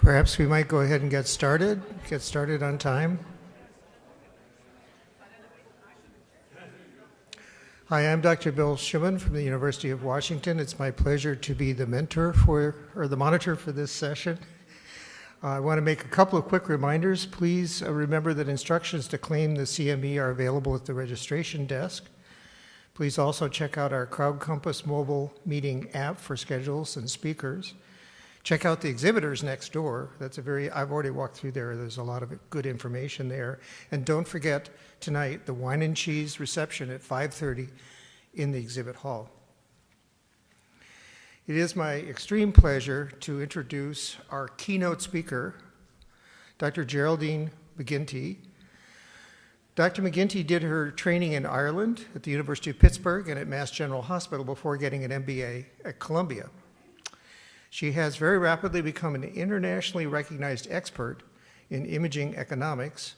Perhaps we might go ahead and get started on time. Hi, I'm Dr. Bill Schuman from the University of Washington. It's my pleasure to be the monitor for this session. I want to make a couple of quick reminders. Please remember that instructions to claim the CME are available at the registration desk. Please also check out our CrowdCompass mobile meeting app for schedules and speakers. Check out the exhibitors next door. I've already walked through there. There's a lot of good information there. And don't forget tonight the wine and cheese reception at 5:30 in the exhibit hall. It is my extreme pleasure to introduce our keynote speaker, Dr. Geraldine McGinty. Dr. McGinty did her training in Ireland at the University of Pittsburgh and at Mass General Hospital before getting an MBA at Columbia. She has very rapidly become an internationally recognized expert in imaging economics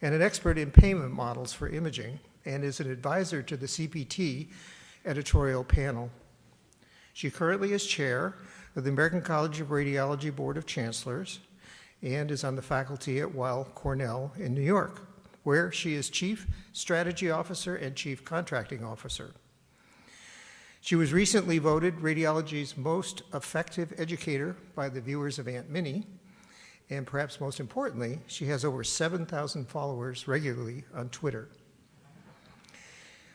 and an expert in payment models for imaging, and is an advisor to the CPT editorial panel. She currently is chair of the American College of Radiology Board of Chancellors and is on the faculty at Weill Cornell in New York, where she is Chief Strategy Officer and Chief Contracting Officer. She was recently voted radiology's most effective educator by the viewers of Aunt Minnie, and perhaps most importantly, she has over 7,000 followers regularly on Twitter.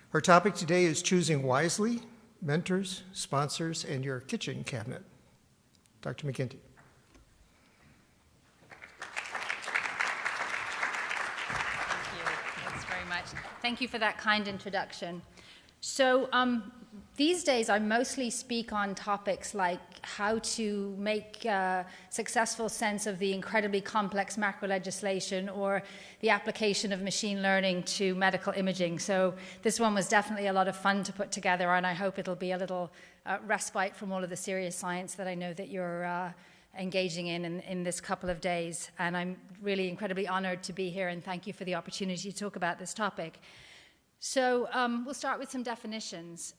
Her topic today is choosing wisely, mentors, sponsors, and your kitchen cabinet. Dr. McGinty. Thank you. Thanks very much. Thank you for that kind introduction. So these days I mostly speak on topics like how to make successful sense of the incredibly complex macro legislation or the application of machine learning to medical imaging. So this one was definitely a lot of fun to put together, and I hope it'll be a little respite from all of the serious science that I know that you're engaging in this couple of days. And I'm really incredibly honored to be here, and thank you for the opportunity to talk about this topic. So we'll start with some definitions.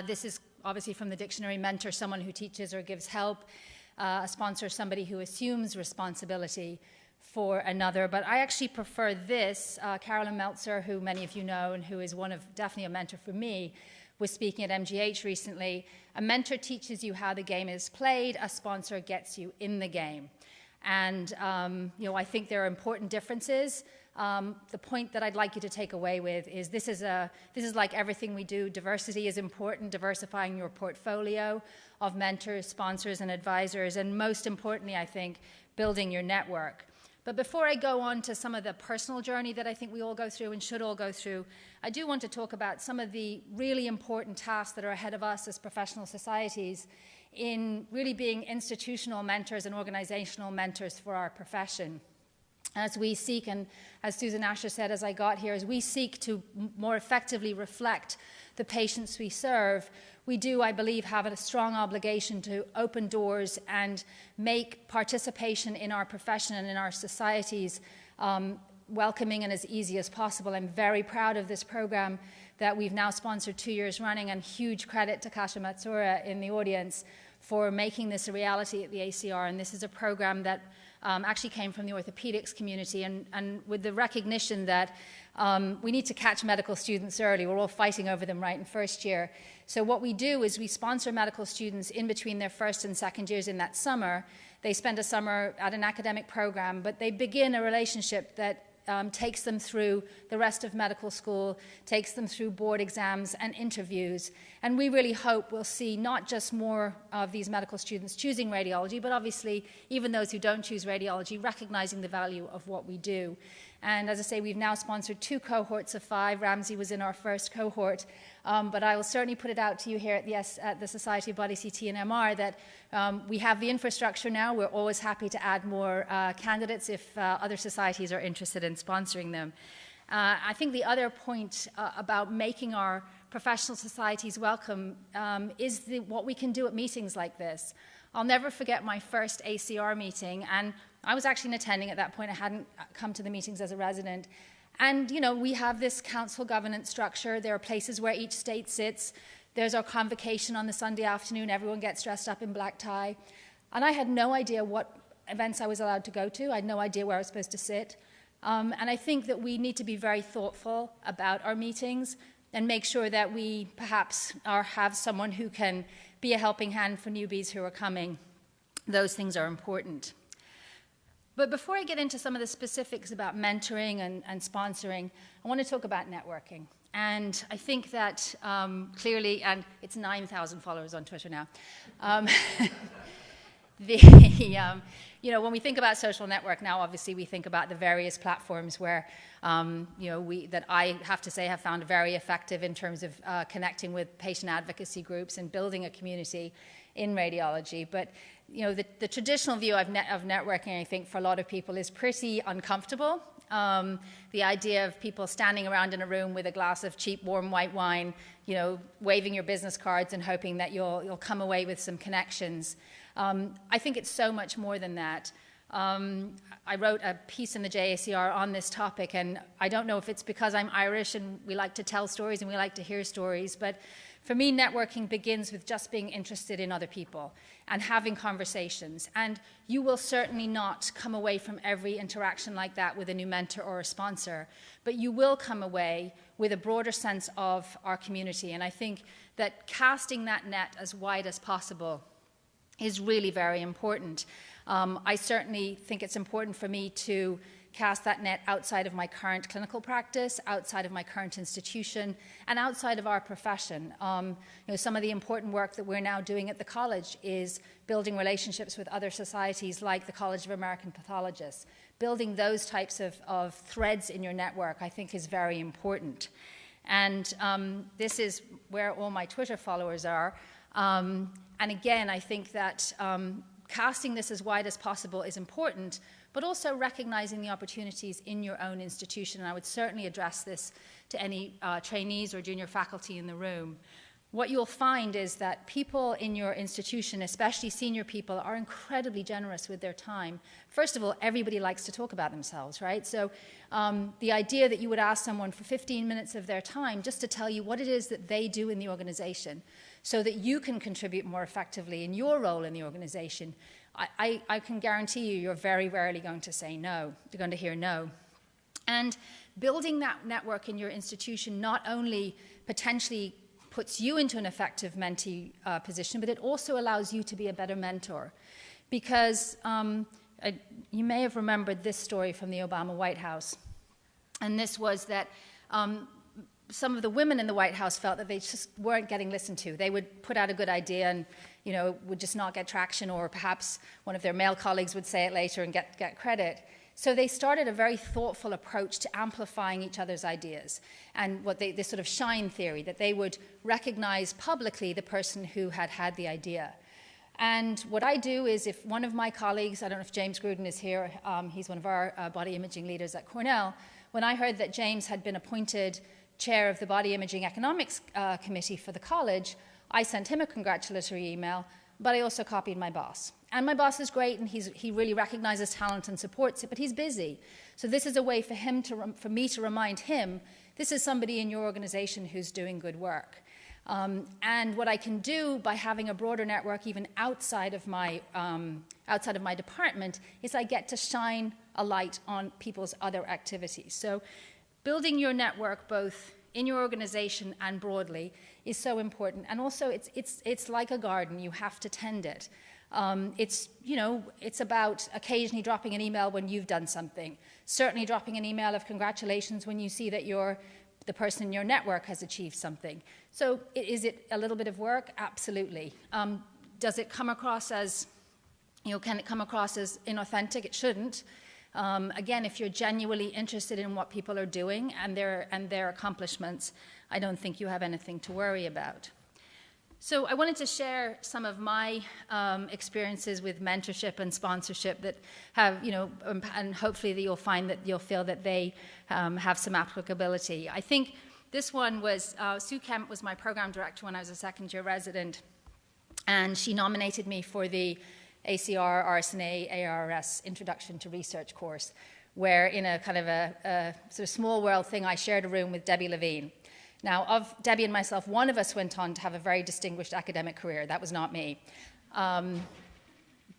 This is obviously from the dictionary: mentor, someone who teaches or gives help. A sponsor, somebody who assumes responsibility for another. But I actually prefer this. Carolyn Meltzer, who many of you know and who is definitely a mentor for me, was speaking at MGH recently. A mentor teaches you how the game is played. A sponsor gets you in the game. And I think there are important differences. The point that I'd like you to take away with is this is like everything we do. Diversity is important, diversifying your portfolio of mentors, sponsors, and advisors, and most importantly, I think, building your network. But before I go on to some of the personal journey that I think we all go through and should all go through, I do want to talk about some of the really important tasks that are ahead of us as professional societies in really being institutional mentors and organizational mentors for our profession. As we seek, and as Susan Asher said as I got here, as we seek to more effectively reflect the patients we serve, we do, I believe, have a strong obligation to open doors and make participation in our profession and in our societies welcoming and as easy as possible. I'm very proud of this program that we've now sponsored 2 years running, and huge credit to Kasia Matsura in the audience for making this a reality at the ACR. And this is a program that actually came from the orthopedics community, and with the recognition that we need to catch medical students early. We're all fighting over them right in first year. So what we do is we sponsor medical students in between their first and second years in that summer. They spend a summer at an academic program, but they begin a relationship that takes them through the rest of medical school, takes them through board exams and interviews. And we really hope we'll see not just more of these medical students choosing radiology, but obviously even those who don't choose radiology recognizing the value of what we do. And as I say, we've now sponsored 2 cohorts of 5. Ramsey was in our first cohort. But I will certainly put it out to you here at the Society of Body CT and MR that we have the infrastructure now. We're always happy to add more candidates if other societies are interested in sponsoring them. I think the other point about making our professional societies welcome is what we can do at meetings like this. I'll never forget my first ACR meeting, and I was actually attending at that point. I hadn't come to the meetings as a resident. And, we have this council governance structure. There are places where each state sits. There's our convocation on the Sunday afternoon. Everyone gets dressed up in black tie. And I had no idea what events I was allowed to go to. I had no idea where I was supposed to sit. And I think that we need to be very thoughtful about our meetings and make sure that we perhaps have someone who can be a helping hand for newbies who are coming. Those things are important. But before I get into some of the specifics about mentoring and sponsoring, I want to talk about networking. And I think that clearly, and it's 9,000 followers on Twitter now, when we think about social network now, obviously we think about the various platforms where, that I have to say have found very effective in terms of connecting with patient advocacy groups and building a community in radiology. But, the traditional view of networking, I think, for a lot of people is pretty uncomfortable. The idea of people standing around in a room with a glass of cheap, warm white wine, waving your business cards and hoping that you'll come away with some connections. I think it's so much more than that. I wrote a piece in the JACR on this topic, and I don't know if it's because I'm Irish and we like to tell stories and we like to hear stories, but for me, networking begins with just being interested in other people and having conversations. And you will certainly not come away from every interaction like that with a new mentor or a sponsor, but you will come away with a broader sense of our community. And I think that casting that net as wide as possible is really very important. I certainly think it's important for me to cast that net outside of my current clinical practice, outside of my current institution, and outside of our profession. Some of the important work that we're now doing at the college is building relationships with other societies like the College of American Pathologists. Building those types of threads in your network, I think, is very important. And this is where all my Twitter followers are. And again, I think that casting this as wide as possible is important, but also recognizing the opportunities in your own institution. And I would certainly address this to any trainees or junior faculty in the room. What you'll find is that people in your institution, especially senior people, are incredibly generous with their time. First of all, everybody likes to talk about themselves, right? So the idea that you would ask someone for 15 minutes of their time just to tell you what it is that they do in the organization so that you can contribute more effectively in your role in the organization, I can guarantee you're very rarely going to say no. You're going to hear no. And building that network in your institution not only potentially puts you into an effective mentee position, but it also allows you to be a better mentor. Because you may have remembered this story from the Obama White House. And this was that some of the women in the White House felt that they just weren't getting listened to. They would put out a good idea and would just not get traction, or perhaps one of their male colleagues would say it later and get credit. So they started a very thoughtful approach to amplifying each other's ideas, and this sort of shine theory, that they would recognize publicly the person who had the idea. And what I do is, if one of my colleagues, I don't know if James Gruden is here, he's one of our body imaging leaders at Cornell, when I heard that James had been appointed chair of the Body Imaging Economics Committee for the college, I sent him a congratulatory email, but I also copied my boss. And my boss is great, and he really recognizes talent and supports it, but he's busy. So this is a way for me to remind him, this is somebody in your organization who's doing good work. And what I can do by having a broader network, even outside of my department, is I get to shine a light on people's other activities. So building your network both in your organization and broadly is so important. And also, it's like a garden. You have to tend it. It's about occasionally dropping an email when you've done something. Certainly dropping an email of congratulations when you see that the person in your network has achieved something. So is it a little bit of work? Absolutely. Does it come across as, can it come across as inauthentic? It shouldn't. Again, if you're genuinely interested in what people are doing and their accomplishments, I don't think you have anything to worry about. So I wanted to share some of my experiences with mentorship and sponsorship that have, and hopefully that you'll feel that they have some applicability. I think this one was, Sue Kemp was my program director when I was a second-year resident, and she nominated me for the ACR, RSNA, ARS Introduction to Research course, where in a kind of a sort of small world thing, I shared a room with Debbie Levine. Now, of Debbie and myself, one of us went on to have a very distinguished academic career. That was not me.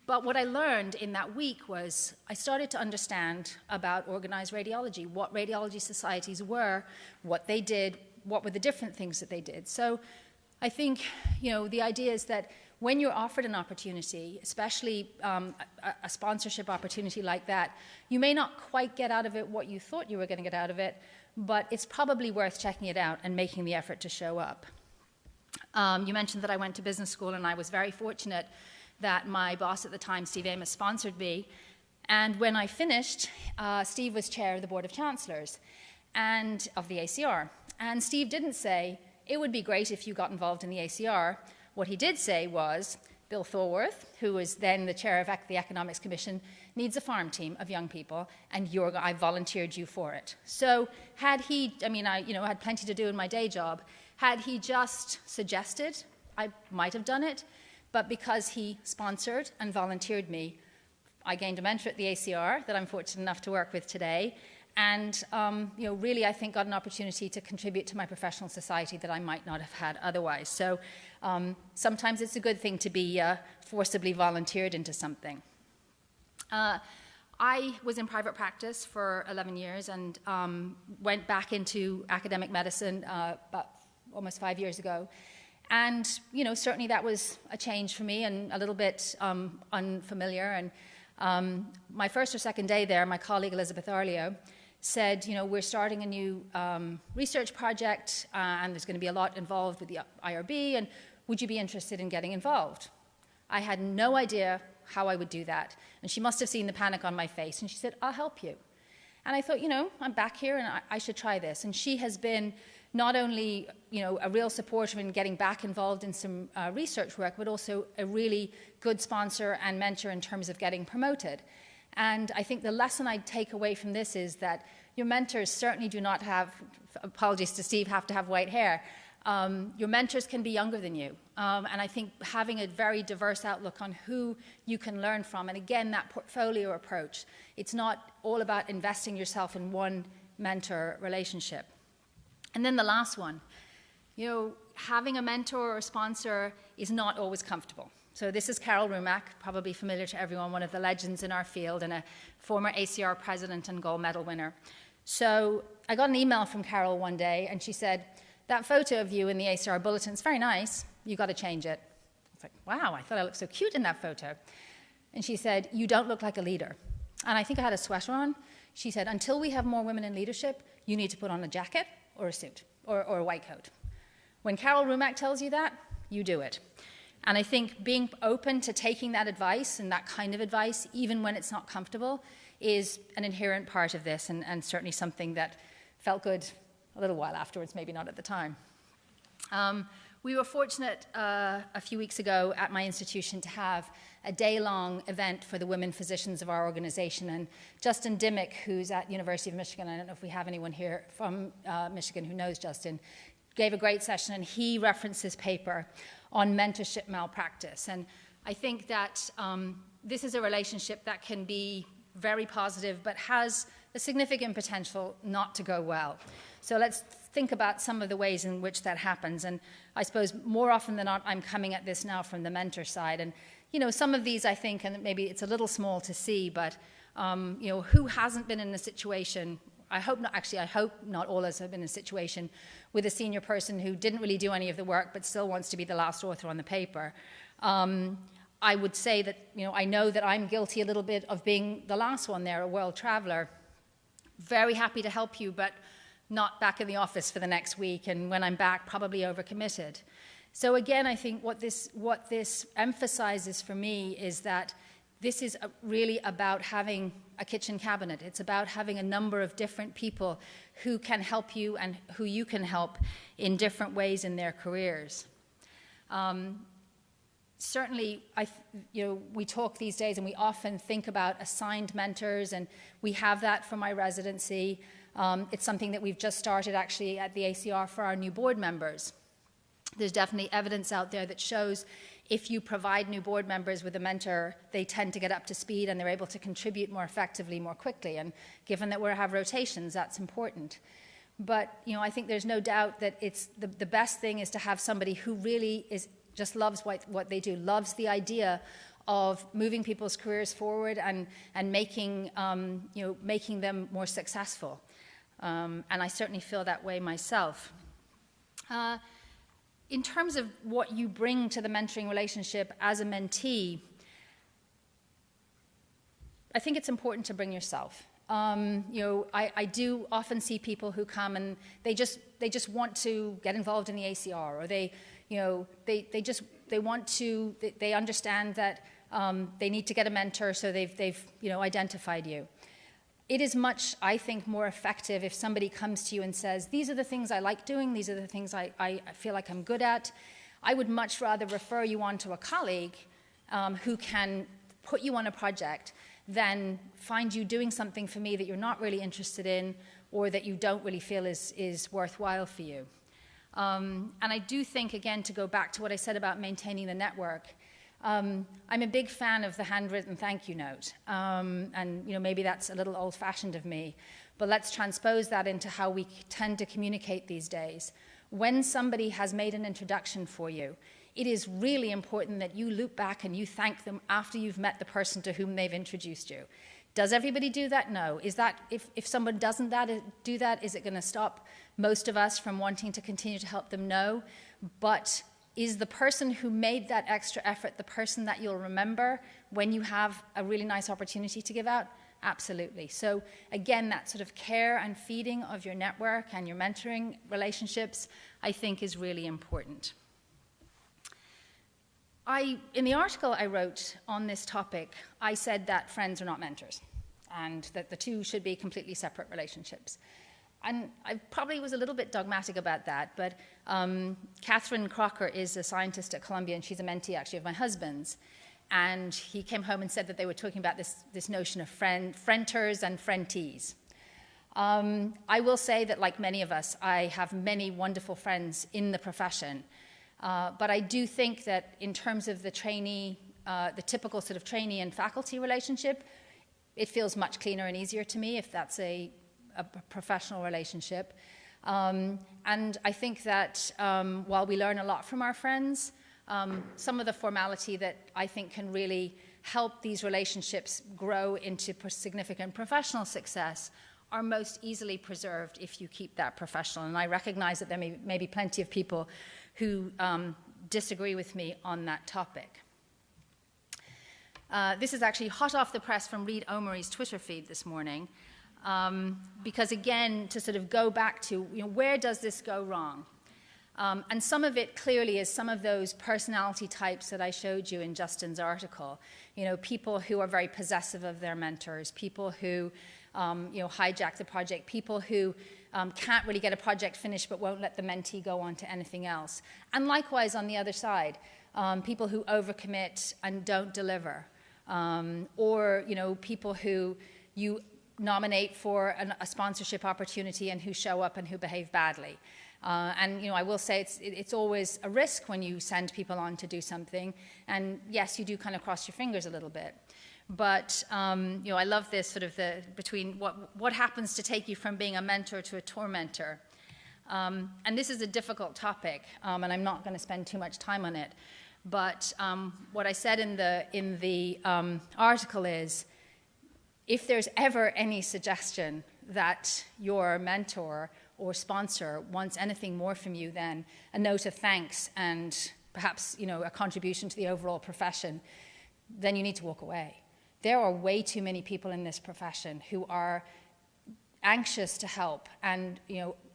But what I learned in that week was I started to understand about organized radiology, what radiology societies were, what they did, what were the different things that they did. So I think, the idea is that when you're offered an opportunity, especially a sponsorship opportunity like that, you may not quite get out of it what you thought you were going to get out of it, but it's probably worth checking it out and making the effort to show up. You mentioned that I went to business school, and I was very fortunate that my boss at the time, Steve Amos, sponsored me. And when I finished, Steve was chair of the Board of Chancellors and of the ACR. And Steve didn't say, it would be great if you got involved in the ACR. What he did say was, Bill Thorworth, who was then the chair of the Economics Commission, needs a farm team of young people, and I volunteered you for it. So had he, I had plenty to do in my day job. Had he just suggested, I might have done it. But because he sponsored and volunteered me, I gained a mentor at the ACR that I'm fortunate enough to work with today. And, really, I think got an opportunity to contribute to my professional society that I might not have had otherwise. So sometimes it's a good thing to be forcibly volunteered into something. I was in private practice for 11 years and went back into academic medicine about almost 5 years ago. And, certainly that was a change for me and a little bit unfamiliar. And my first or second day there, my colleague Elizabeth Arleo said, we're starting a new research project and there's going to be a lot involved with the IRB, and would you be interested in getting involved? I had no idea how I would do that. And she must have seen the panic on my face, and she said, I'll help you. And I thought, I'm back here and I should try this. And she has been not only, a real supporter in getting back involved in some research work, but also a really good sponsor and mentor in terms of getting promoted. And I think the lesson I take away from this is that your mentors certainly do not have, apologies to Steve, have to have white hair. Your mentors can be younger than you. And I think having a very diverse outlook on who you can learn from, and again, that portfolio approach, it's not all about investing yourself in one mentor relationship. And then the last one, having a mentor or sponsor is not always comfortable. So this is Carol Rumack, probably familiar to everyone, one of the legends in our field and a former ACR president and gold medal winner. So I got an email from Carol one day, and she said, that photo of you in the ACR bulletin is very nice. You got to change it. I was like, wow, I thought I looked so cute in that photo. And she said, you don't look like a leader. And I think I had a sweater on. She said, until we have more women in leadership, you need to put on a jacket or a suit or a white coat. When Carol Rumack tells you that, you do it. And I think being open to taking that advice and that kind of advice, even when it's not comfortable, is an inherent part of this, and certainly something that felt good a little while afterwards, maybe not at the time. We were fortunate a few weeks ago at my institution to have a day-long event for the women physicians of our organization. And Justin Dimmick, who's at University of Michigan, I don't know if we have anyone here from Michigan who knows Justin, gave a great session, and he referenced this paper on mentorship malpractice. And I think that this is a relationship that can be very positive, but has a significant potential not to go well. So let's think about some of the ways in which that happens. And I suppose more often than not, I'm coming at this now from the mentor side. And, some of these I think, and maybe it's a little small to see, but, who hasn't been in a situation, I hope not all of us have been in a situation with a senior person who didn't really do any of the work, but still wants to be the last author on the paper. I would say that, I know that I'm guilty a little bit of being the last one there, a world traveler. Very happy to help you, but not back in the office for the next week, and when I'm back, probably overcommitted. So again, I think what this emphasizes for me is that this is really about having a kitchen cabinet. It's about having a number of different people who can help you and who you can help in different ways in their careers. Certainly, we talk these days and we often think about assigned mentors, and we have that for my residency. It's something that we've just started actually at the ACR for our new board members. There's definitely evidence out there that shows if you provide new board members with a mentor, they tend to get up to speed and they're able to contribute more effectively, more quickly. And given that we have rotations, that's important. But I think there's no doubt that it's the best thing is to have somebody who really just loves what they do, loves the idea of moving people's careers forward and making, making them more successful. And I certainly feel that way myself. In terms of what you bring to the mentoring relationship as a mentee, I think it's important to bring yourself. I do often see people who come and they just want to get involved in the ACR, or they understand that they need to get a mentor, so they've identified you. It is much, I think, more effective if somebody comes to you and says, these are the things I like doing, these are the things I feel like I'm good at. I would much rather refer you on to a colleague who can put you on a project than find you doing something for me that you're not really interested in or that you don't really feel is worthwhile for you. And I do think, again, to go back to what I said about maintaining the network, I'm a big fan of the handwritten thank you note. And maybe that's a little old-fashioned of me, but let's transpose that into how we tend to communicate these days. When somebody has made an introduction for you, it is really important that you loop back and you thank them after you've met the person to whom they've introduced you. Does everybody do that? No. Is that, if someone doesn't do that, is it going to stop most of us from wanting to continue to help them? No. But is the person who made that extra effort the person that you'll remember when you have a really nice opportunity to give out? Absolutely. So again, that sort of care and feeding of your network and your mentoring relationships, I think, is really important. In the article I wrote on this topic, I said that friends are not mentors and that the two should be completely separate relationships. And I probably was a little bit dogmatic about that, but Catherine Crocker is a scientist at Columbia, and she's a mentee, actually, of my husband's. And he came home and said that they were talking about this notion of frienters and frientees. I will say that, like many of us, I have many wonderful friends in the profession. But I do think that in terms of the trainee, the typical sort of trainee and faculty relationship, it feels much cleaner and easier to me if that's a professional relationship. And I think that while we learn a lot from our friends, some of the formality that I think can really help these relationships grow into significant professional success are most easily preserved if you keep that professional. And I recognize that there may be plenty of people who disagree with me on that topic. This is actually hot off the press from Reid Omery's Twitter feed this morning. Because again, to sort of go back to, where does this go wrong? And some of it clearly is some of those personality types that I showed you in Justin's article. People who are very possessive of their mentors, people who hijack the project, people who can't really get a project finished but won't let the mentee go on to anything else. And likewise on the other side, people who overcommit and don't deliver, or people who you nominate for a sponsorship opportunity and who show up and who behave badly. And I will say it's always a risk when you send people on to do something. And yes, you do kind of cross your fingers a little bit. But I love this sort of between what happens to take you from being a mentor to a tormentor. And this is a difficult topic, and I'm not going to spend too much time on it. But what I said in the article is, if there's ever any suggestion that your mentor or sponsor wants anything more from you than a note of thanks and perhaps a contribution to the overall profession, then you need to walk away. There are way too many people in this profession who are anxious to help and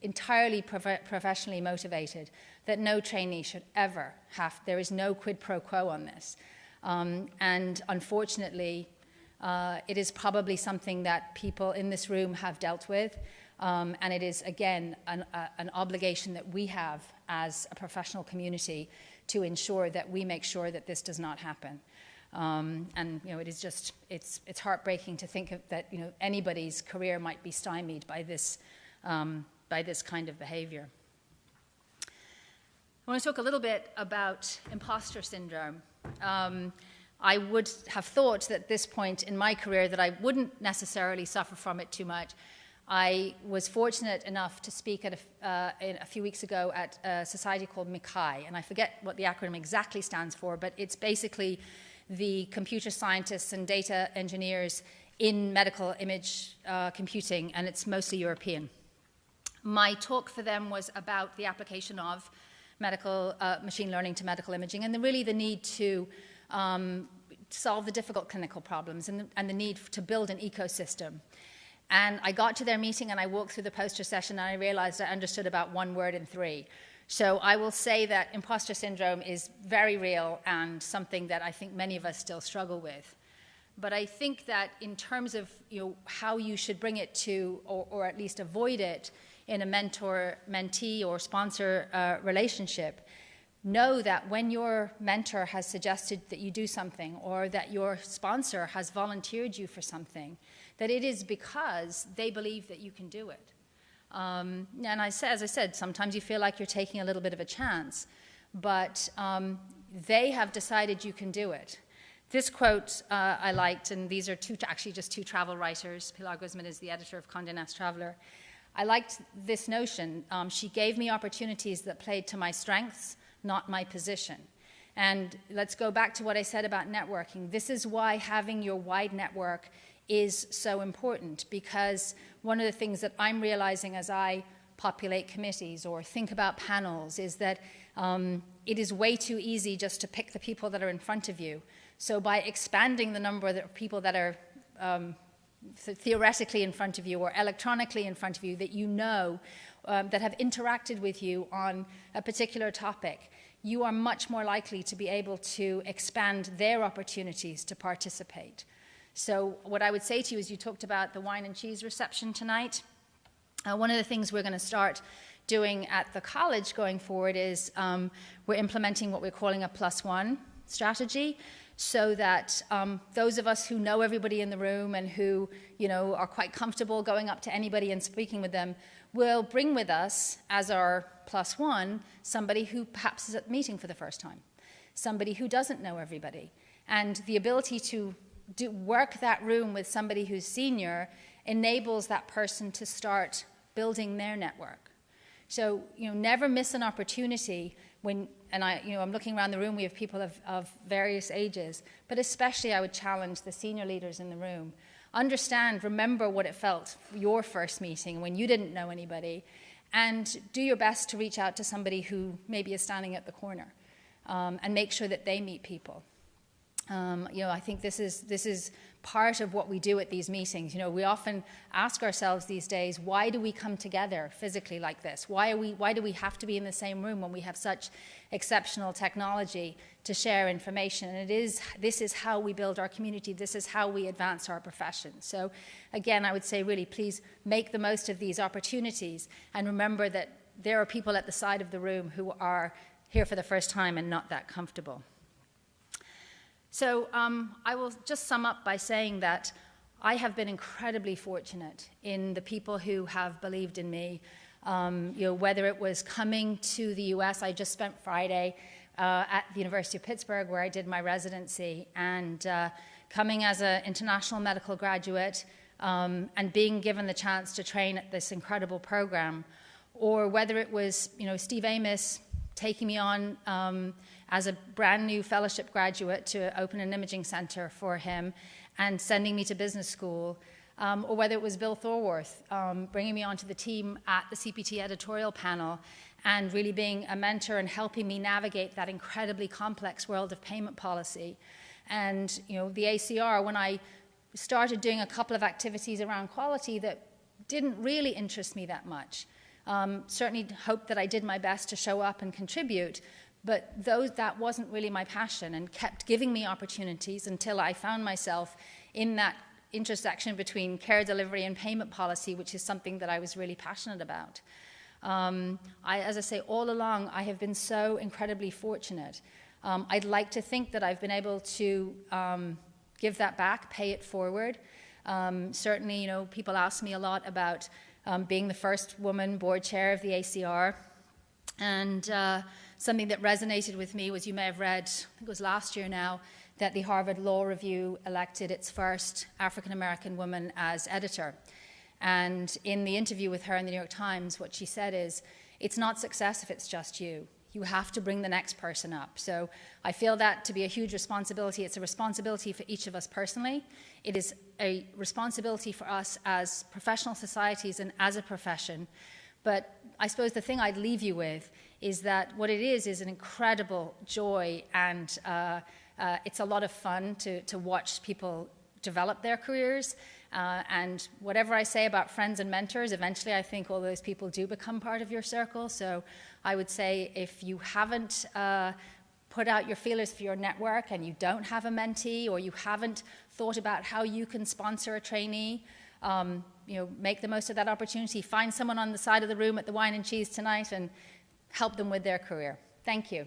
entirely professionally motivated, that no trainee should ever have. There is no quid pro quo on this. And unfortunately, it is probably something that people in this room have dealt with, and it is, again, an obligation that we have as a professional community to ensure that we make sure that this does not happen. And it is just, it's heartbreaking to think that anybody's career might be stymied by this kind of behavior. I want to talk a little bit about imposter syndrome. I would have thought that at this point in my career that I wouldn't necessarily suffer from it too much. I was fortunate enough to speak at a few weeks ago at a society called MICHI, and I forget what the acronym exactly stands for, but it's basically the computer scientists and data engineers in medical image computing, and it's mostly European. My talk for them was about the application of medical machine learning to medical imaging, and really the need to solve the difficult clinical problems and the need to build an ecosystem. And I got to their meeting and I walked through the poster session and I realized I understood about one word in three. So I will say that imposter syndrome is very real and something that I think many of us still struggle with. But I think that in terms of how you should bring it to, or at least avoid it in a mentor-mentee or sponsor relationship, know that when your mentor has suggested that you do something or that your sponsor has volunteered you for something, that it is because they believe that you can do it. And as I said, sometimes you feel like you're taking a little bit of a chance, but they have decided you can do it. This quote I liked, and these are actually just two travel writers. Pilar Guzman is the editor of Condé Nast Traveler. I liked this notion. She gave me opportunities that played to my strengths, not my position. And let's go back to what I said about networking. This is why having your wide network is so important, because one of the things that I'm realizing as I populate committees or think about panels is that it is way too easy just to pick the people that are in front of you. So by expanding the number of people that are theoretically in front of you or electronically in front of you that you know that have interacted with you on a particular topic, you are much more likely to be able to expand their opportunities to participate. So what I would say to you is, you talked about the wine and cheese reception tonight. One of the things we're going to start doing at the college going forward is we're implementing what we're calling a +1 strategy, so that those of us who know everybody in the room and who are quite comfortable going up to anybody and speaking with them will bring with us as our +1 somebody who perhaps is at the meeting for the first time, somebody who doesn't know everybody. And the ability to work that room with somebody who's senior enables that person to start building their network. So never miss an opportunity when, and I'm looking around the room, we have people of various ages, but especially I would challenge the senior leaders in the room. Remember what it felt, your first meeting when you didn't know anybody, and do your best to reach out to somebody who maybe is standing at the corner, and make sure that they meet people. I think this is part of what we do at these meetings. We often ask ourselves these days, why do we come together physically like this? Why do we have to be in the same room when we have such exceptional technology to share information? And this is how we build our community. This is how we advance our profession. So again, I would say really please make the most of these opportunities, and remember that there are people at the side of the room who are here for the first time and not that comfortable. So I will just sum up by saying that I have been incredibly fortunate in the people who have believed in me. Whether it was coming to the US, I just spent Friday at the University of Pittsburgh where I did my residency, and coming as an international medical graduate and being given the chance to train at this incredible program, or whether it was Steve Amos taking me on as a brand new fellowship graduate to open an imaging center for him and sending me to business school, or whether it was Bill Thorworth bringing me onto the team at the CPT editorial panel and really being a mentor and helping me navigate that incredibly complex world of payment policy. And the ACR, when I started doing a couple of activities around quality that didn't really interest me that much, certainly hoped that I did my best to show up and contribute, but that wasn't really my passion, and kept giving me opportunities until I found myself in that intersection between care delivery and payment policy, which is something that I was really passionate about. As I say, all along, I have been so incredibly fortunate. I'd like to think that I've been able to give that back, pay it forward. Certainly, people ask me a lot about being the first woman board chair of the ACR. And something that resonated with me was, you may have read, I think it was last year now, that the Harvard Law Review elected its first African-American woman as editor. And in the interview with her in the New York Times, what she said is, it's not success if it's just you. You have to bring the next person up. So I feel that to be a huge responsibility. It's a responsibility for each of us personally. It is a responsibility for us as professional societies and as a profession. But I suppose the thing I'd leave you with is that what it is an incredible joy, and it's a lot of fun to watch people develop their careers. And whatever I say about friends and mentors, eventually I think all those people do become part of your circle. So I would say if you haven't put out your feelers for your network and you don't have a mentee, or you haven't thought about how you can sponsor a trainee, make the most of that opportunity. Find someone on the side of the room at the Wine and Cheese tonight and help them with their career. Thank you.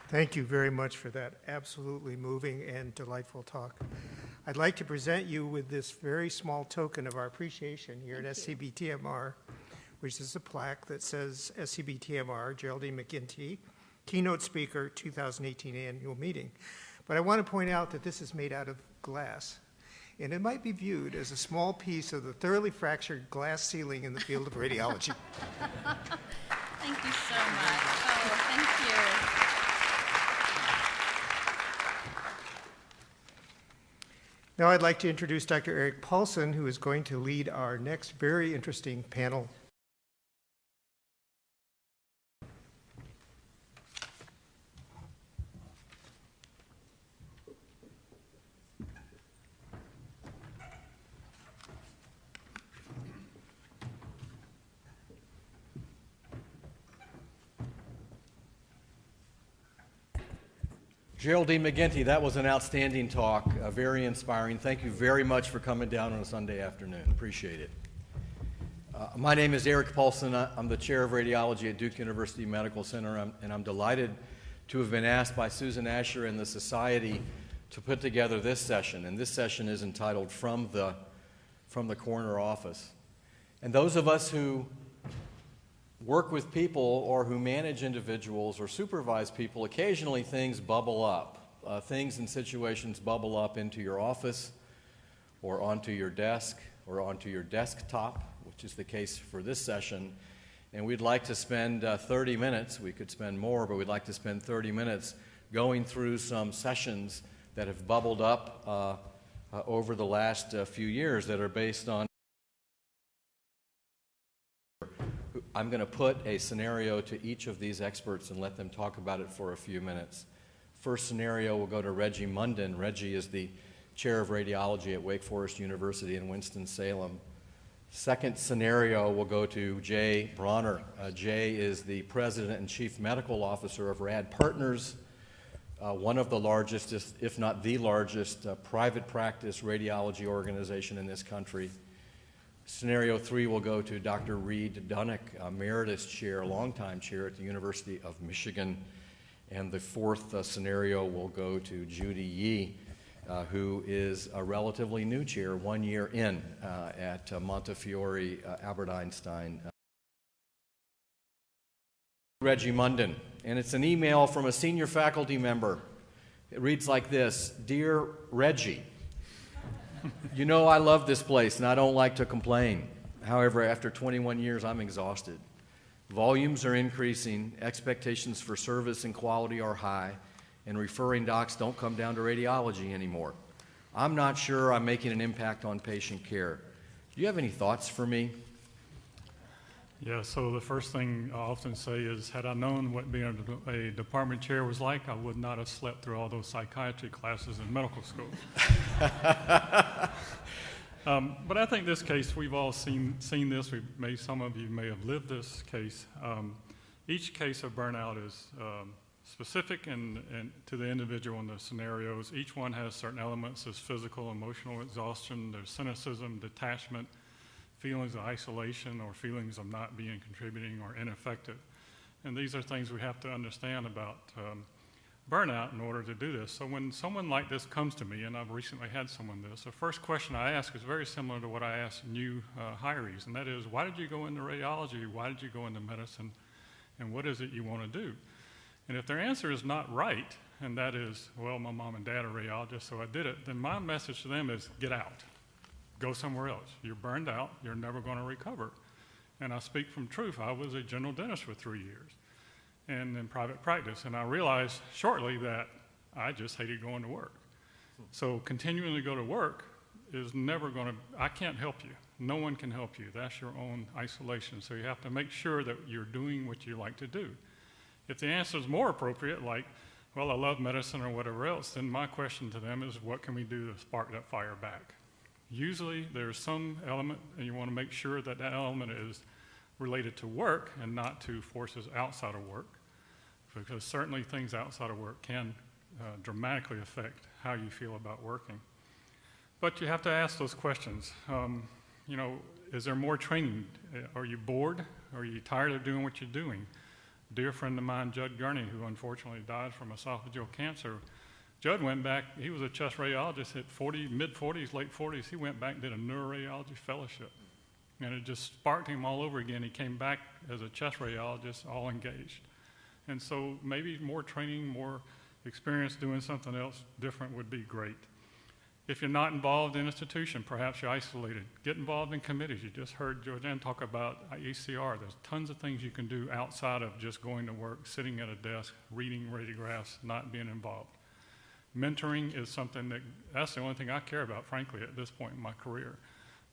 Thank you very much for that absolutely moving and delightful talk. I'd like to present you with this very small token of our appreciation here at SCBT-MR, which is a plaque that says SCBT-MR, Geraldine McGinty, Keynote Speaker, 2018 Annual Meeting. But I want to point out that this is made out of glass, and it might be viewed as a small piece of the thoroughly fractured glass ceiling in the field of radiology. Thank you so much. Oh, thank you. Now I'd like to introduce Dr. Eric Paulson, who is going to lead our next very interesting panel. Geraldine McGinty, that was an outstanding talk, very inspiring. Thank you very much for coming down on a Sunday afternoon. Appreciate it. My name is Eric Paulson. I'm the chair of radiology at Duke University Medical Center, and I'm delighted to have been asked by Susan Asher and the Society to put together this session. And this session is entitled From the Corner Office. And those of us who work with people or who manage individuals or supervise people, occasionally things bubble up. Things and situations bubble up into your office or onto your desk or onto your desktop, which is the case for this session. And we'd like to spend 30 minutes, we could spend more, but we'd like to spend 30 minutes going through some sessions that have bubbled up over the last few years that are based on. I'm going to put a scenario to each of these experts and let them talk about it for a few minutes. First scenario will go to Reggie Munden. Reggie is the chair of radiology at Wake Forest University in Winston-Salem. Second scenario will go to Jay Bronner. Jay is the president and chief medical officer of RAD Partners, one of the largest, if not the largest, private practice radiology organization in this country. Scenario 3 will go to Dr. Reed Dunnick, emeritus chair, longtime chair at the University of Michigan. And the fourth scenario will go to Judy Yee, who is a relatively new chair, 1 year in at Montefiore, Albert Einstein. Reggie Munden, and it's an email from a senior faculty member. It reads like this: Dear Reggie, you know I love this place and I don't like to complain. However, after 21 years, I'm exhausted. Volumes are increasing, expectations for service and quality are high, and referring docs don't come down to radiology anymore. I'm not sure I'm making an impact on patient care. Do you have any thoughts for me? Yeah, so the first thing I often say is, had I known what being a department chair was like, I would not have slept through all those psychiatry classes in medical school. But I think this case, we've all seen this. Some of you may have lived this case. Each case of burnout is specific and to the individual in the scenarios. Each one has certain elements. There's physical, emotional exhaustion, there's cynicism, detachment, feelings of isolation or feelings of not being contributing or ineffective. And these are things we have to understand about burnout in order to do this. So when someone like this comes to me, and I've recently had someone this, the first question I ask is very similar to what I ask new hirees, and that is, why did you go into radiology? Why did you go into medicine? And what is it you want to do? And if their answer is not right, and that is, well, my mom and dad are radiologists, so I did it, then my message to them is, get out. go somewhere else. You're burned out. You're never going to recover. And I speak from truth. I was a general dentist for 3 years and in private practice. And I realized shortly that I just hated going to work. So continuing to go to work is never going to, I can't help you. No one can help you. That's your own isolation. So you have to make sure that you're doing what you like to do. If the answer is more appropriate, like, well, I love medicine or whatever else, then my question to them is, what can we do to spark that fire back? Usually there's some element, and you want to make sure that that element is related to work and not to forces outside of work, because certainly things outside of work can dramatically affect how you feel about working. But you have to ask those questions. Is there more training? Are you bored? Are you tired of doing what you're doing? A dear friend of mine, Judd Gurney, who unfortunately died from esophageal cancer, Judd went back, he was a chest radiologist at mid-40s, late 40s. He went back and did a neuroradiology fellowship. And it just sparked him all over again. He came back as a chest radiologist, all engaged. And so maybe more training, more experience doing something else different would be great. If you're not involved in an institution, perhaps you're isolated. Get involved in committees. You just heard Georgianne talk about ECR. There's tons of things you can do outside of just going to work, sitting at a desk, reading radiographs, not being involved. Mentoring is something that's the only thing I care about, frankly, at this point in my career.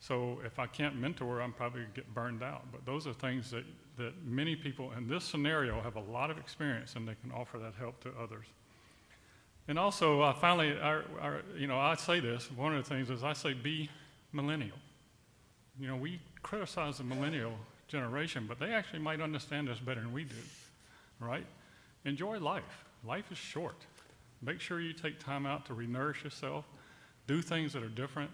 So if I can't mentor, I'm probably going to get burned out. But those are things that many people in this scenario have a lot of experience, and they can offer that help to others. And also, finally, I say this, one of the things is I say be millennial. We criticize the millennial generation, but they actually might understand this better than we do, right? Enjoy life. Life is short. Make sure you take time out to re-nourish yourself, do things that are different.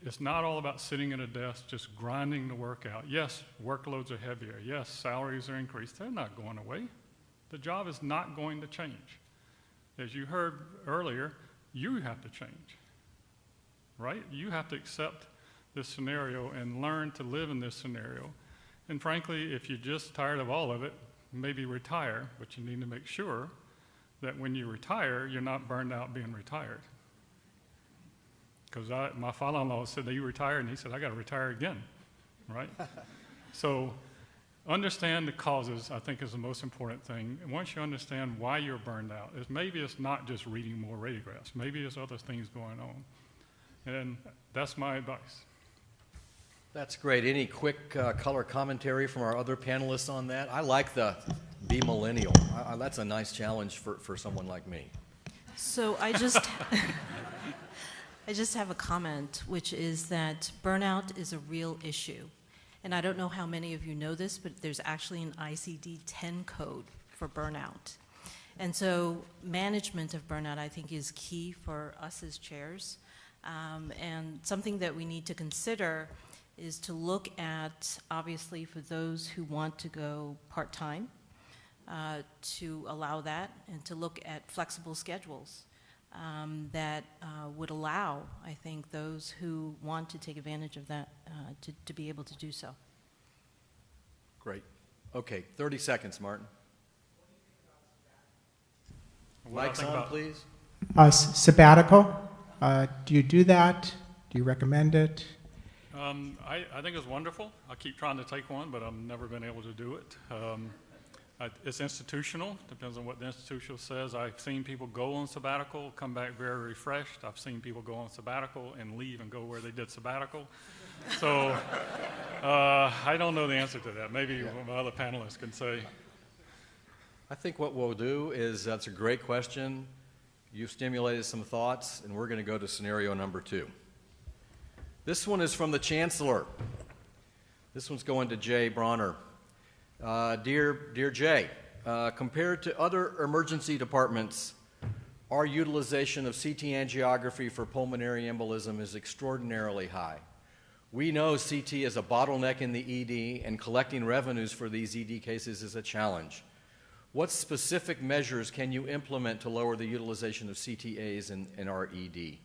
It's not all about sitting at a desk just grinding the work out. Yes, workloads are heavier. Yes, salaries are increased. They're not going away. The job is not going to change. As you heard earlier, you have to change, right? You have to accept this scenario and learn to live in this scenario. And frankly, if you're just tired of all of it, maybe retire, but you need to make sure that when you retire, you're not burned out being retired. Because my father-in-law said that he retired, and he said, I got to retire again, right? So understand the causes, I think, is the most important thing. And once you understand why you're burned out, maybe it's not just reading more radiographs. Maybe there's other things going on. And that's my advice. That's great. Any quick color commentary from our other panelists on that? I like the be millennial. That's a nice challenge for someone like me. So I just have a comment, which is that burnout is a real issue. And I don't know how many of you know this, but there's actually an ICD-10 code for burnout. And so management of burnout, I think, is key for us as chairs. And something that we need to consider is to look at, obviously, for those who want to go part-time, to allow that, and to look at flexible schedules that would allow, I think, those who want to take advantage of that to be able to do so. Great. Okay, 30 seconds, Martin. Mic's on, please. Sabbatical. Do you do that? Do you recommend it? I think it's wonderful. I keep trying to take one, but I've never been able to do it. It's institutional. Depends on what the institution says. I've seen people go on sabbatical, come back very refreshed. I've seen people go on sabbatical and leave and go where they did sabbatical. So I don't know the answer to that. Maybe one of my other panelists can say. I think what we'll do is, that's a great question. You've stimulated some thoughts, and we're going to go to scenario number 2. This one is from the Chancellor. This one's going to Jay Bronner. Dear Jay, compared to other emergency departments, our utilization of CT angiography for pulmonary embolism is extraordinarily high. We know CT is a bottleneck in the ED, and collecting revenues for these ED cases is a challenge. What specific measures can you implement to lower the utilization of CTAs in our ED?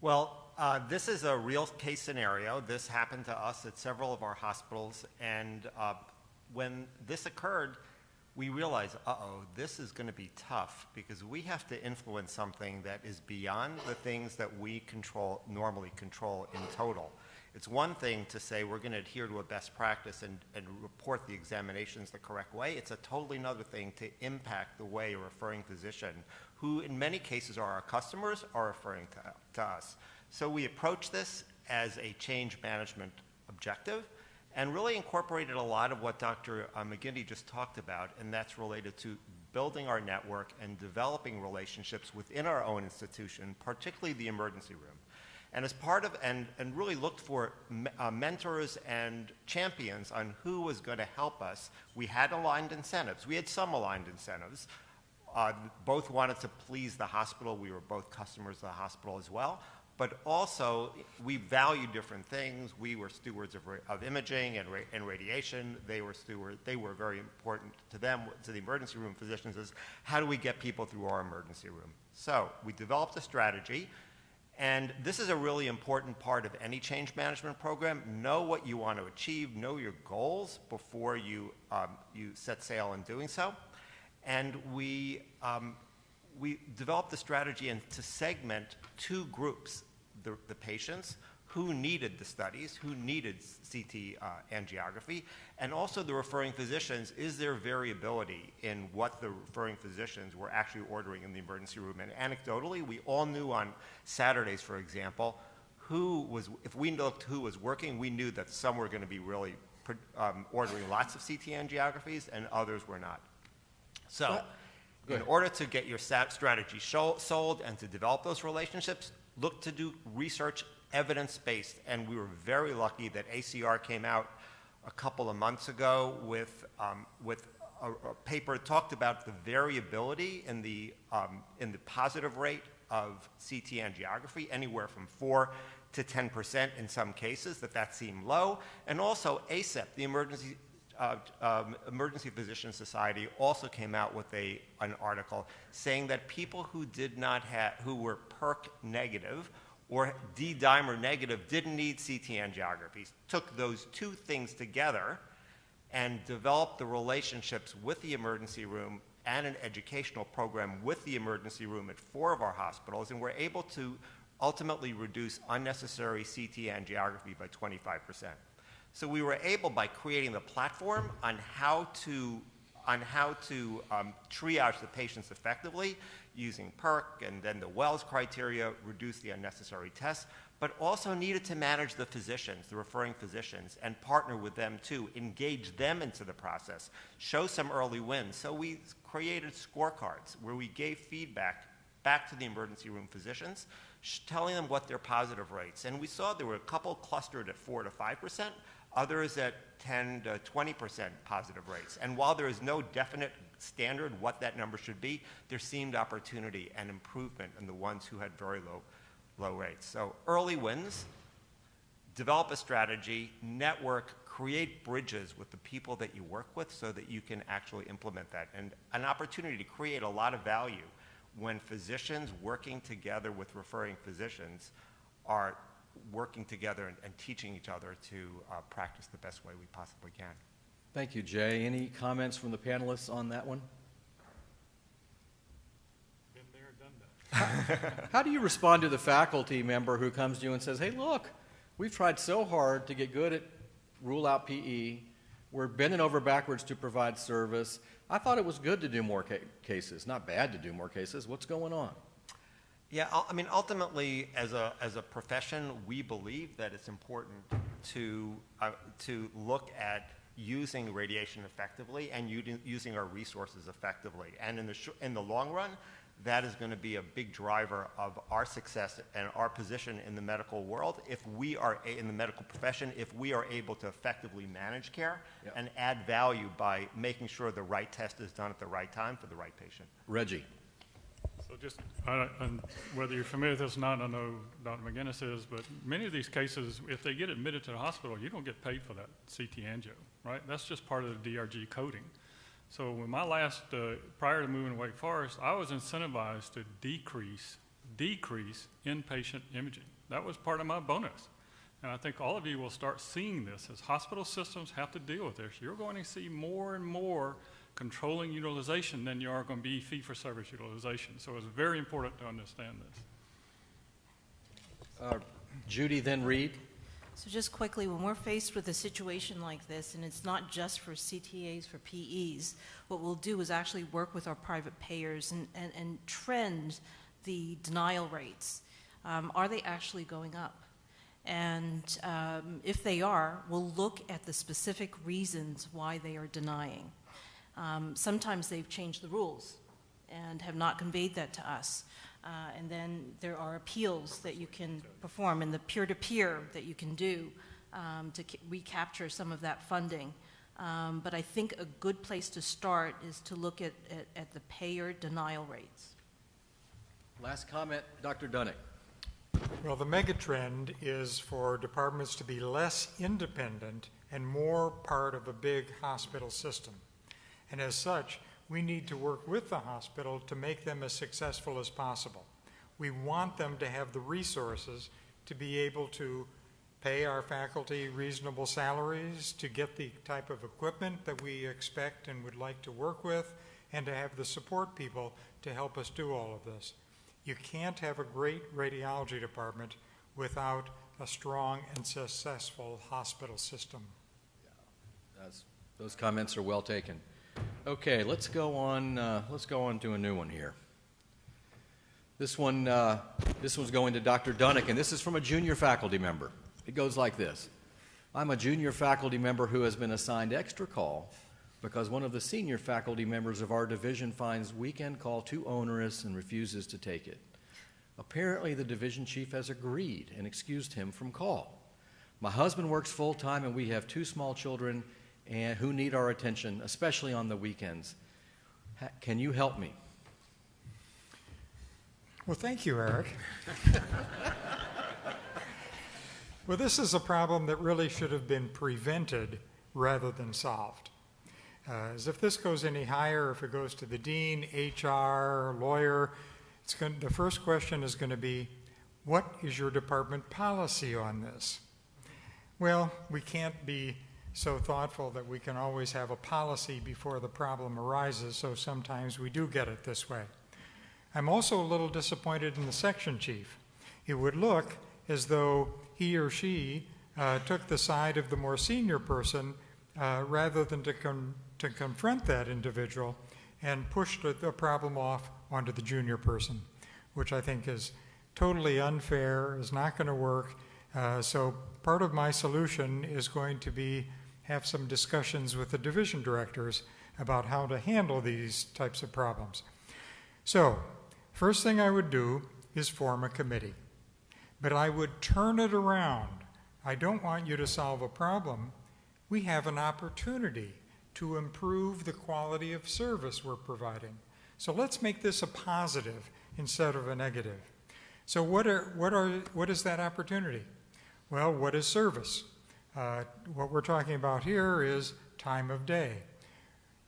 Well, this is a real case scenario. This happened to us at several of our hospitals, and when this occurred, we realized, this is going to be tough because we have to influence something that is beyond the things that we normally control in total. It's one thing to say we're going to adhere to a best practice and report the examinations the correct way. It's a totally another thing to impact the way a referring physician, who in many cases are our customers, are referring to us. So we approach this as a change management objective and really incorporated a lot of what Dr. McGinty just talked about, and that's related to building our network and developing relationships within our own institution, particularly the emergency room. And as part of, and really looked for mentors and champions on who was going to help us. We had aligned incentives. We had some aligned incentives. Both wanted to please the hospital. We were both customers of the hospital as well. But also, we valued different things. We were stewards of imaging and radiation. They were very important to them, to the emergency room physicians, is how do we get people through our emergency room? So we developed a strategy. And this is a really important part of any change management program. Know what you want to achieve, know your goals before you set sail in doing so. And we developed the strategy to segment two groups, the patients who needed the studies, who needed CT angiography, and also the referring physicians. Is there variability in what the referring physicians were actually ordering in the emergency room? And anecdotally, we all knew on Saturdays, for example, if we looked who was working, we knew that some were going to be really ordering lots of CT angiographies and others were not. So in order to get your strategy sold and to develop those relationships, look to do research evidence-based, and we were very lucky that ACR came out a couple of months ago with a paper that talked about the variability in the positive rate of CT angiography, anywhere from 4 to 10% in some cases, that seemed low, and also ACEP, the Emergency Physician Society, also came out with an article saying that people who were PERC negative or D-dimer negative didn't need CT angiographies, took those two things together and developed the relationships with the emergency room and an educational program with the emergency room at 4 of our hospitals, and were able to ultimately reduce unnecessary CT angiography by 25%. So we were able, by creating the platform on how to triage the patients effectively, using PERC and then the Wells criteria, reduce the unnecessary tests, but also needed to manage the physicians, the referring physicians, and partner with them too, engage them into the process, show some early wins. So we created scorecards where we gave feedback back to the emergency room physicians, telling them what their positive rates. And we saw there were a couple clustered at 4 to 5%, others at 10 to 20% positive rates. And while there is no definite standard what that number should be, there seemed opportunity and improvement in the ones who had very low rates. So early wins, develop a strategy, network, create bridges with the people that you work with so that you can actually implement that. And an opportunity to create a lot of value when physicians working together with referring physicians are working together and teaching each other to practice the best way we possibly can. Thank you, Jay. Any comments from the panelists on that one? Been there, done that. How do you respond to the faculty member who comes to you and says, hey, look, we've tried so hard to get good at rule out PE. We're bending over backwards to provide service. I thought it was good to do more cases, not bad to do more cases. What's going on? Yeah, I mean, ultimately, as a profession, we believe that it's important to look at using radiation effectively and using our resources effectively. And in the long run, that is going to be a big driver of our success and our position in the medical world. If we are in the medical profession, if we are able to effectively manage care and add value by making sure the right test is done at the right time for the right patient. Reggie. So just, and whether you're familiar with this or not, I know Dr. McGinnis is, but many of these cases, if they get admitted to the hospital, you don't get paid for that CT angio, right? That's just part of the DRG coding. So when my last, prior to moving to Wake Forest, I was incentivized to decrease inpatient imaging. That was part of my bonus. And I think all of you will start seeing this as hospital systems have to deal with this. You're going to see more and more controlling utilization than you are going to be fee-for-service utilization. So it's very important to understand this. Judy, then Reed. So just quickly, when we're faced with a situation like this, and it's not just for CTAs, for PEs, what we'll do is actually work with our private payers and trend the denial rates. Are they actually going up? And if they are, we'll look at the specific reasons why they are denying. Sometimes they've changed the rules and have not conveyed that to us. And then there are appeals that you can perform and the peer-to-peer that you can do to recapture some of that funding. But I think a good place to start is to look at the payer denial rates. Last comment, Dr. Dunnick. Well, the megatrend is for departments to be less independent and more part of a big hospital system. And as such, we need to work with the hospital to make them as successful as possible. We want them to have the resources to be able to pay our faculty reasonable salaries, to get the type of equipment that we expect and would like to work with, and to have the support people to help us do all of this. You can't have a great radiology department without a strong and successful hospital system. Those comments are well taken. Okay, let's go on to a new one here. This one's going to Dr. Dunnick, and this is from a junior faculty member. It goes like this. I'm a junior faculty member who has been assigned extra call because one of the senior faculty members of our division finds weekend call too onerous and refuses to take it. Apparently, the division chief has agreed and excused him from call. My husband works full-time, and we have 2 small children and who need our attention, especially on the weekends. Can you help me? Well, thank you, Eric. Well, this is a problem that really should have been prevented rather than solved. As if this goes any higher, if it goes to the dean, HR, lawyer, the first question is going to be, what is your department policy on this? Well, we can't be so thoughtful that we can always have a policy before the problem arises, so sometimes we do get it this way. I'm also a little disappointed in the section chief. It would look as though he or she took the side of the more senior person rather than to confront that individual and pushed the problem off onto the junior person, which I think is totally unfair, is not going to work. So part of my solution is going to be have some discussions with the division directors about how to handle these types of problems. So first thing I would do is form a committee. But I would turn it around. I don't want you to solve a problem. We have an opportunity to improve the quality of service we're providing. So let's make this a positive instead of a negative. So what is that opportunity? Well, what is service? What we're talking about here is time of day.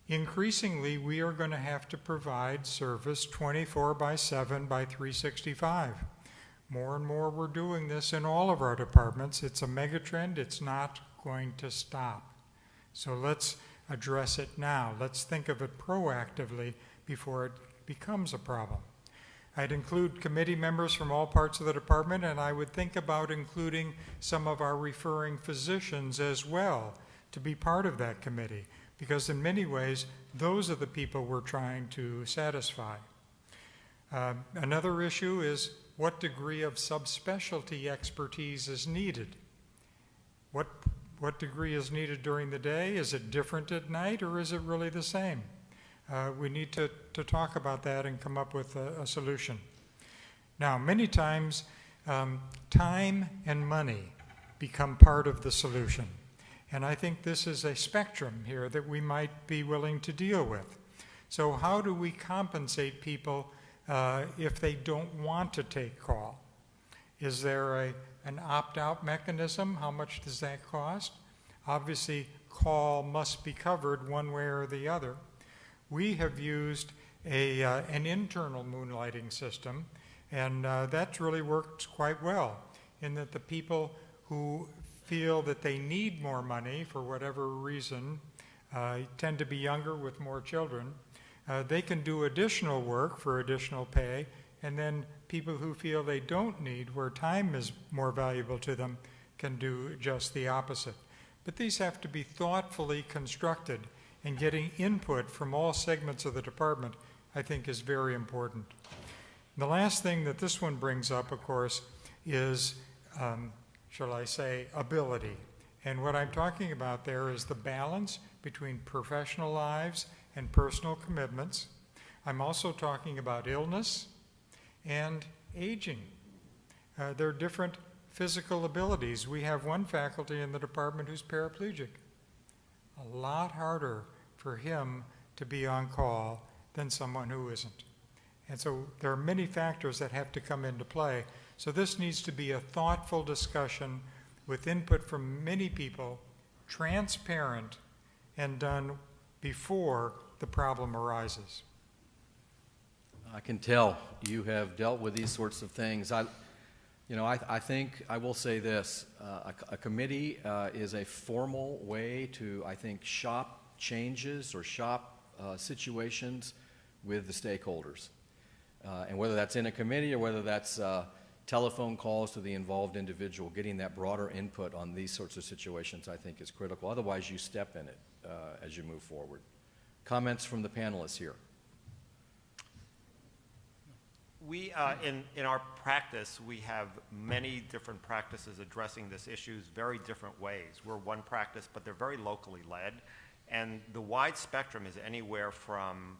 Increasingly, we are going to have to provide service 24/7 by 365. More and more we're doing this in all of our departments. It's a megatrend. It's not going to stop. So let's address it now. Let's think of it proactively before it becomes a problem. I'd include committee members from all parts of the department, and I would think about including some of our referring physicians as well to be part of that committee, because in many ways, those are the people we're trying to satisfy. Another issue is what degree of subspecialty expertise is needed. What degree is needed during the day? Is it different at night, or is it really the same? We need to talk about that and come up with a solution. Now, many times, time and money become part of the solution. And I think this is a spectrum here that we might be willing to deal with. So how do we compensate people if they don't want to take call? Is there an opt-out mechanism? How much does that cost? Obviously, call must be covered one way or the other. We have used an internal moonlighting system, and that's really worked quite well in that the people who feel that they need more money for whatever reason tend to be younger with more children. They can do additional work for additional pay, and then people who feel they don't need, where time is more valuable to them, can do just the opposite. But these have to be thoughtfully constructed, and getting input from all segments of the department, I think, is very important. The last thing that this one brings up, of course, is, shall I say, ability. And what I'm talking about there is the balance between professional lives and personal commitments. I'm also talking about illness and aging. There are different physical abilities. We have one faculty in the department who's paraplegic. A lot harder for him to be on call than someone who isn't. And so there are many factors that have to come into play. So this needs to be a thoughtful discussion with input from many people, transparent, and done before the problem arises. I can tell you have dealt with these sorts of things. I think I will say this. A committee is a formal way to, I think, shop changes or shop situations with the stakeholders. And whether that's in a committee or whether that's telephone calls to the involved individual, getting that broader input on these sorts of situations, I think, is critical. Otherwise, you step in it as you move forward. Comments from the panelists here? We, in our practice, we have many different practices addressing this issues very different ways. We're one practice, but they're very locally led. And the wide spectrum is anywhere from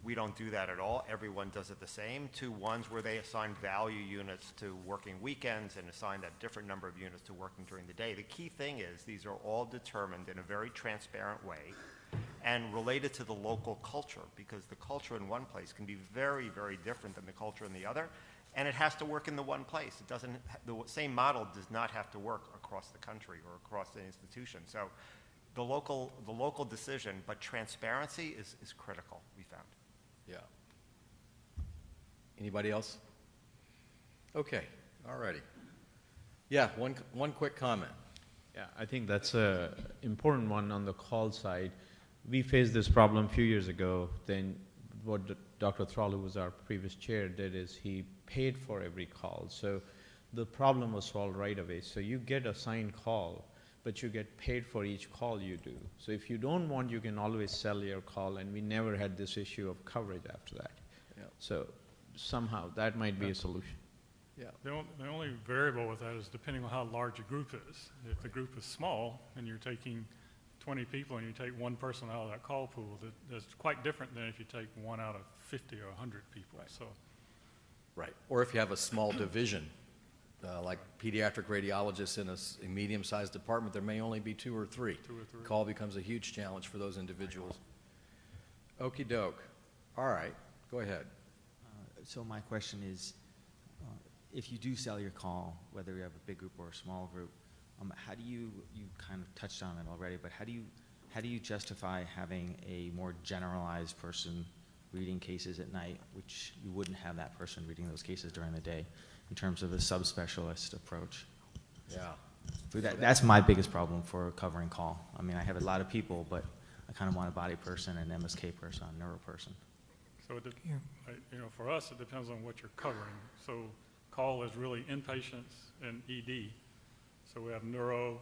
we don't do that at all, everyone does it the same, to ones where they assign value units to working weekends and assign that different number of units to working during the day. The key thing is these are all determined in a very transparent way and related to the local culture, because the culture in one place can be very, very different than the culture in the other, and it has to work in the one place. It doesn't, the same model does not have to work across the country or across the institution. So the local decision, but transparency is critical, we found. Yeah. Anybody else? Okay, all righty. Yeah, one quick comment. Yeah, I think that's an important one on the call side. We faced this problem a few years ago. Then what Dr. Thrall, who was our previous chair, did is he paid for every call. So the problem was solved right away. So you get a signed call, but you get paid for each call you do. So if you don't want, you can always sell your call, and we never had this issue of coverage after that. Yeah. So somehow that might be a solution. Yeah. The only variable with that is depending on how large a group is. If the group is small and you're taking 20 people and you take one person out of that call pool, that's quite different than if you take one out of 50 or 100 people. Right. So, Right. Or if you have a small division, like pediatric radiologists in a medium-sized department, there may only be two or three. Call becomes a huge challenge for those individuals. Okie doke. All right, go ahead. So my question is, if you do sell your call, whether you have a big group or a small group, how do you kind of touched on it already, but how do you justify having a more generalized person reading cases at night, which you wouldn't have that person reading those cases during the day, in terms of a subspecialist approach? Yeah. So that's my biggest problem for covering call. I mean, I have a lot of people, but I kind of want a body person, an MSK person, a neuro person. so for us, it depends on what you're covering. So call is really inpatients and ED. So we have neuro,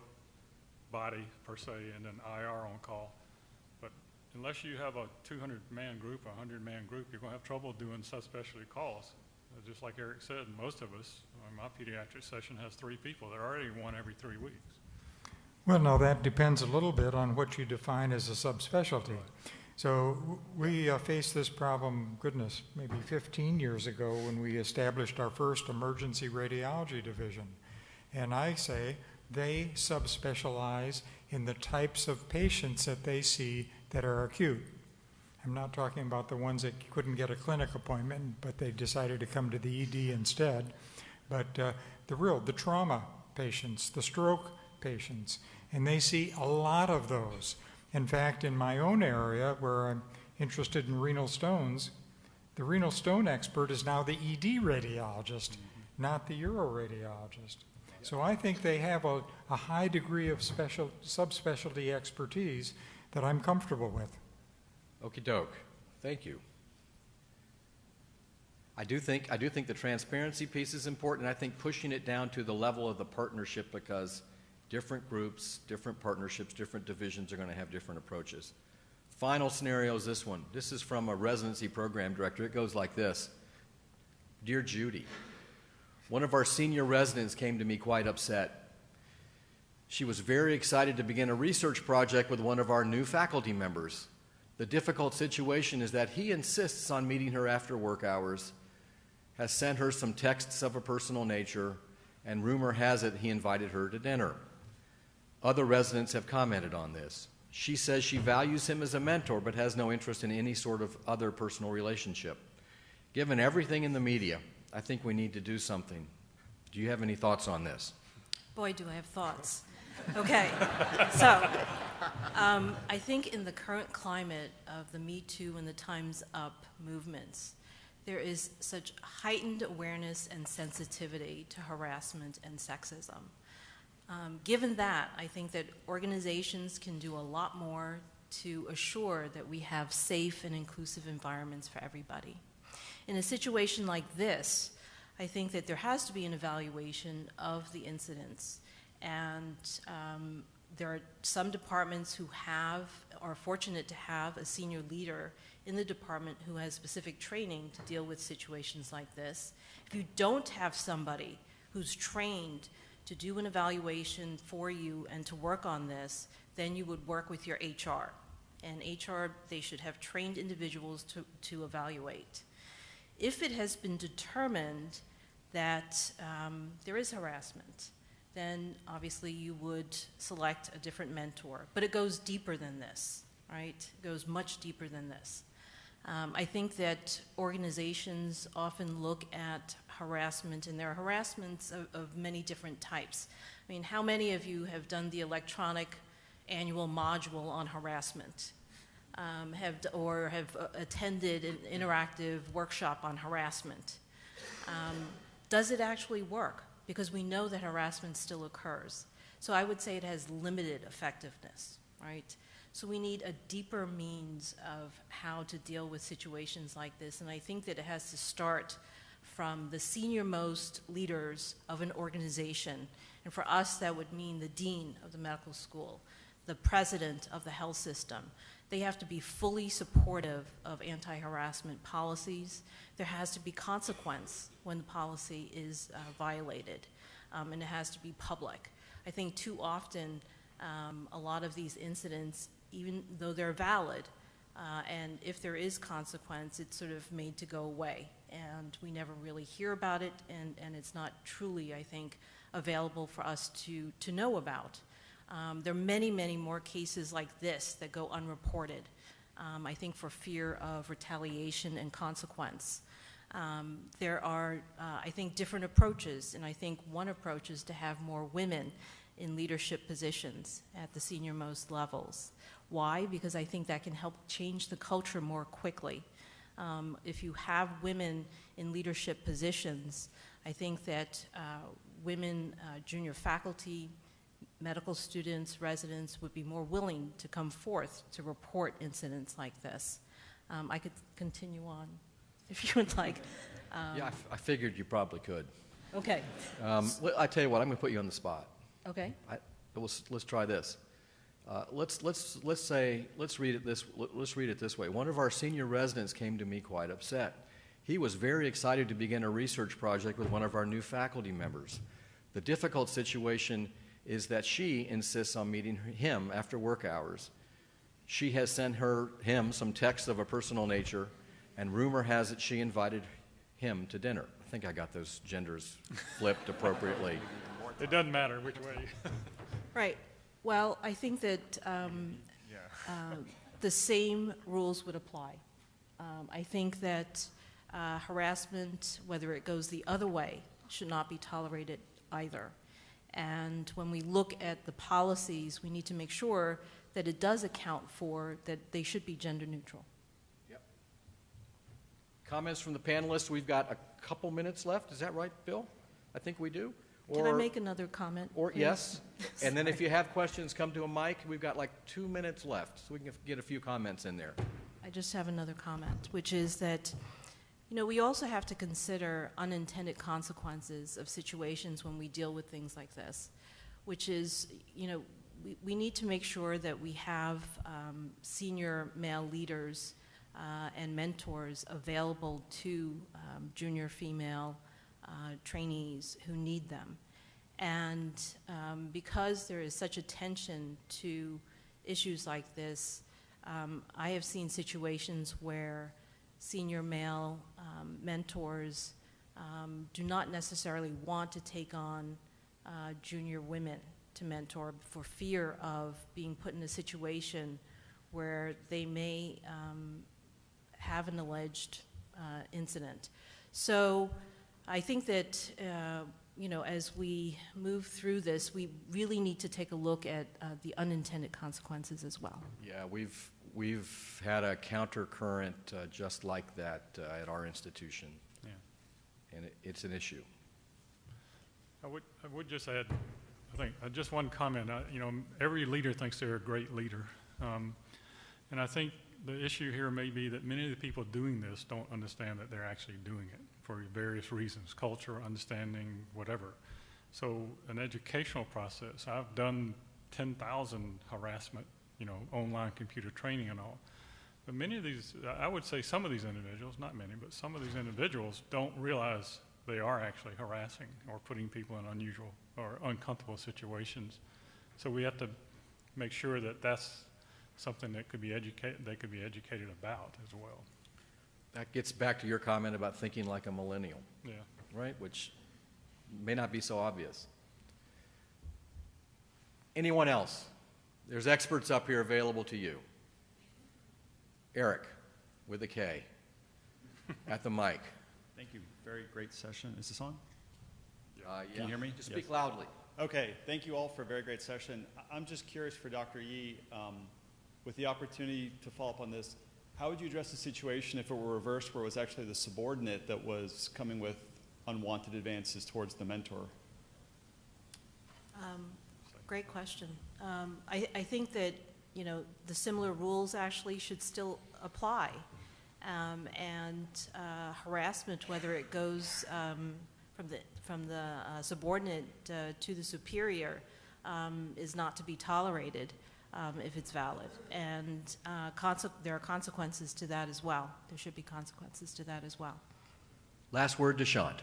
body per se, and then IR on call. But unless you have a 200-man group, a 100-man group, you're going to have trouble doing subspecialty calls. Just like Eric said, most of us, my pediatric session has 3 people. They're already one every 3 weeks. Well, no, that depends a little bit on what you define as a subspecialty. Right. So we faced this problem, goodness, maybe 15 years ago when we established our first emergency radiology division. And I say they subspecialize in the types of patients that they see that are acute. I'm not talking about the ones that couldn't get a clinic appointment, but they decided to come to the ED instead. But the trauma patients, the stroke patients, and they see a lot of those. In fact, in my own area, where I'm interested in renal stones, the renal stone expert is now the ED radiologist, not the uroradiologist. So I think they have a high degree of subspecialty expertise that I'm comfortable with. Okie doke. Thank you. I do think the transparency piece is important, and I think pushing it down to the level of the partnership, because different groups, different partnerships, different divisions are going to have different approaches. Final scenario is this one. This is from a residency program director. It goes like this. Dear Judy, one of our senior residents came to me quite upset. She was very excited to begin a research project with one of our new faculty members. The difficult situation is that he insists on meeting her after work hours, has sent her some texts of a personal nature, and rumor has it he invited her to dinner. Other residents have commented on this. She says she values him as a mentor but has no interest in any sort of other personal relationship. Given everything in the media, I think we need to do something. Do you have any thoughts on this? Boy, do I have thoughts. Okay, so I think in the current climate of the Me Too and the Time's Up movements, there is such heightened awareness and sensitivity to harassment and sexism. Given that, I think that organizations can do a lot more to assure that we have safe and inclusive environments for everybody. In a situation like this, I think that there has to be an evaluation of the incidents, and there are some departments who are fortunate to have a senior leader in the department who has specific training to deal with situations like this. If you don't have somebody who's trained to do an evaluation for you and to work on this, then you would work with your HR. And HR, they should have trained individuals to evaluate. If it has been determined that there is harassment, then obviously you would select a different mentor. But it goes deeper than this, right? It goes much deeper than this. I think that organizations often look at harassment, and there are harassments of many different types. I mean, how many of you have done the electronic annual module on harassment? Have attended an interactive workshop on harassment? Does it actually work? Because we know that harassment still occurs. So I would say it has limited effectiveness, right? So we need a deeper means of how to deal with situations like this, and I think that it has to start from the senior-most leaders of an organization. And for us, that would mean the dean of the medical school, the president of the health system. They have to be fully supportive of anti-harassment policies. There has to be consequence when the policy is violated, and it has to be public. I think too often, a lot of these incidents, even though they're valid, and if there is consequence, it's sort of made to go away. And we never really hear about it, and it's not truly, I think, available for us to know about. There are many, many more cases like this that go unreported, I think for fear of retaliation and consequence. There are, I think, different approaches, and I think one approach is to have more women in leadership positions at the senior-most levels. Why? Because I think that can help change the culture more quickly. If you have women in leadership positions, I think that women, junior faculty, medical students, residents would be more willing to come forth to report incidents like this. I could continue on if you would like. Yeah, I figured you probably could. Okay. I tell you what, I'm going to put you on the spot. Okay. Let's try this. Let's read it this way. One of our senior residents came to me quite upset. He was very excited to begin a research project with one of our new faculty members. The difficult situation is that she insists on meeting him after work hours. She has sent him some texts of a personal nature, and rumor has it she invited him to dinner. I think I got those genders flipped appropriately. It doesn't matter which way. Right. Well, I think that the same rules would apply. I think that harassment, whether it goes the other way, should not be tolerated either. And when we look at the policies, we need to make sure that it does account for that they should be gender neutral. Yep. Comments from the panelists? We've got a couple minutes left. Is that right, Bill? I think we do. Can I make another comment? Or please? yes, and then if you have questions, come to a mic. We've got like 2 minutes left, so we can get a few comments in there. I just have another comment, which is that, you know, we also have to consider unintended consequences of situations when we deal with things like this, which is, you know, we need to make sure that we have senior male leaders and mentors available to junior female trainees who need them. And because there is such attention to issues like this, I have seen situations where senior male mentors do not necessarily want to take on junior women to mentor for fear of being put in a situation where they may have an alleged incident. So I think that you know, as we move through this, we really need to take a look at the unintended consequences as well. Yeah, we've had a counter current just like that at our institution, and it's an issue. I would just add, I think, just one comment. You know, every leader thinks they're a great leader. And I think the issue here may be that many of the people doing this don't understand that they're actually doing it for various reasons, culture, understanding, whatever. So an educational process, I've done 10,000 harassment, you know, online computer training and all. But many of these, I would say some of these individuals, not many, but some of these individuals don't realize they are actually harassing or putting people in unusual or uncomfortable situations. So we have to make sure that that's something that they could be educated about as well. That gets back to your comment about thinking like a millennial, Yeah. right? Which may not be so obvious. Anyone else? There's experts up here available to you. Eric, with a K, at the mic. Thank you. Very great session. Is this on? Yeah. Can you hear me? Just speak Yes. loudly. Okay. Thank you all for a very great session. I'm just curious for Dr. Yee, with the opportunity to follow up on this, how would you address the situation if it were reversed, where it was actually the subordinate that was coming with unwanted advances towards the mentor? Great question. I think that, you know, the similar rules actually should still apply. And harassment, whether it goes from the subordinate to the superior, is not to be tolerated if it's valid. And there are consequences to that as well. There should be consequences to that as well. Last word, Deshant.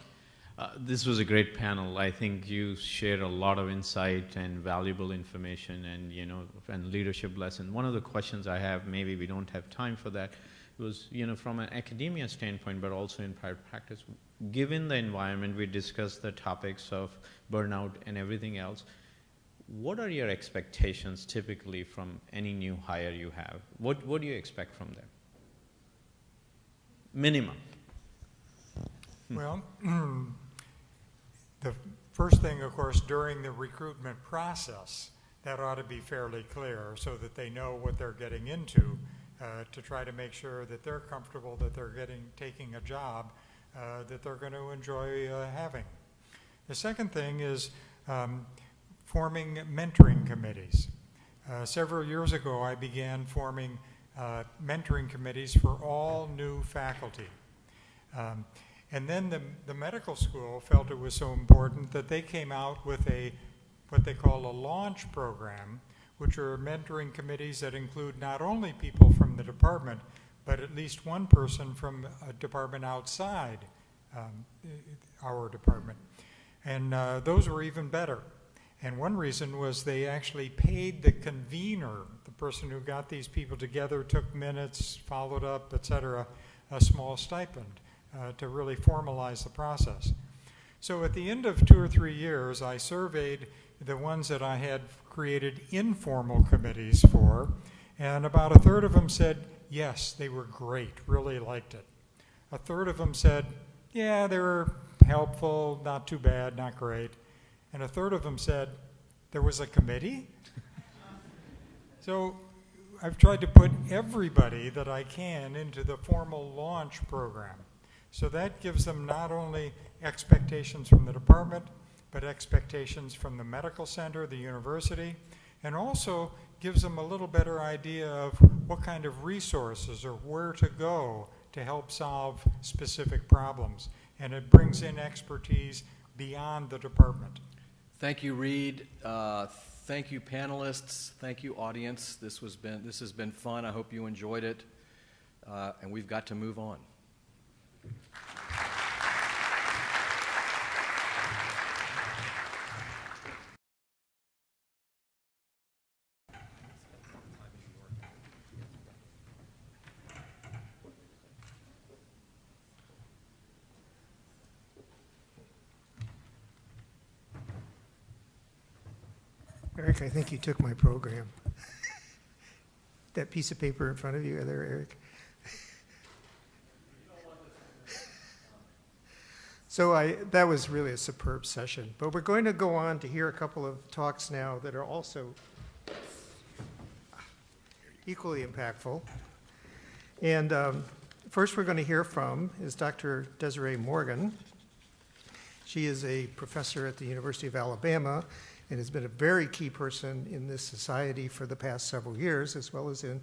This was a great panel. I think you shared a lot of insight and valuable information and, you know, and leadership lesson. One of the questions I have, maybe we don't have time for that, was, you know, from an academia standpoint, but also in private practice, given the environment, we discussed the topics of burnout and everything else. What are your expectations typically from any new hire you have? What do you expect from them? Minimum. Well, the first thing, of course, during the recruitment process, that ought to be fairly clear so that they know what they're getting into, to try to make sure that they're comfortable that they're taking a job that they're going to enjoy having. The second thing is forming mentoring committees. Several years ago, I began forming mentoring committees for all new faculty. And then the medical school felt it was so important that they came out with what they call a launch program, which are mentoring committees that include not only people from the department, but at least one person from a department outside our department. And those were even better. And one reason was they actually paid the convener, the person who got these people together, took minutes, followed up, et cetera, a small stipend to really formalize the process. So at the end of 2 or 3 years, I surveyed the ones that I had created informal committees for, and about a third of them said, yes, they were great, really liked it. A third of them said, yeah, they were helpful, not too bad, not great. And a third of them said, there was a committee? So I've tried to put everybody that I can into the formal launch program. So that gives them not only expectations from the department, but expectations from the medical center, the university, and also gives them a little better idea of what kind of resources or where to go to help solve specific problems. And it brings in expertise beyond the department. Thank you, Reed. Thank you, panelists. Thank you, audience. This has been fun. I hope you enjoyed it. And we've got to move on. Eric, I think you took my program. That piece of paper in front of you there, Eric. So that was really a superb session. But we're going to go on to hear a couple of talks now that are also equally impactful. And first we're going to hear from is Dr. Desiree Morgan. She is a professor at the University of Alabama and has been a very key person in this society for the past several years, as well as in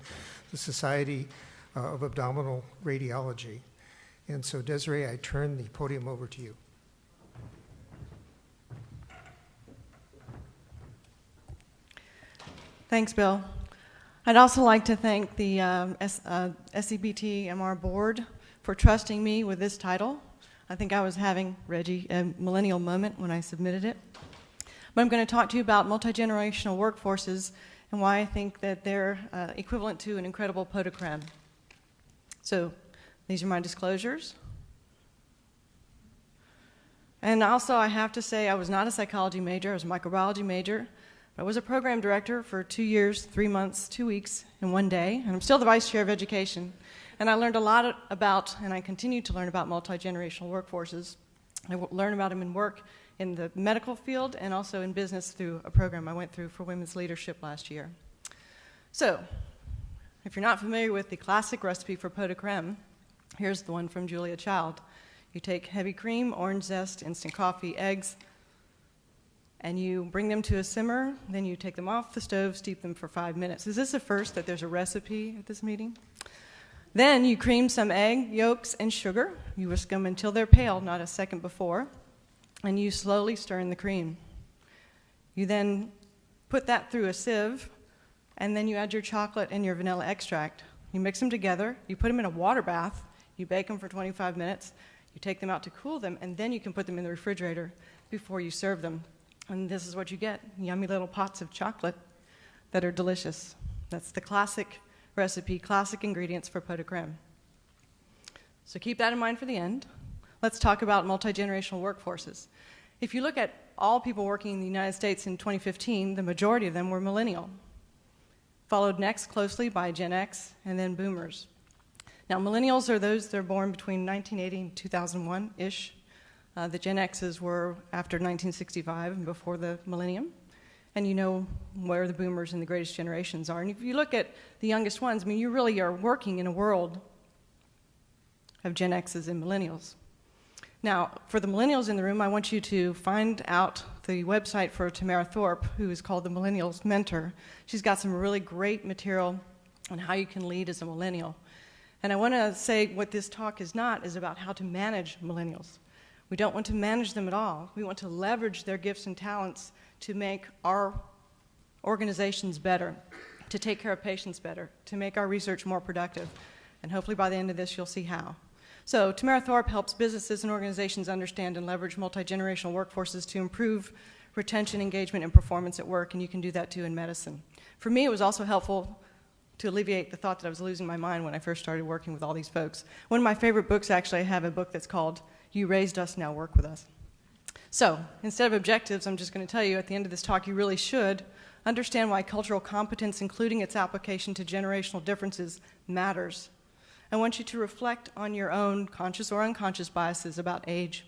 the Society of Abdominal Radiology. And so, Desiree, I turn the podium over to you. Thanks, Bill. I'd also like to thank the SCBT-MR board for trusting me with this title. I think I was having, Reggie, a millennial moment when I submitted it. But I'm going to talk to you about multi-generational workforces and why I think that they're equivalent to an incredible pot de crème. So these are my disclosures. And also I have to say I was not a psychology major, I was a microbiology major. I was a program director for 2 years, 3 months, 2 weeks, and 1 day, and I'm still the vice chair of education. And I learned a lot about, and I continue to learn about multi-generational workforces. I learn about them in work in the medical field and also in business through a program I went through for women's leadership last year. So, if you're not familiar with the classic recipe for pot de crème, here's the one from Julia Child. You take heavy cream, orange zest, instant coffee, eggs, and you bring them to a simmer, then you take them off the stove, steep them for 5 minutes. Is this the first that there's a recipe at this meeting? Then you cream some egg yolks and sugar. You whisk them until they're pale, not a second before, and you slowly stir in the cream. You then put that through a sieve, and then you add your chocolate and your vanilla extract. You mix them together, you put them in a water bath, you bake them for 25 minutes, you take them out to cool them, and then you can put them in the refrigerator before you serve them. And this is what you get, yummy little pots of chocolate that are delicious. That's the classic recipe, classic ingredients for pot de crème. So keep that in mind for the end. Let's talk about multi-generational workforces. If you look at all people working in the United States in 2015, the majority of them were millennial, followed next closely by Gen X and then boomers. Now, millennials are those that are born between 1980 and 2001-ish. The Gen X's were after 1965 and before the millennium. And you know where the boomers and the greatest generations are. And if you look at the youngest ones, I mean, you really are working in a world of Gen X's and millennials. Now, for the millennials in the room, I want you to find out the website for Tamara Thorpe, who is called the Millennials Mentor. She's got some really great material on how you can lead as a millennial. And I want to say what this talk is not is about how to manage millennials. We don't want to manage them at all. We want to leverage their gifts and talents to make our organizations better, to take care of patients better, to make our research more productive. And hopefully by the end of this, you'll see how. So Tamara Thorpe helps businesses and organizations understand and leverage multi-generational workforces to improve retention, engagement, and performance at work, and you can do that too in medicine. For me, it was also helpful to alleviate the thought that I was losing my mind when I first started working with all these folks. One of my favorite books, actually, I have a book that's called You Raised Us, Now Work With Us. So instead of objectives, I'm just going to tell you at the end of this talk, you really should understand why cultural competence, including its application to generational differences, matters. I want you to reflect on your own conscious or unconscious biases about age.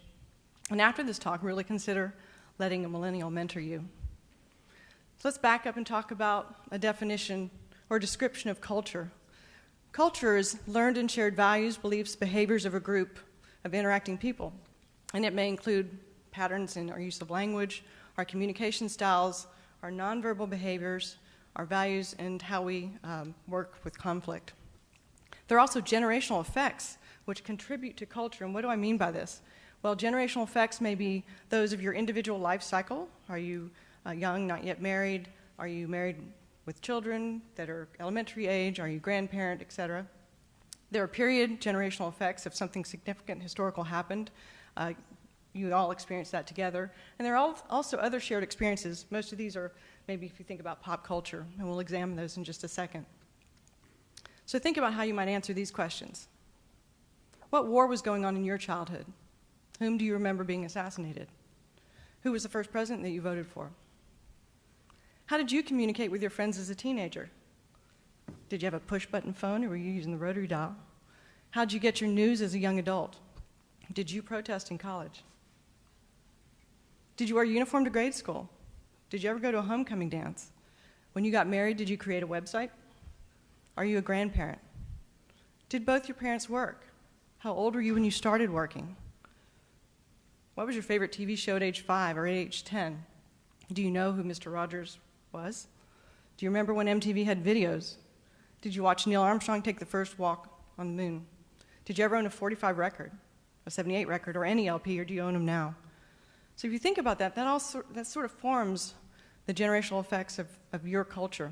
And after this talk, really consider letting a millennial mentor you. So let's back up and talk about a definition or description of culture. Culture is learned and shared values, beliefs, behaviors of a group of interacting people. And it may include patterns in our use of language, our communication styles, our nonverbal behaviors, our values, and how we work with conflict. There are also generational effects which contribute to culture. And what do I mean by this? Well, generational effects may be those of your individual life cycle. Are you young, not yet married? Are you married with children that are elementary age? Are you grandparent, etc.? There are period generational effects if something significant historical happened. You all experience that together. And there are also other shared experiences. Most of these are maybe if you think about pop culture, and we'll examine those in just a second. So think about how you might answer these questions. What war was going on in your childhood? Whom do you remember being assassinated? Who was the first president that you voted for? How did you communicate with your friends as a teenager? Did you have a push-button phone, or were you using the rotary dial? How did you get your news as a young adult? Did you protest in college? Did you wear a uniform to grade school? Did you ever go to a homecoming dance? When you got married, did you create a website? Are you a grandparent? Did both your parents work? How old were you when you started working? What was your favorite TV show at age 5 or at age 10? Do you know who Mr. Rogers was? Do you remember when MTV had videos? Did you watch Neil Armstrong take the first walk on the moon? Did you ever own a 45 record, a 78 record, or any LP, or do you own them now? So if you think about that, that sort of forms the generational effects of your culture.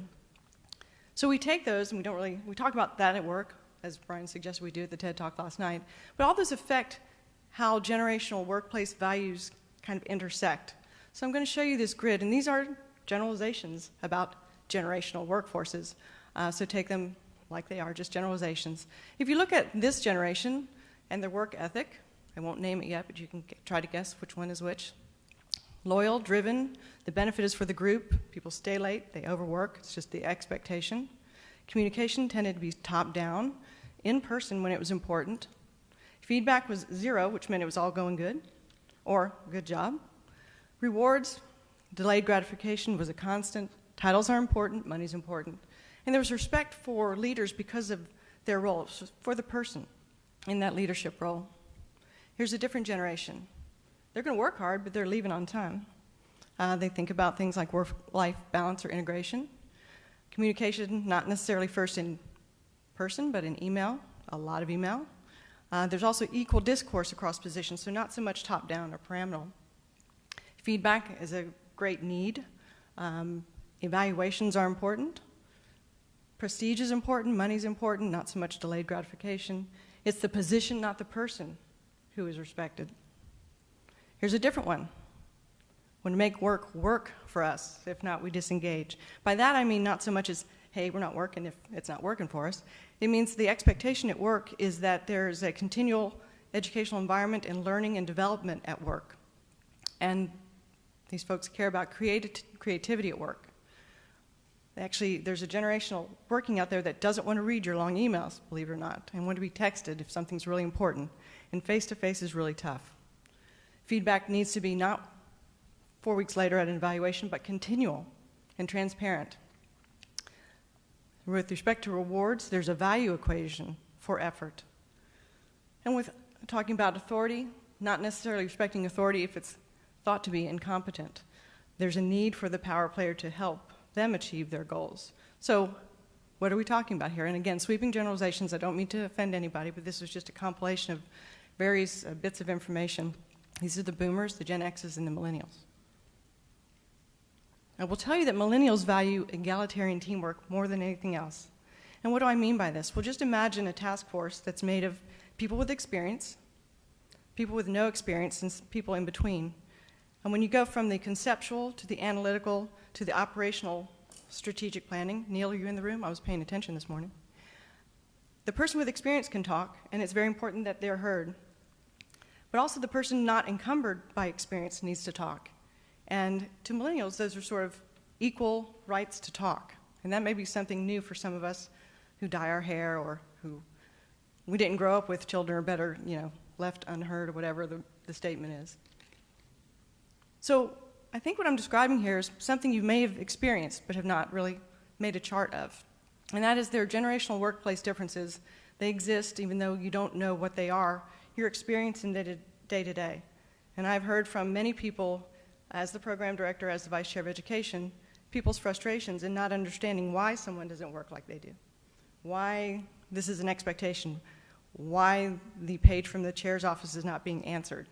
So we take those, and we talk about that at work, as Brian suggested we do at the TED Talk last night, but all those affect how generational workplace values kind of intersect. So I'm going to show you this grid, and these are generalizations about generational workforces. So take them like they are, just generalizations. If you look at this generation and their work ethic, I won't name it yet, but you can try to guess which one is which. Loyal, driven, the benefit is for the group. People stay late, they overwork, it's just the expectation. Communication tended to be top-down, in person when it was important. Feedback was 0, which meant it was all going good, or good job. Rewards, delayed gratification was a constant. Titles are important, money's important. And there was respect for leaders because of their roles, for the person in that leadership role. Here's a different generation. They're going to work hard, but they're leaving on time. They think about things like work-life balance or integration. Communication, not necessarily first in person, but in email, a lot of email. There's also equal discourse across positions, so not so much top-down or pyramidal. Feedback is a great need. Evaluations are important. Prestige is important, money's important, not so much delayed gratification. It's the position, not the person, who is respected. Here's a different one. Want to make work for us. If not, we disengage. By that I mean not so much as, hey, we're not working if it's not working for us. It means the expectation at work is that there's a continual educational environment and learning and development at work. And these folks care about creativity at work. Actually, there's a generational working out there that doesn't want to read your long emails, believe it or not, and want to be texted if something's really important. And face-to-face is really tough. Feedback needs to be not 4 weeks later at an evaluation, but continual and transparent. With respect to rewards, there's a value equation for effort. And with talking about authority, not necessarily respecting authority if it's thought to be incompetent. There's a need for the power player to help them achieve their goals. So what are we talking about here? And again, sweeping generalizations, I don't mean to offend anybody, but this was just a compilation of various bits of information. These are the boomers, the Gen X's, and the millennials. I will tell you that millennials value egalitarian teamwork more than anything else. And what do I mean by this? Well, just imagine a task force that's made of people with experience, people with no experience, and people in between. And when you go from the conceptual to the analytical to the operational strategic planning, Neil, are you in the room? I was paying attention this morning. The person with experience can talk, and it's very important that they're heard. But also the person not encumbered by experience needs to talk. And to millennials, those are sort of equal rights to talk. And that may be something new for some of us who dye our hair or who we didn't grow up with children are better, left unheard or whatever the statement is. So I think what I'm describing here is something you may have experienced but have not really made a chart of. And that is there are generational workplace differences. They exist even though you don't know what they are. You're experiencing them day to day. And I've heard from many people, as the program director, as the vice chair of education, people's frustrations in not understanding why someone doesn't work like they do, why this is an expectation, why the page from the chair's office is not being answered.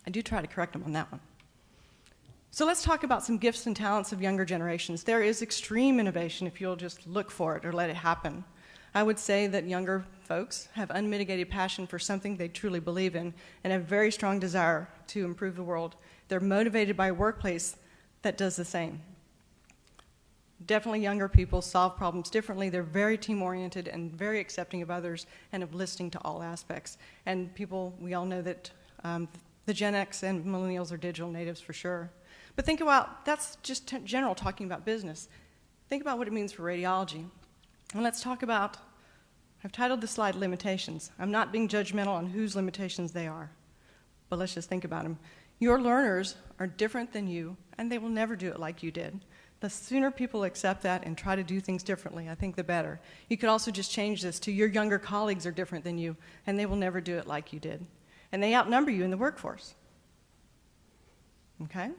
I do try to correct them on that one. So let's talk about some gifts and talents of younger generations. There is extreme innovation if you'll just look for it or let it happen. I would say that younger folks have unmitigated passion for something they truly believe in and a very strong desire to improve the world. They're motivated by a workplace that does the same. Definitely younger people solve problems differently. They're very team-oriented and very accepting of others and of listening to all aspects. And people, we all know that the Gen X and millennials are digital natives for sure. But think about, that's just general talking about business. Think about what it means for radiology. And let's talk about, I've titled this slide Limitations. I'm not being judgmental on whose limitations they are, but let's just think about them. Your learners are different than you, and they will never do it like you did. The sooner people accept that and try to do things differently, I think the better. You could also just change this to your younger colleagues are different than you, and they will never do it like you did. And they outnumber you in the workforce. Okay?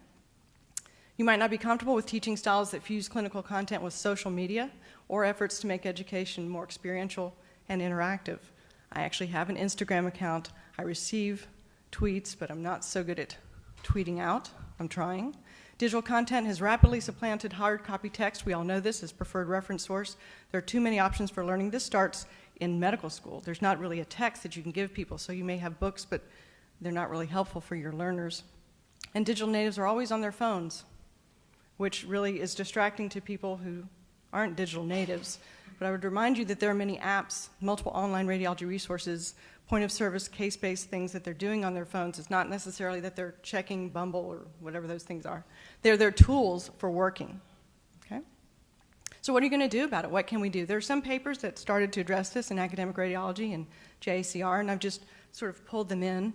You might not be comfortable with teaching styles that fuse clinical content with social media or efforts to make education more experiential and interactive. I actually have an Instagram account. I receive tweets, but I'm not so good at tweeting out. I'm trying. Digital content has rapidly supplanted hard copy text. We all know this as preferred reference source. There are too many options for learning. This starts in medical school. There's not really a text that you can give people, so you may have books, but they're not really helpful for your learners. And digital natives are always on their phones, which really is distracting to people who aren't digital natives. But I would remind you that there are many apps, multiple online radiology resources, point-of-service, case-based things that they're doing on their phones. It's not necessarily that they're checking Bumble or whatever those things are. They're their tools for working. Okay? So what are you going to do about it? What can we do? There are some papers that started to address this in academic radiology and JACR, and I've just sort of pulled them in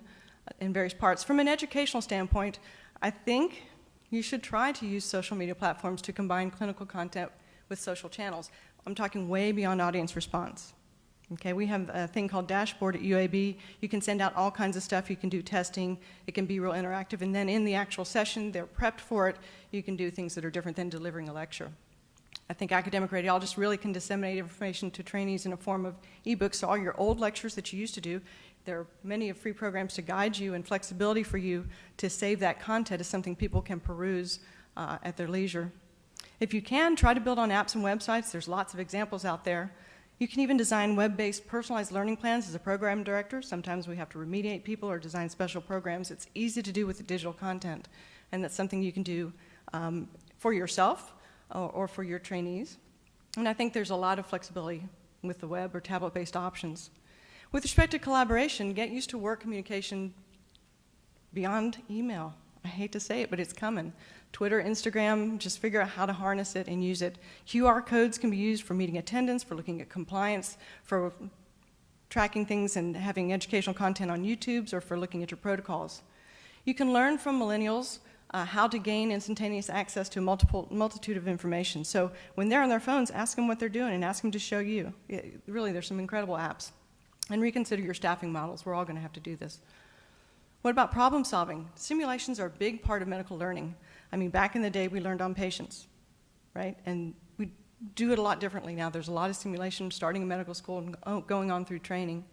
various parts. From an educational standpoint, I think you should try to use social media platforms to combine clinical content with social channels. I'm talking way beyond audience response. Okay, we have a thing called Dashboard at UAB. You can send out all kinds of stuff. You can do testing. It can be real interactive. And then in the actual session, they're prepped for it. You can do things that are different than delivering a lecture. I think academic radiologists really can disseminate information to trainees in a form of ebooks. So all your old lectures that you used to do, there are many of free programs to guide you and flexibility for you to save that content as something people can peruse at their leisure. If you can, try to build on apps and websites. There's lots of examples out there. You can even design web-based personalized learning plans as a program director. Sometimes we have to remediate people or design special programs. It's easy to do with the digital content, and that's something you can do for yourself or for your trainees. And I think there's a lot of flexibility with the web or tablet-based options. With respect to collaboration, get used to work communication beyond email. I hate to say it, but it's coming. Twitter, Instagram, just figure out how to harness it and use it. QR codes can be used for meeting attendance, for looking at compliance, for tracking things and having educational content on YouTubes, or for looking at your protocols. You can learn from millennials how to gain instantaneous access to a multitude of information. So when they're on their phones, ask them what they're doing and ask them to show you. Really, there's some incredible apps. And reconsider your staffing models. We're all going to have to do this. What about problem solving? Simulations are a big part of medical learning. I mean, back in the day, we learned on patients, right? And we do it a lot differently now. There's a lot of simulation starting in medical school and going on through training.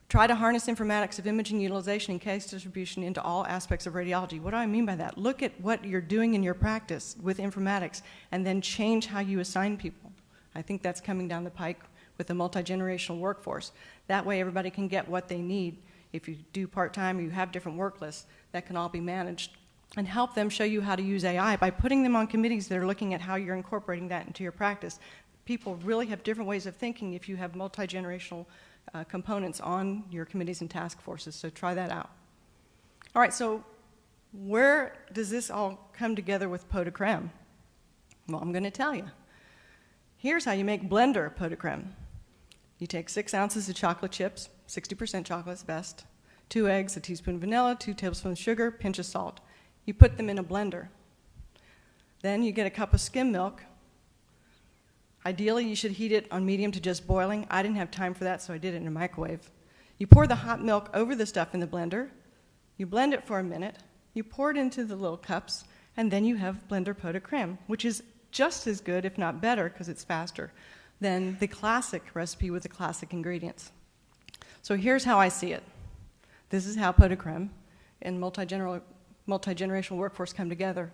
Try to harness informatics of imaging utilization and case distribution into all aspects of radiology. What do I mean by that? Look at what you're doing in your practice with informatics and then change how you assign people. I think that's coming down the pike with a multi-generational workforce. That way everybody can get what they need. If you do part-time or you have different work lists, that can all be managed. And help them show you how to use AI by putting them on committees that are looking at how you're incorporating that into your practice. People really have different ways of thinking if you have multi-generational components on your committees and task forces, so try that out. All right, so where does this all come together with pot de creme? Well, I'm going to tell you. Here's how you make blender pot de creme. You take 6 ounces of chocolate chips, 60% chocolate is best, 2 eggs, a teaspoon of vanilla, 2 tablespoons of sugar, pinch of salt. You put them in a blender. Then you get a cup of skim milk. Ideally, you should heat it on medium to just boiling. I didn't have time for that, so I did it in a microwave. You pour the hot milk over the stuff in the blender, You blend it for a minute, you pour it into the little cups, and then you have blender pot de creme, which is just as good, if not better, because it's faster, than the classic recipe with the classic ingredients. So here's how I see it. This is how pot de creme and multi-generational workforce come together.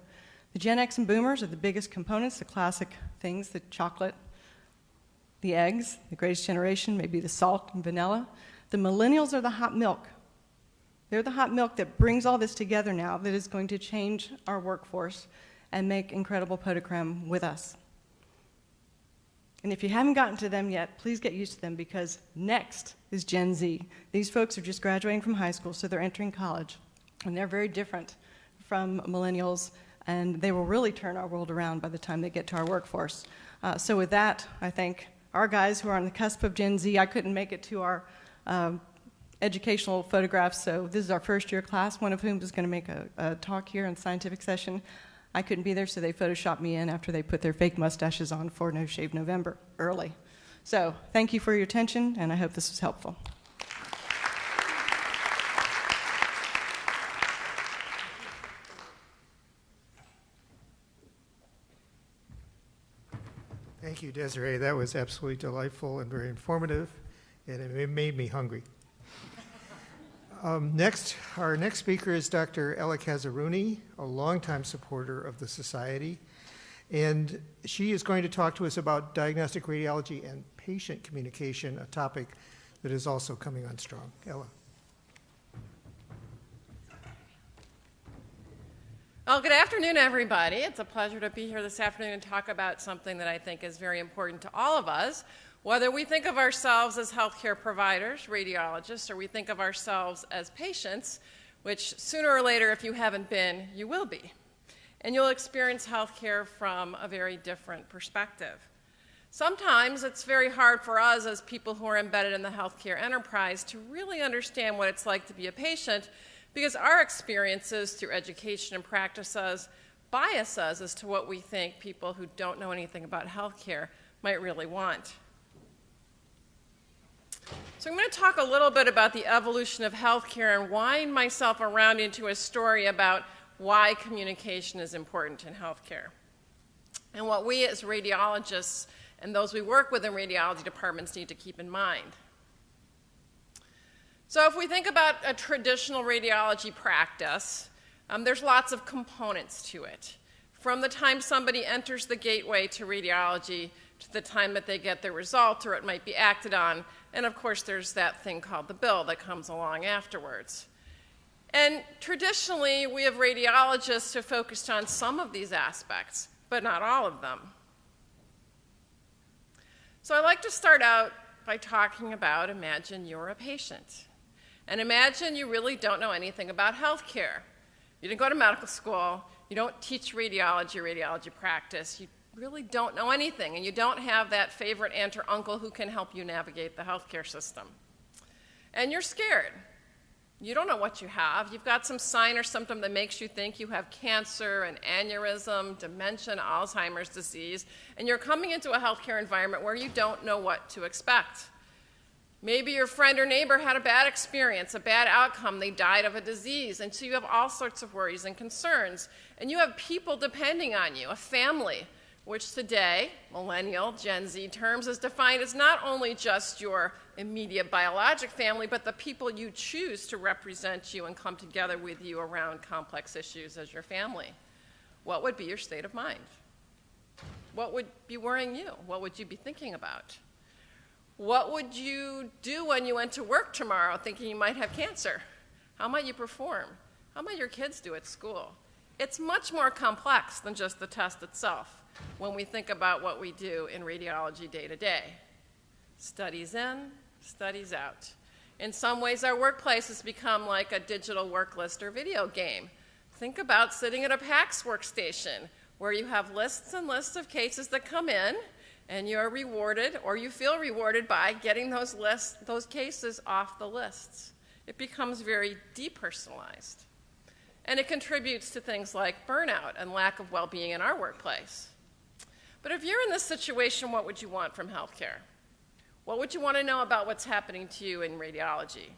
The Gen X and Boomers are the biggest components, the classic things, the chocolate, the eggs, the greatest generation, maybe the salt and vanilla. The millennials are the hot milk. They're the hot milk that brings all this together now, that is going to change our workforce and make incredible pot de creme with us. And if you haven't gotten to them yet, please get used to them, because next is Gen Z. These folks are just graduating from high school, so they're entering college. And they're very different from millennials, and they will really turn our world around by the time they get to our workforce. So with that, I thank our guys who are on the cusp of Gen Z. I couldn't make it to our educational photographs, so this is our first year class, one of whom is going to make a talk here in the scientific session. I couldn't be there, so they photoshopped me in after they put their fake mustaches on for No Shave November early. So thank you for your attention, and I hope this was helpful. Thank you, Desiree. That was absolutely delightful and very informative, and it made me hungry. Our next speaker is Dr. Ella Kazaruni, a longtime supporter of the Society, and she is going to talk to us about diagnostic radiology and patient communication, a topic that is also coming on strong. Ella. Well, good afternoon, everybody. It's a pleasure to be here this afternoon and talk about something that I think is very important to all of us, whether we think of ourselves as healthcare providers, radiologists, or we think of ourselves as patients, which sooner or later, if you haven't been, you will be. And you'll experience healthcare from a very different perspective. Sometimes it's very hard for us as people who are embedded in the healthcare enterprise to really understand what it's like to be a patient, because our experiences through education and practices bias us as to what we think people who don't know anything about healthcare might really want. So I'm going to talk a little bit about the evolution of healthcare and wind myself around into a story about why communication is important in healthcare, and what we as radiologists and those we work with in radiology departments need to keep in mind. So if we think about a traditional radiology practice, there's lots of components to it. From the time somebody enters the gateway to radiology to the time that they get their result, or it might be acted on, and of course there's that thing called the bill that comes along afterwards. And traditionally, we have radiologists who focused on some of these aspects, but not all of them. So I'd like to start out by talking about, imagine you're a patient. And imagine you really don't know anything about healthcare. You didn't go to medical school, you don't teach radiology practice, you really don't know anything, and you don't have that favorite aunt or uncle who can help you navigate the healthcare system. And you're scared. You don't know what you have. You've got some sign or symptom that makes you think you have cancer, an aneurysm, dementia, Alzheimer's disease, and you're coming into a healthcare environment where you don't know what to expect. Maybe your friend or neighbor had a bad experience, a bad outcome, they died of a disease, and so you have all sorts of worries and concerns. And you have people depending on you, a family, which today, millennial, Gen Z terms, is defined as not only just your immediate biologic family, but the people you choose to represent you and come together with you around complex issues as your family. What would be your state of mind? What would be worrying you? What would you be thinking about? What would you do when you went to work tomorrow thinking you might have cancer? How might you perform? How might your kids do at school? It's much more complex than just the test itself when we think about what we do in radiology day to day. Studies in, studies out. In some ways, our workplace has become like a digital work list or video game. Think about sitting at a PACS workstation where you have lists and lists of cases that come in, and you're rewarded, or you feel rewarded by getting those cases off the lists. It becomes very depersonalized. And it contributes to things like burnout and lack of well-being in our workplace. But if you're in this situation, what would you want from healthcare? What would you want to know about what's happening to you in radiology?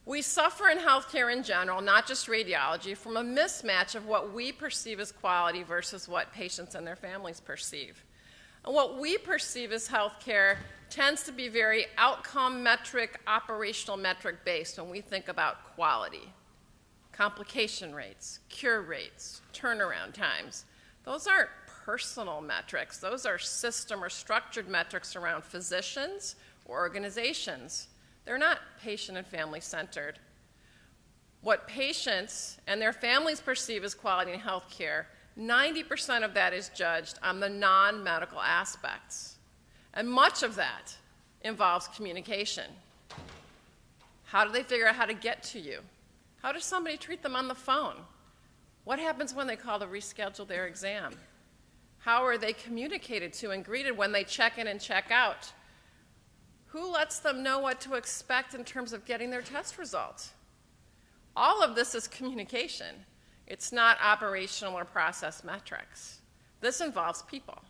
We suffer in healthcare in general, not just radiology, from a mismatch of what we perceive as quality versus what patients and their families perceive. And what we perceive as healthcare tends to be very outcome metric, operational metric based when we think about quality. Complication rates, cure rates, turnaround times. Those aren't personal metrics. Those are system or structured metrics around physicians or organizations. They're not patient and family centered. What patients and their families perceive as quality in healthcare, 90% of that is judged on the non-medical aspects. And much of that involves communication. How do they figure out how to get to you? How does somebody treat them on the phone? What happens when they call to reschedule their exam? How are they communicated to and greeted when they check in and check out? Who lets them know what to expect in terms of getting their test results? All of this is communication. It's not operational or process metrics. This involves people.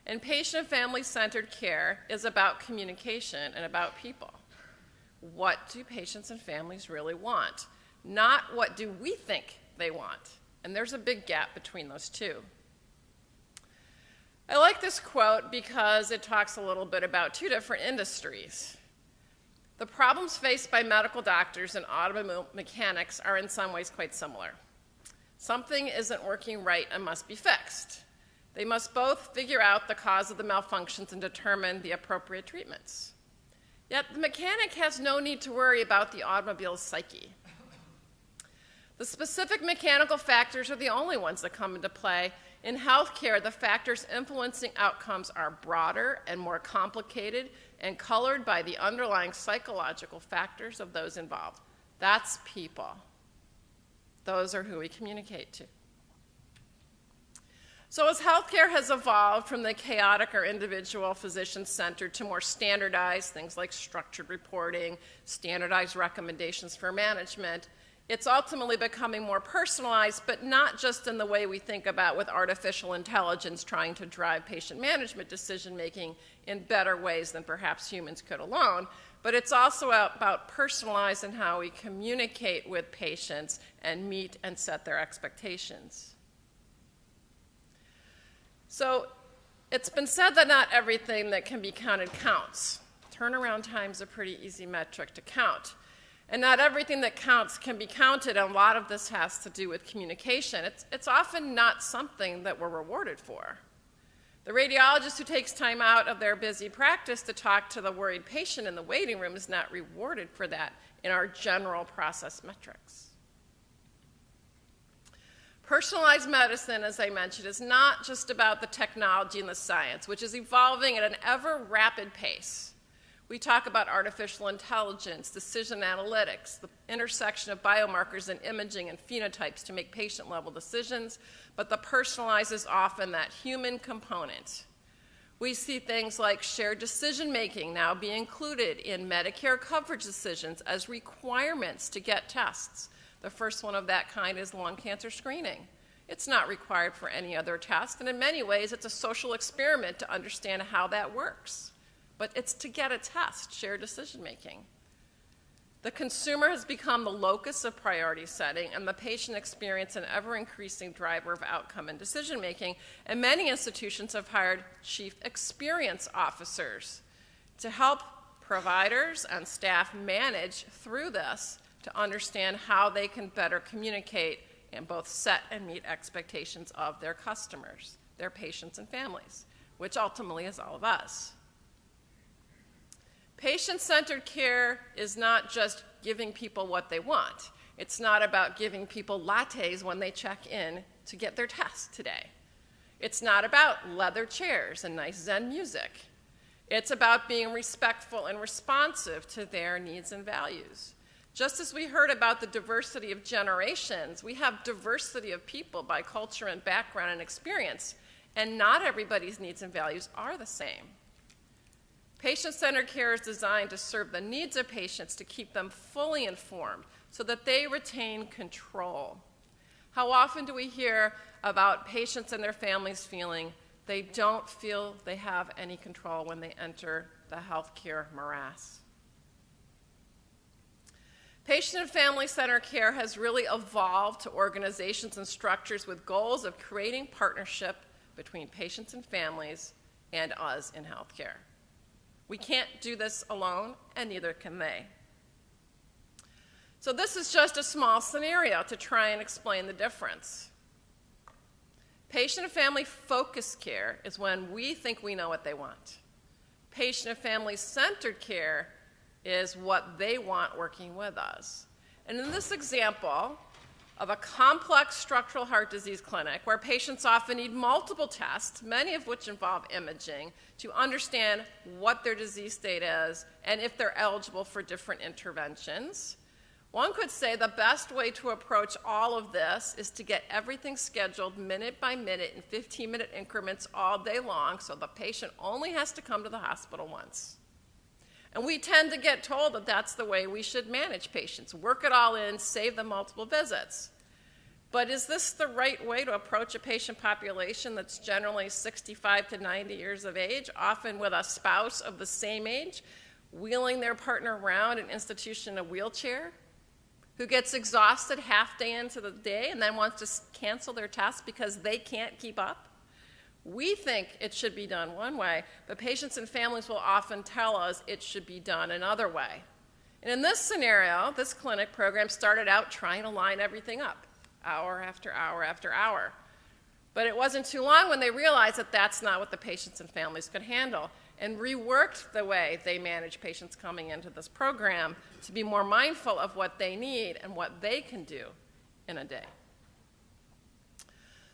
And patient and family-centered care is about communication and about people. What do patients and families really want? Not what do we think they want. And there's a big gap between those two. I like this quote because it talks a little bit about two different industries. The problems faced by medical doctors and automobile mechanics are in some ways quite similar. Something isn't working right and must be fixed. They must both figure out the cause of the malfunctions and determine the appropriate treatments. Yet the mechanic has no need to worry about the automobile's psyche. The specific mechanical factors are the only ones that come into play. In healthcare, the factors influencing outcomes are broader and more complicated and colored by the underlying psychological factors of those involved. That's people. Those are who we communicate to. So as healthcare has evolved from the chaotic or individual physician-centered to more standardized, things like structured reporting, standardized recommendations for management, it's ultimately becoming more personalized, but not just in the way we think about with artificial intelligence trying to drive patient management decision-making in better ways than perhaps humans could alone, but it's also about personalized in how we communicate with patients and meet and set their expectations. So it's been said that not everything that can be counted counts. Turnaround time is a pretty easy metric to count. And not everything that counts can be counted, and a lot of this has to do with communication. It's often not something that we're rewarded for. The radiologist who takes time out of their busy practice to talk to the worried patient in the waiting room is not rewarded for that in our general process metrics. Personalized medicine, as I mentioned, is not just about the technology and the science, which is evolving at an ever rapid pace. We talk about artificial intelligence, decision analytics, the intersection of biomarkers and imaging and phenotypes to make patient-level decisions, but the personalized is often that human component. We see things like shared decision-making now be included in Medicare coverage decisions as requirements to get tests. The first one of that kind is lung cancer screening. It's not required for any other test, and in many ways it's a social experiment to understand how that works. But it's to get a test, shared decision-making. The consumer has become the locus of priority setting, and the patient experience an ever-increasing driver of outcome and decision-making, and many institutions have hired chief experience officers to help providers and staff manage through this to understand how they can better communicate and both set and meet expectations of their customers, their patients and families, which ultimately is all of us. Patient-centered care is not just giving people what they want. It's not about giving people lattes when they check in to get their test today. It's not about leather chairs and nice Zen music. It's about being respectful and responsive to their needs and values. Just as we heard about the diversity of generations, we have diversity of people by culture and background and experience, and not everybody's needs and values are the same. Patient-centered care is designed to serve the needs of patients to keep them fully informed so that they retain control. How often do we hear about patients and their families feeling they don't feel they have any control when they enter the healthcare morass? Patient and family-centered care has really evolved to organizations and structures with goals of creating partnership between patients and families and us in healthcare. We can't do this alone, and neither can they. So this is just a small scenario to try and explain the difference. Patient and family-focused care is when we think we know what they want. Patient and family-centered care is what they want working with us. And in this example of a complex structural heart disease clinic where patients often need multiple tests, many of which involve imaging, to understand what their disease state is and if they're eligible for different interventions, one could say the best way to approach all of this is to get everything scheduled minute by minute in 15-minute increments all day long so the patient only has to come to the hospital once. And we tend to get told that that's the way we should manage patients. Work it all in, save them multiple visits. But is this the right way to approach a patient population that's generally 65 to 90 years of age, often with a spouse of the same age, wheeling their partner around an institution in a wheelchair, who gets exhausted half day into the day and then wants to cancel their test because they can't keep up? We think it should be done one way, but patients and families will often tell us it should be done another way. And in this scenario, this clinic program started out trying to line everything up, hour after hour after hour. But it wasn't too long when they realized that that's not what the patients and families could handle, and reworked the way they manage patients coming into this program to be more mindful of what they need and what they can do in a day.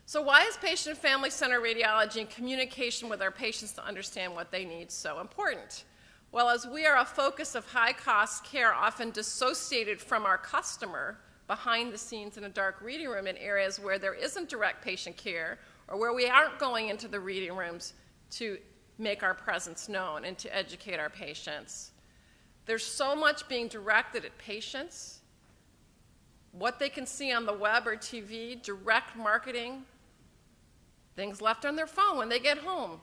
So why is patient and family-centered radiology and communication with our patients to understand what they need so important? Well, as we are a focus of high-cost care, often dissociated from our customer, behind the scenes in a dark reading room in areas where there isn't direct patient care or where we aren't going into the reading rooms to make our presence known and to educate our patients. There's so much being directed at patients, what they can see on the web or TV, direct marketing, things left on their phone when they get home.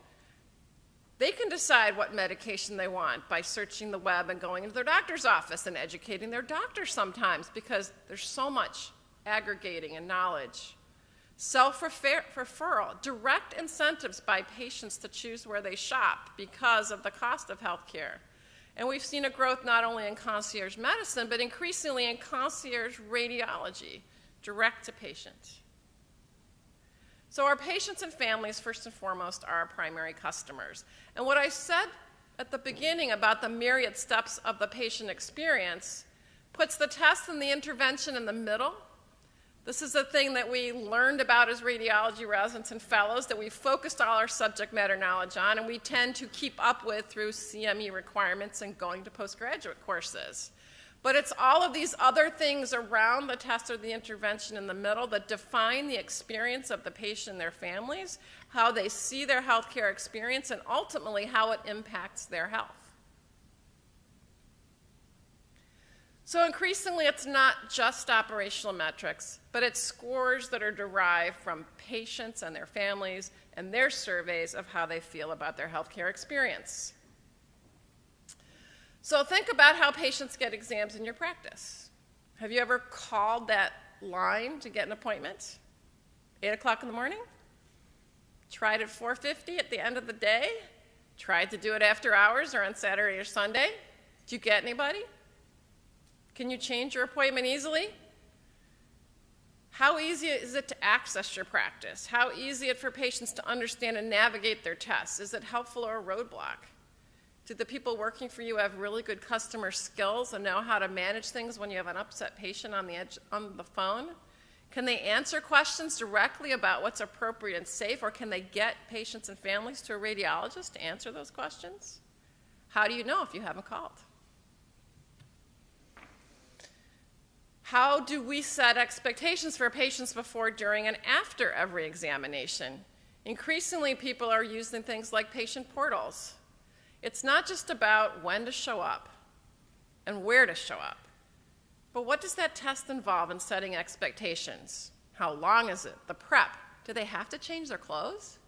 They can decide what medication they want by searching the web and going into their doctor's office and educating their doctor sometimes because there's so much aggregating and knowledge. Self-referral, direct incentives by patients to choose where they shop because of the cost of health care. And we've seen a growth not only in concierge medicine, but increasingly in concierge radiology, direct to patient. So our patients and families, first and foremost, are our primary customers. And what I said at the beginning about the myriad steps of the patient experience puts the test and the intervention in the middle. This is a thing that we learned about as radiology residents and fellows that we focused all our subject matter knowledge on, and we tend to keep up with through CME requirements and going to postgraduate courses. But it's all of these other things around the test or the intervention in the middle that define the experience of the patient and their families, how they see their healthcare experience, and ultimately how it impacts their health. So increasingly, it's not just operational metrics, but it's scores that are derived from patients and their families and their surveys of how they feel about their healthcare experience. So think about how patients get exams in your practice. Have you ever called that line to get an appointment? 8 o'clock in the morning? Tried at 4:50 at the end of the day? Tried to do it after hours or on Saturday or Sunday? Did you get anybody? Can you change your appointment easily? How easy is it to access your practice? How easy is it for patients to understand and navigate their tests? Is it helpful or a roadblock? Do the people working for you have really good customer skills and know how to manage things when you have an upset patient on the phone? Can they answer questions directly about what's appropriate and safe, or can they get patients and families to a radiologist to answer those questions? How do you know if you haven't called? How do we set expectations for patients before, during, and after every examination? Increasingly, people are using things like patient portals. It's not just about when to show up and where to show up, but what does that test involve in setting expectations? How long is it? The prep. Do they have to change their clothes?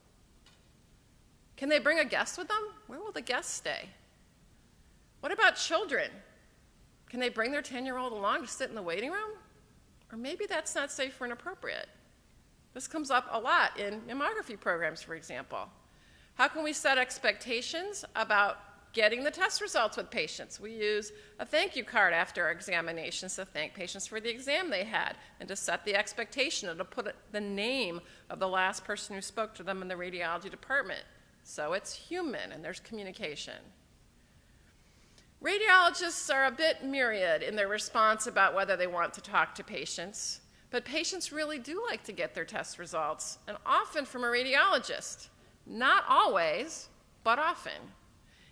Can they bring a guest with them? Where will the guest stay? What about children? Can they bring their 10-year-old along to sit in the waiting room? Or maybe that's not safe or inappropriate. This comes up a lot in mammography programs, for example. How can we set expectations about getting the test results with patients? We use a thank you card after our examinations to thank patients for the exam they had and to set the expectation and to put the name of the last person who spoke to them in the radiology department. So it's human and there's communication. Radiologists are a bit myriad in their response about whether they want to talk to patients, but patients really do like to get their test results, and often from a radiologist. Not always, but often.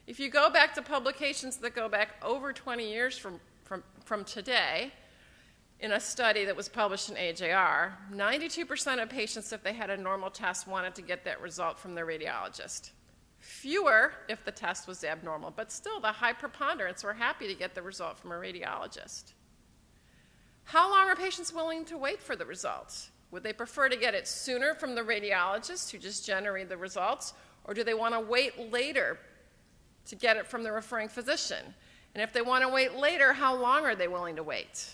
If you go back to publications that go back over 20 years from today, in a study that was published in AJR, 92% of patients, if they had a normal test, wanted to get that result from their radiologist. Fewer if the test was abnormal, but still the high preponderance were happy to get the result from a radiologist. How long are patients willing to wait for the results? Would they prefer to get it sooner from the radiologist who just generated the results, or do they want to wait later to get it from the referring physician? And if they want to wait later, how long are they willing to wait?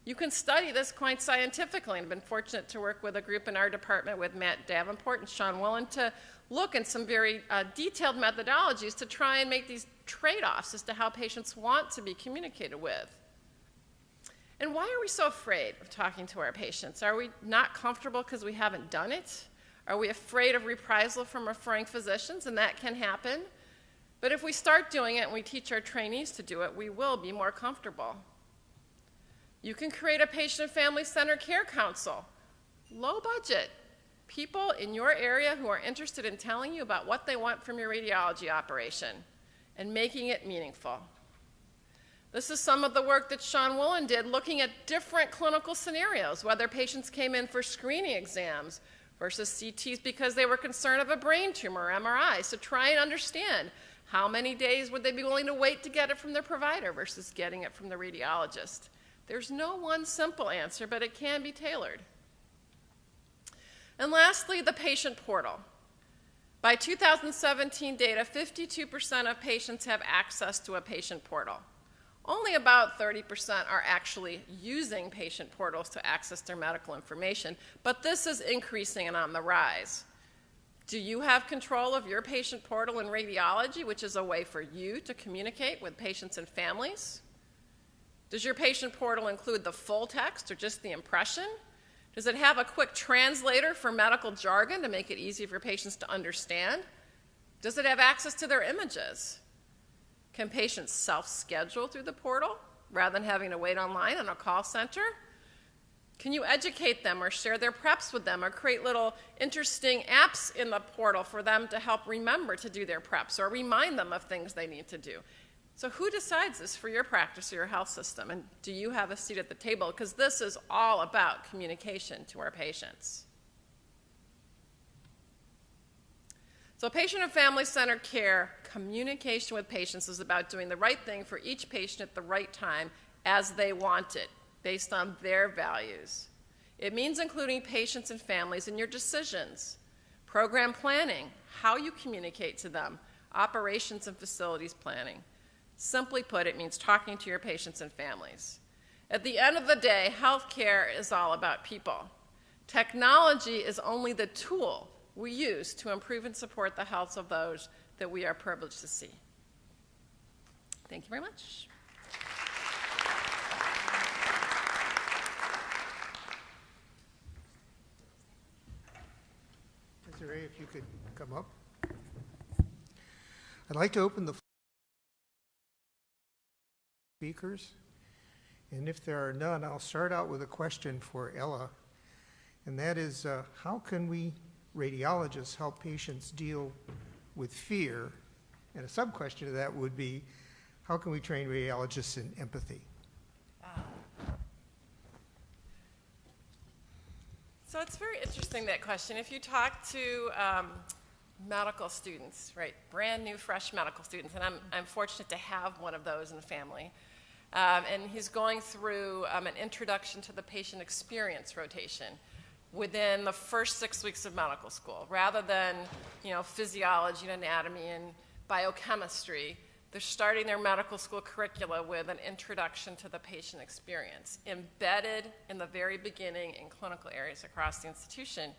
You can study this quite scientifically, and I've been fortunate to work with a group in our department with Matt Davenport and Sean Willen to look at some very detailed methodologies to try and make these trade-offs as to how patients want to be communicated with. And why are we so afraid of talking to our patients? Are we not comfortable because we haven't done it? Are we afraid of reprisal from referring physicians? And that can happen. But if we start doing it and we teach our trainees to do it, we will be more comfortable. You can create a patient and family-centered care council. Low budget. People in your area who are interested in telling you about what they want from your radiology operation and making it meaningful. This is some of the work that Sean Willen did looking at different clinical scenarios, whether patients came in for screening exams versus CTs because they were concerned of a brain tumor or MRI. So try and understand how many days would they be willing to wait to get it from their provider versus getting it from the radiologist. There's no one simple answer, but it can be tailored. And lastly, the patient portal. By 2017 data, 52% of patients have access to a patient portal. Only about 30% are actually using patient portals to access their medical information, but this is increasing and on the rise. Do you have control of your patient portal in radiology, which is a way for you to communicate with patients and families? Does your patient portal include the full text or just the impression? Does it have a quick translator for medical jargon to make it easy for patients to understand? Does it have access to their images? Can patients self-schedule through the portal rather than having to wait online in a call center? Can you educate them or share their preps with them or create little interesting apps in the portal for them to help remember to do their preps or remind them of things they need to do? So who decides this for your practice or your health system? And do you have a seat at the table? Because this is all about communication to our patients. So patient and family-centered care, communication with patients is about doing the right thing for each patient at the right time as they want it, based on their values. It means including patients and families in your decisions, program planning, how you communicate to them, operations and facilities planning. Simply put, it means talking to your patients and families. At the end of the day, healthcare is all about people. Technology is only the tool we use to improve and support the health of those that we are privileged to see. Thank you very much. Desiree, if you could come up. I'd like to open the speakers, and if there are none, I'll start out with a question for Ella, and that is, how can we radiologists help patients deal with fear? And a sub-question to that would be, how can we train radiologists in empathy? So it's very interesting, that question. If you talk to medical students, right, brand new, fresh medical students, and I'm fortunate to have one of those in the family, and he's going through an introduction to the patient experience rotation within the first 6 weeks of medical school, rather than physiology and anatomy and biochemistry. they're starting their medical school curricula with an introduction to the patient experience, embedded in the very beginning in clinical areas across the institution.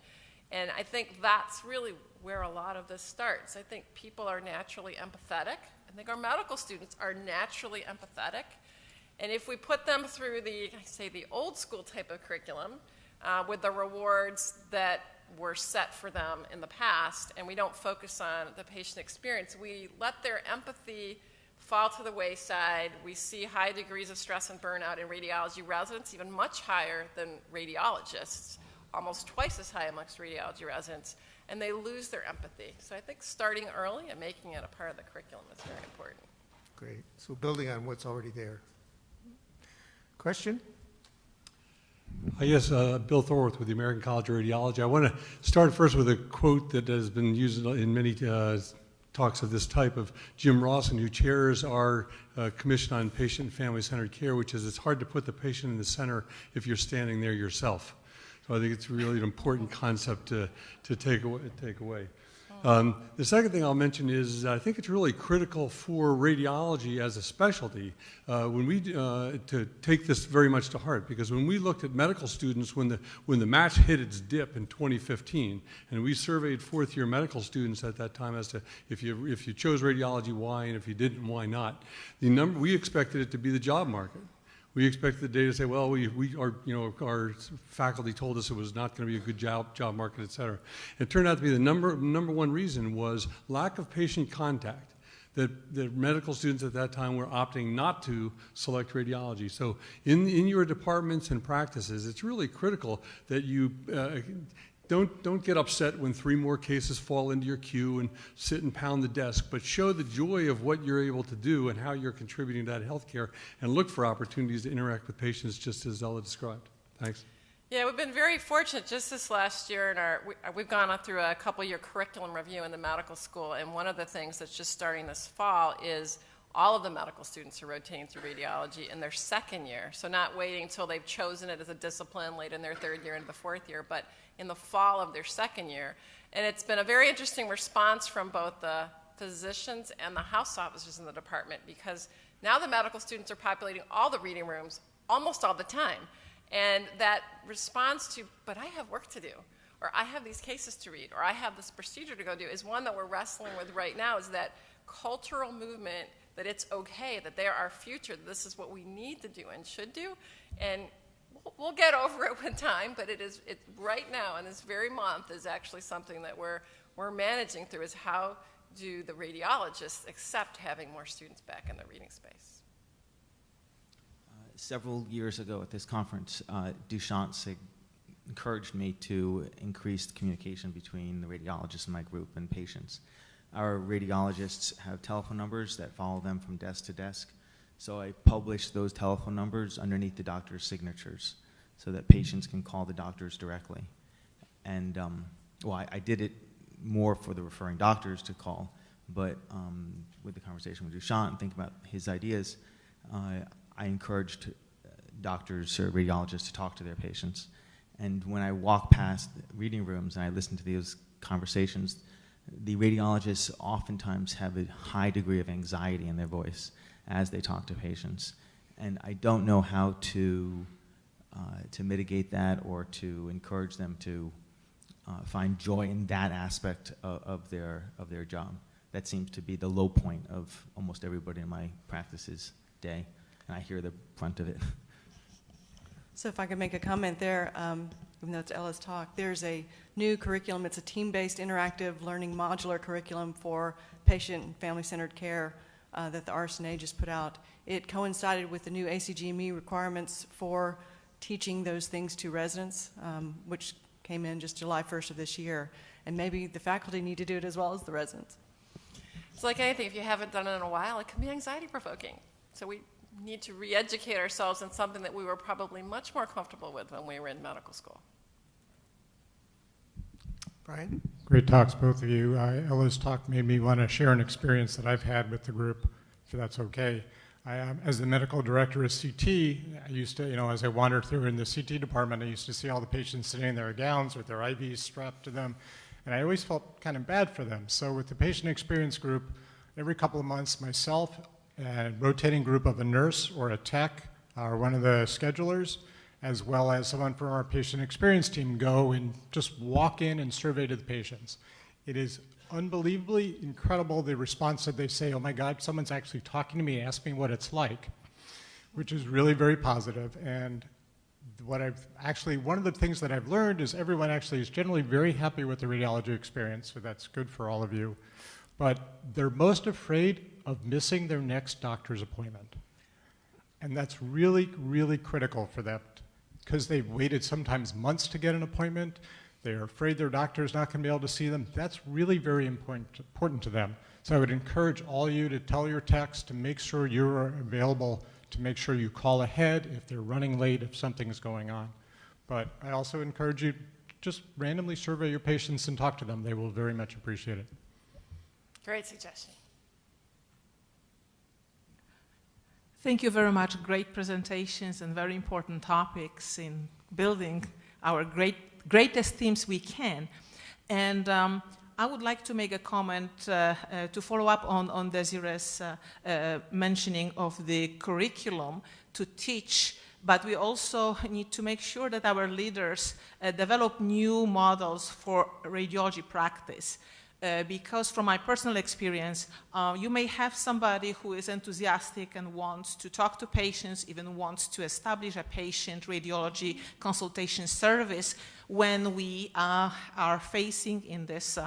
And I think that's really where a lot of this starts. I think people are naturally empathetic. I think our medical students are naturally empathetic. And if we put them through the old school type of curriculum with the rewards that were set for them in the past, and we don't focus on the patient experience, we let their empathy fall to the wayside. We see high degrees of stress and burnout in radiology residents, even much higher than radiologists, almost twice as high amongst radiology residents, and they lose their empathy. So I think starting early and making it a part of the curriculum is very important. Great. So building on what's already there. Question? Yes, Bill Thorworth with the American College of Radiology. I want to start first with a quote that has been used in many talks of this type of Jim Rawson, who chairs our Commission on Patient and Family-Centered Care, which is, it's hard to put the patient in the center if you're standing there yourself. So I think it's really an important concept to take away. The second thing I'll mention is I think it's really critical for radiology as a specialty to take this very much to heart, because when we looked at medical students when the match hit its dip in 2015, and we surveyed fourth-year medical students at that time as to if you chose radiology, why, and if you didn't, why not, we expected it to be the job market. We expected the data to say, well, our faculty told us it was not going to be a good job market, et cetera. It turned out to be the number one reason was lack of patient contact, that the medical students at that time were opting not to select radiology. So in your departments and practices, it's really critical that you don't get upset when 3 more cases fall into your queue and sit and pound the desk, but show the joy of what you're able to do and how you're contributing to that health care, and look for opportunities to interact with patients just as Ella described. Thanks. Yeah, we've been very fortunate just this last year. We've gone through a couple-year curriculum review in the medical school, and one of the things that's just starting this fall is all of the medical students are rotating through radiology in their second year, so not waiting until they've chosen it as a discipline late in their third year into the fourth year, but in the fall of their second year. And it's been a very interesting response from both the physicians and the house officers in the department, because now the medical students are populating all the reading rooms almost all the time. And that response to, but I have work to do, or I have these cases to read, or I have this procedure to go do, is one that we're wrestling with right now, is that cultural movement that it's okay, that they're our future, that this is what we need to do and should do. And we'll get over it with time, but it's right now, and this very month is actually something that we're managing through, is how do the radiologists accept having more students back in the reading space. Several years ago at this conference, Duchamp encouraged me to increase the communication between the radiologists in my group and patients. Our radiologists have telephone numbers that follow them from desk to desk. So I published those telephone numbers underneath the doctor's signatures so that patients can call the doctors directly. And I did it more for the referring doctors to call, but with the conversation with Duchamp and thinking about his ideas, I encouraged doctors or radiologists to talk to their patients. And when I walk past reading rooms and I listen to those conversations, the radiologists oftentimes have a high degree of anxiety in their voice as they talk to patients. And I don't know how to mitigate that or to encourage them to find joy in that aspect of their job. That seems to be the low point of almost everybody in my practice's day, and I hear the brunt of it. So if I could make a comment there, even though it's Ella's talk, there's a new curriculum. It's a team-based interactive learning modular curriculum for patient and family-centered care that the RSNA just put out. It coincided with the new ACGME requirements for teaching those things to residents, which came in just July 1st of this year. And maybe the faculty need to do it as well as the residents. It's like anything, if you haven't done it in a while, it can be anxiety-provoking. So we need to re-educate ourselves in something that we were probably much more comfortable with when we were in medical school. Brian? Great talks, both of you. Ella's talk made me want to share an experience that I've had with the group, if that's okay. As the medical director of CT, I used to, as I wandered through in the CT department, I used to see all the patients sitting in their gowns with their IVs strapped to them, and I always felt kind of bad for them. So with the patient experience group, every couple of months, myself and a rotating group of a nurse or a tech or one of the schedulers, as well as someone from our patient experience team, go and just walk in and survey to the patients. It is unbelievably incredible, the response that they say, oh my God, someone's actually talking to me, asking me what it's like, which is really very positive. And one of the things that I've learned is everyone actually is generally very happy with the radiology experience, so that's good for all of you. But they're most afraid of missing their next doctor's appointment. And that's really, really critical for them, because they've waited sometimes months to get an appointment. They're afraid their doctor's not going to be able to see them. That's really very important to them. So I would encourage all you to tell your techs to make sure you're available, to make sure you call ahead if they're running late, if something's going on. But I also encourage you, just randomly survey your patients and talk to them. They will very much appreciate it. Great suggestion. Thank you very much. Great presentations and very important topics in building our greatest teams we can. And I would like to make a comment to follow up on Desiree's mentioning of the curriculum to teach, but we also need to make sure that our leaders develop new models for radiology practice. Because from my personal experience, you may have somebody who is enthusiastic and wants to talk to patients, even wants to establish a patient radiology consultation service, when we are facing in this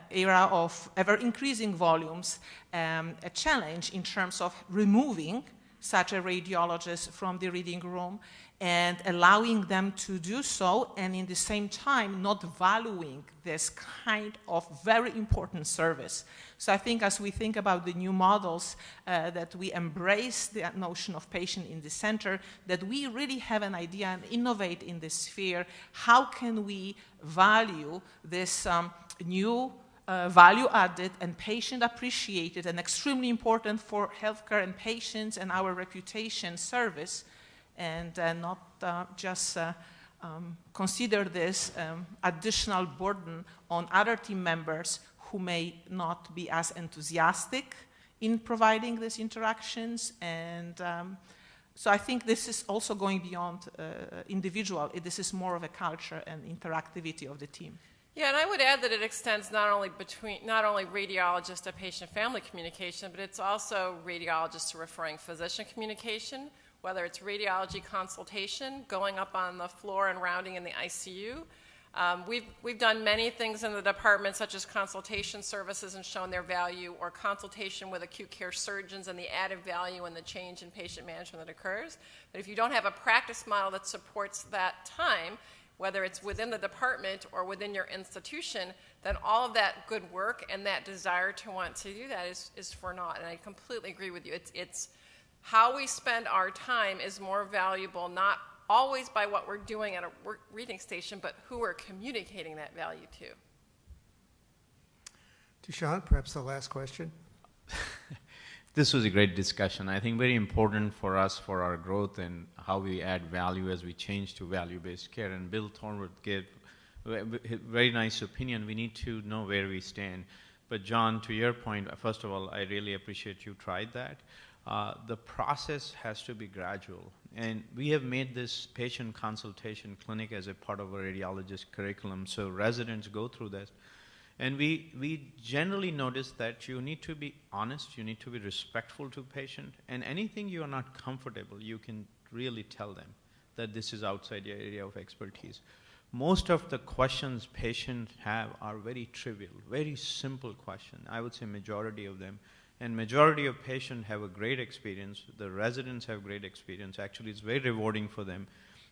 era of ever-increasing volumes a challenge in terms of removing such a radiologist from the reading room and allowing them to do so, and in the same time not valuing this kind of very important service. So I think as we think about the new models, that we embrace the notion of patient in the center, that we really have an idea and innovate in this sphere. How can we value this new value added and patient appreciated and extremely important for healthcare and patients and our reputation service, and not just consider this additional burden on other team members who may not be as enthusiastic in providing these interactions. And so I think this is also going beyond individual. This is more of a culture and interactivity of the team. Yeah, and I would add that it extends not only radiologist to patient-family communication, but it's also radiologist to referring physician communication, whether it's radiology consultation, going up on the floor and rounding in the ICU. We've done many things in the department, such as consultation services, and shown their value, or consultation with acute care surgeons and the added value and the change in patient management that occurs. But if you don't have a practice model that supports that time, whether it's within the department or within your institution, then all of that good work and that desire to want to do that is for naught. And I completely agree with you. It's how we spend our time is more valuable, not always by what we're doing at a reading station, but who we're communicating that value to. Dushyant, perhaps the last question. This was a great discussion. I think very important for us, for our growth and how we add value as we change to value-based care. And Bill Thornwood gave a very nice opinion. We need to know where we stand. But John, to your point, first of all, I really appreciate you tried that. The process has to be gradual. And we have made this patient consultation clinic as a part of our radiologist curriculum, so residents go through this. And we generally notice that you need to be honest, you need to be respectful to patient, and anything you are not comfortable, you can really tell them that this is outside your area of expertise. Most of the questions patients have are very trivial, very simple questions. I would say majority of them. And majority of patients have a great experience. The residents have great experience. Actually, it's very rewarding for them.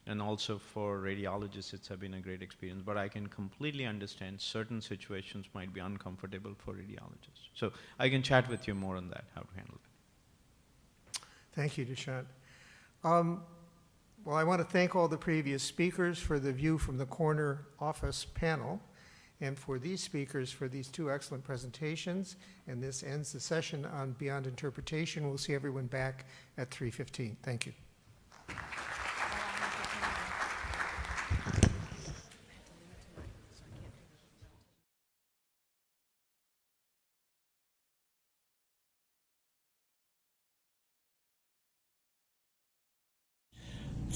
And also for radiologists, it's been a great experience. But I can completely understand certain situations might be uncomfortable for radiologists. So I can chat with you more on that, how to handle it. Thank you, Dushyant. Well, I want to thank all the previous speakers for the View from the Corner office panel, and for these speakers for these two excellent presentations. And this ends the session on Beyond Interpretation. We'll see everyone back at 3:15. Thank you.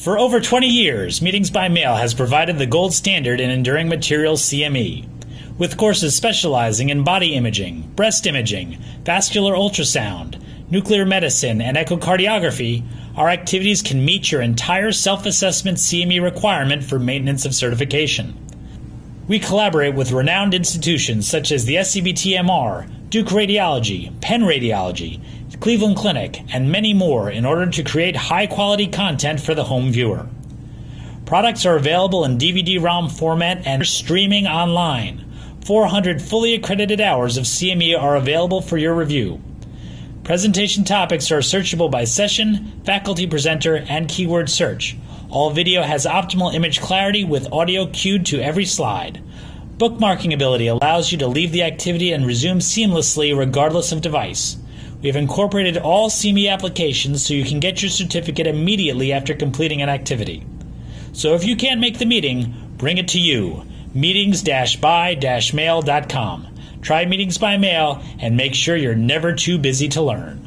For over 20 years, Meetings by Mail has provided the gold standard in enduring materials CME. With courses specializing in body imaging, breast imaging, vascular ultrasound, nuclear medicine, and echocardiography, our activities can meet your entire self-assessment CME requirement for maintenance of certification. We collaborate with renowned institutions such as the SCBT-MR, Duke Radiology, Penn Radiology, Cleveland Clinic, and many more in order to create high-quality content for the home viewer. Products are available in DVD-ROM format and streaming online. 400 fully accredited hours of CME are available for your review. Presentation topics are searchable by session, faculty presenter, and keyword search. All video has optimal image clarity with audio cued to every slide. Bookmarking ability allows you to leave the activity and resume seamlessly regardless of device. We have incorporated all CME applications so you can get your certificate immediately after completing an activity. So if you can't make the meeting, bring it to you. Meetings-by-mail.com. Try Meetings by Mail and make sure you're never too busy to learn.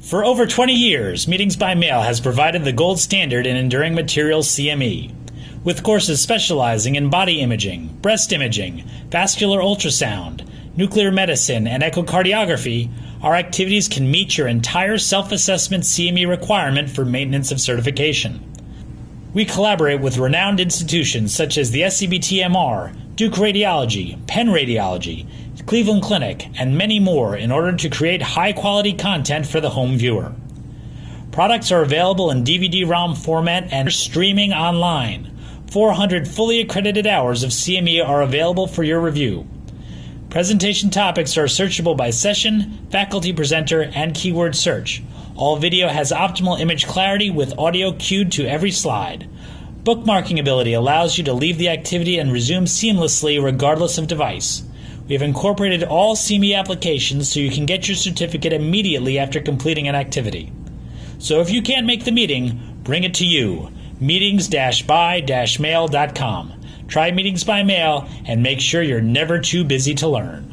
For over 20 years, Meetings by Mail has provided the gold standard in enduring materials CME. With courses specializing in body imaging, breast imaging, vascular ultrasound, nuclear medicine, and echocardiography, our activities can meet your entire self-assessment CME requirement for maintenance of certification. We collaborate with renowned institutions such as the SCBT-MR, Duke Radiology, Penn Radiology, Cleveland Clinic, and many more in order to create high-quality content for the home viewer. Products are available in DVD-ROM format and streaming online. 400 fully accredited hours of CME are available for your review. Presentation topics are searchable by session, faculty presenter, and keyword search. All video has optimal image clarity with audio cued to every slide. Bookmarking ability allows you to leave the activity and resume seamlessly regardless of device. We have incorporated all CME applications so you can get your certificate immediately after completing an activity. So if you can't make the meeting, bring it to you. Meetings-by-mail.com. Try Meetings by Mail and make sure you're never too busy to learn.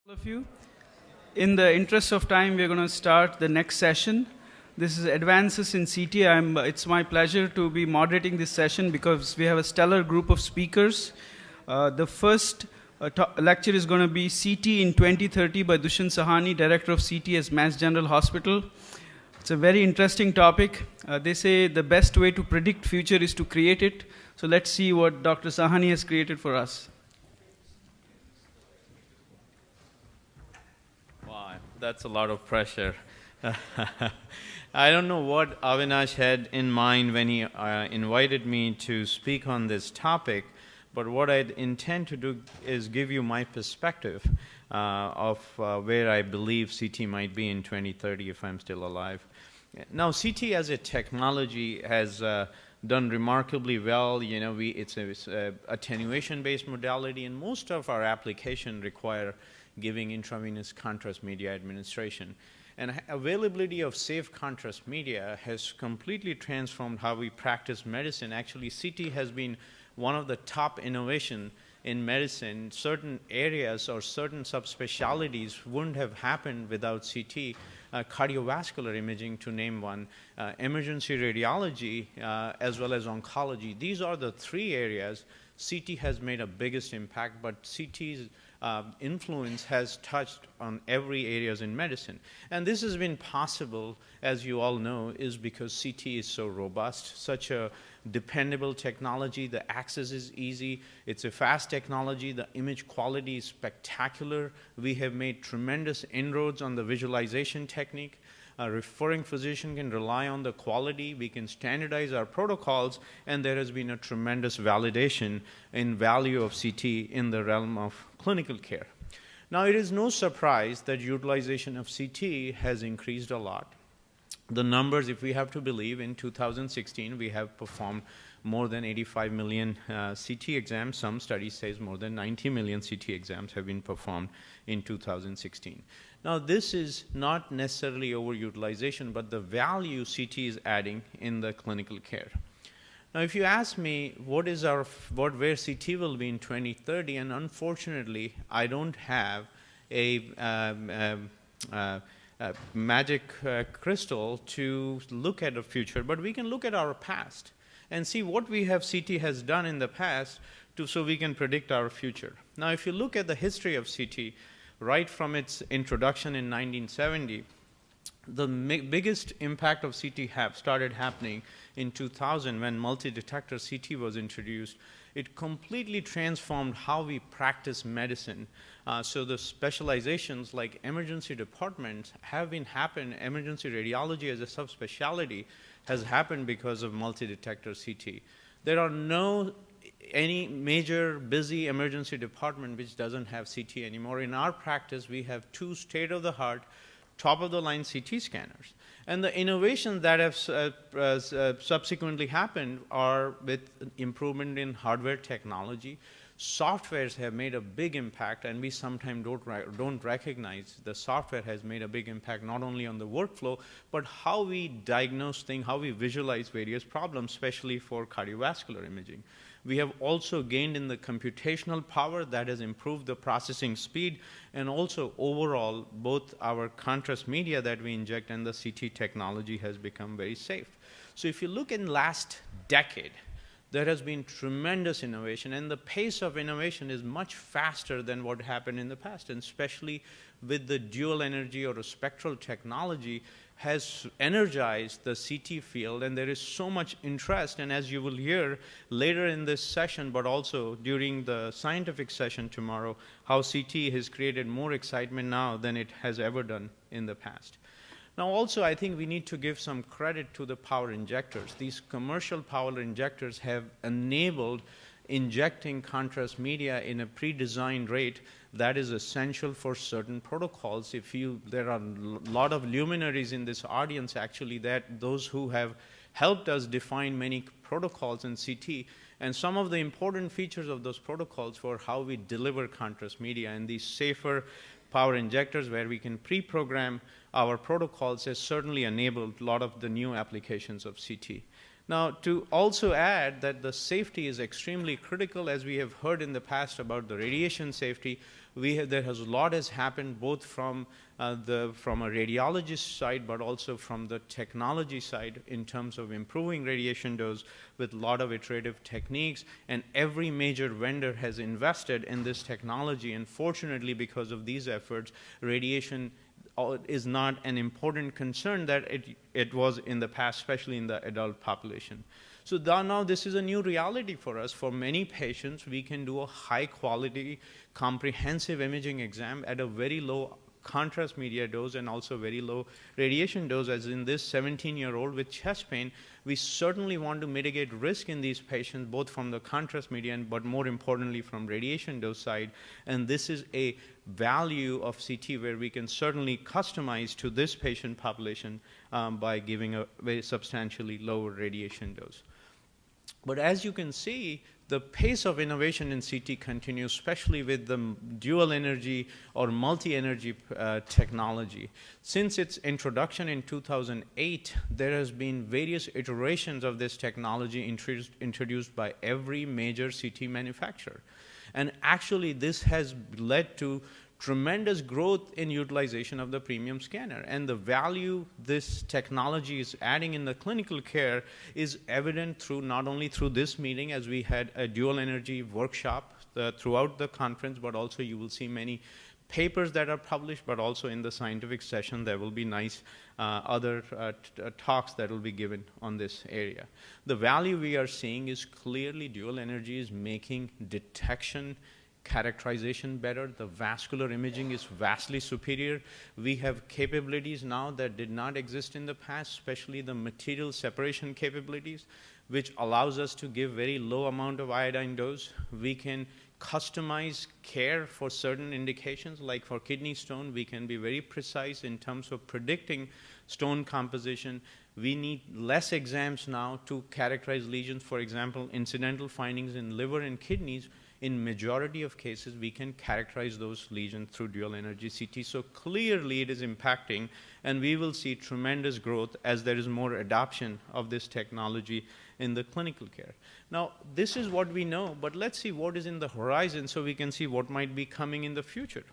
All of you. In the interest of time, we're going to start the next session. This is Advances in CT. It's my pleasure to be moderating this session because we have a stellar group of speakers. The first lecture is going to be CT in 2030 by Dushyant Sahani, Director of CT at Mass General Hospital. It's a very interesting topic. They say the best way to predict future is to create it. So let's see what Dr. Sahani has created for us. That's a lot of pressure. I don't know what Avinash had in mind when he invited me to speak on this topic, but what I intend to do is give you my perspective of where I believe CT might be in 2030 if I'm still alive. Now, CT as a technology has done remarkably well. You know, it's a attenuation-based modality, and most of our applications require giving intravenous contrast media administration. And availability of safe contrast media has completely transformed how we practice medicine. Actually, CT has been one of the top innovation in medicine. Certain areas or certain subspecialties wouldn't have happened without CT. Cardiovascular imaging, to name one, emergency radiology, as well as oncology. These are the three areas CT has made a biggest impact, but CT's influence has touched on every areas in medicine. And this has been possible, as you all know, is because CT is so robust, such a dependable technology. The access is easy. It's a fast technology. The image quality is spectacular. We have made tremendous inroads on the visualization technique. A referring physician can rely on the quality. We can standardize our protocols, and there has been a tremendous validation in value of CT in the realm of clinical care. Now, it is no surprise that utilization of CT has increased a lot. The numbers, if we have to believe, in 2016, we have performed more than 85 million CT exams. Some studies say more than 90 million CT exams have been performed in 2016. Now, this is not necessarily overutilization, but the value CT is adding in the clinical care. Now, if you ask me where CT will be in 2030, and unfortunately, I don't have a magic crystal to look at the future, but we can look at our past and see what CT has done in the past so we can predict our future. Now, if you look at the history of CT, right from its introduction in 1970, the biggest impact of CT started happening in 2000 when multi-detector CT was introduced. It completely transformed how we practice medicine. So the specializations like emergency departments have been happening. Emergency radiology as a subspecialty has happened because of multi-detector CT. There are any major busy emergency department which doesn't have CT anymore. In our practice, we have 2 state-of-the-art, top-of-the-line CT scanners. And the innovations that have subsequently happened are with improvement in hardware technology. Softwares have made a big impact, and we sometimes don't recognize the software has made a big impact not only on the workflow, but how we diagnose things, how we visualize various problems, especially for cardiovascular imaging. We have also gained in the computational power that has improved the processing speed, and also overall both our contrast media that we inject and the CT technology has become very safe. So if you look in last decade, there has been tremendous innovation, and the pace of innovation is much faster than what happened in the past, and especially with the dual energy or a spectral technology has energized the CT field, and there is so much interest. And as you will hear later in this session, but also during the scientific session tomorrow, how CT has created more excitement now than it has ever done in the past. Now also, I think we need to give some credit to the power injectors. These commercial power injectors have enabled injecting contrast media in a pre-designed rate that is essential for certain protocols. There are a lot of luminaries in this audience actually, those who have helped us define many protocols in CT, and some of the important features of those protocols for how we deliver contrast media, and these safer power injectors where we can pre-program our protocols has certainly enabled a lot of the new applications of CT. Now, to also add that the safety is extremely critical, as we have heard in the past about the radiation safety. There has a lot has happened both from a radiologist side, but also from the technology side in terms of improving radiation dose with a lot of iterative techniques. And every major vendor has invested in this technology. And fortunately, because of these efforts, radiation is not an important concern that it was in the past, especially in the adult population. So now this is a new reality for us. For many patients, we can do a high-quality, comprehensive imaging exam at a very low contrast media dose and also very low radiation dose, as in this 17-year-old with chest pain. We certainly want to mitigate risk in these patients, both from the contrast media, but more importantly from radiation dose side. And this is a value of CT where we can certainly customize to this patient population by giving a very substantially lower radiation dose. But as you can see, the pace of innovation in CT continues, especially with the dual energy or multi-energy technology. Since its introduction in 2008, there has been various iterations of this technology introduced by every major CT manufacturer. And actually, this has led to tremendous growth in utilization of the premium scanner. And the value this technology is adding in the clinical care is evident through not only through this meeting, as we had a dual energy workshop throughout the conference, but also you will see many papers that are published, but also in the scientific session there will be nice other talks that will be given on this area. The value we are seeing is clearly dual energy is making detection characterization better. The vascular imaging is vastly superior. We have capabilities now that did not exist in the past, especially the material separation capabilities, which allows us to give very low amount of iodine dose. We can customize care for certain indications, like for kidney stone. We can be very precise in terms of predicting stone composition. We need less exams now to characterize lesions. For example, incidental findings in liver and kidneys in majority of cases, we can characterize those lesions through dual energy CT. So clearly it is impacting, and we will see tremendous growth as there is more adoption of this technology in the clinical care. Now, this is what we know, but let's see what is in the horizon so we can see what might be coming in the future.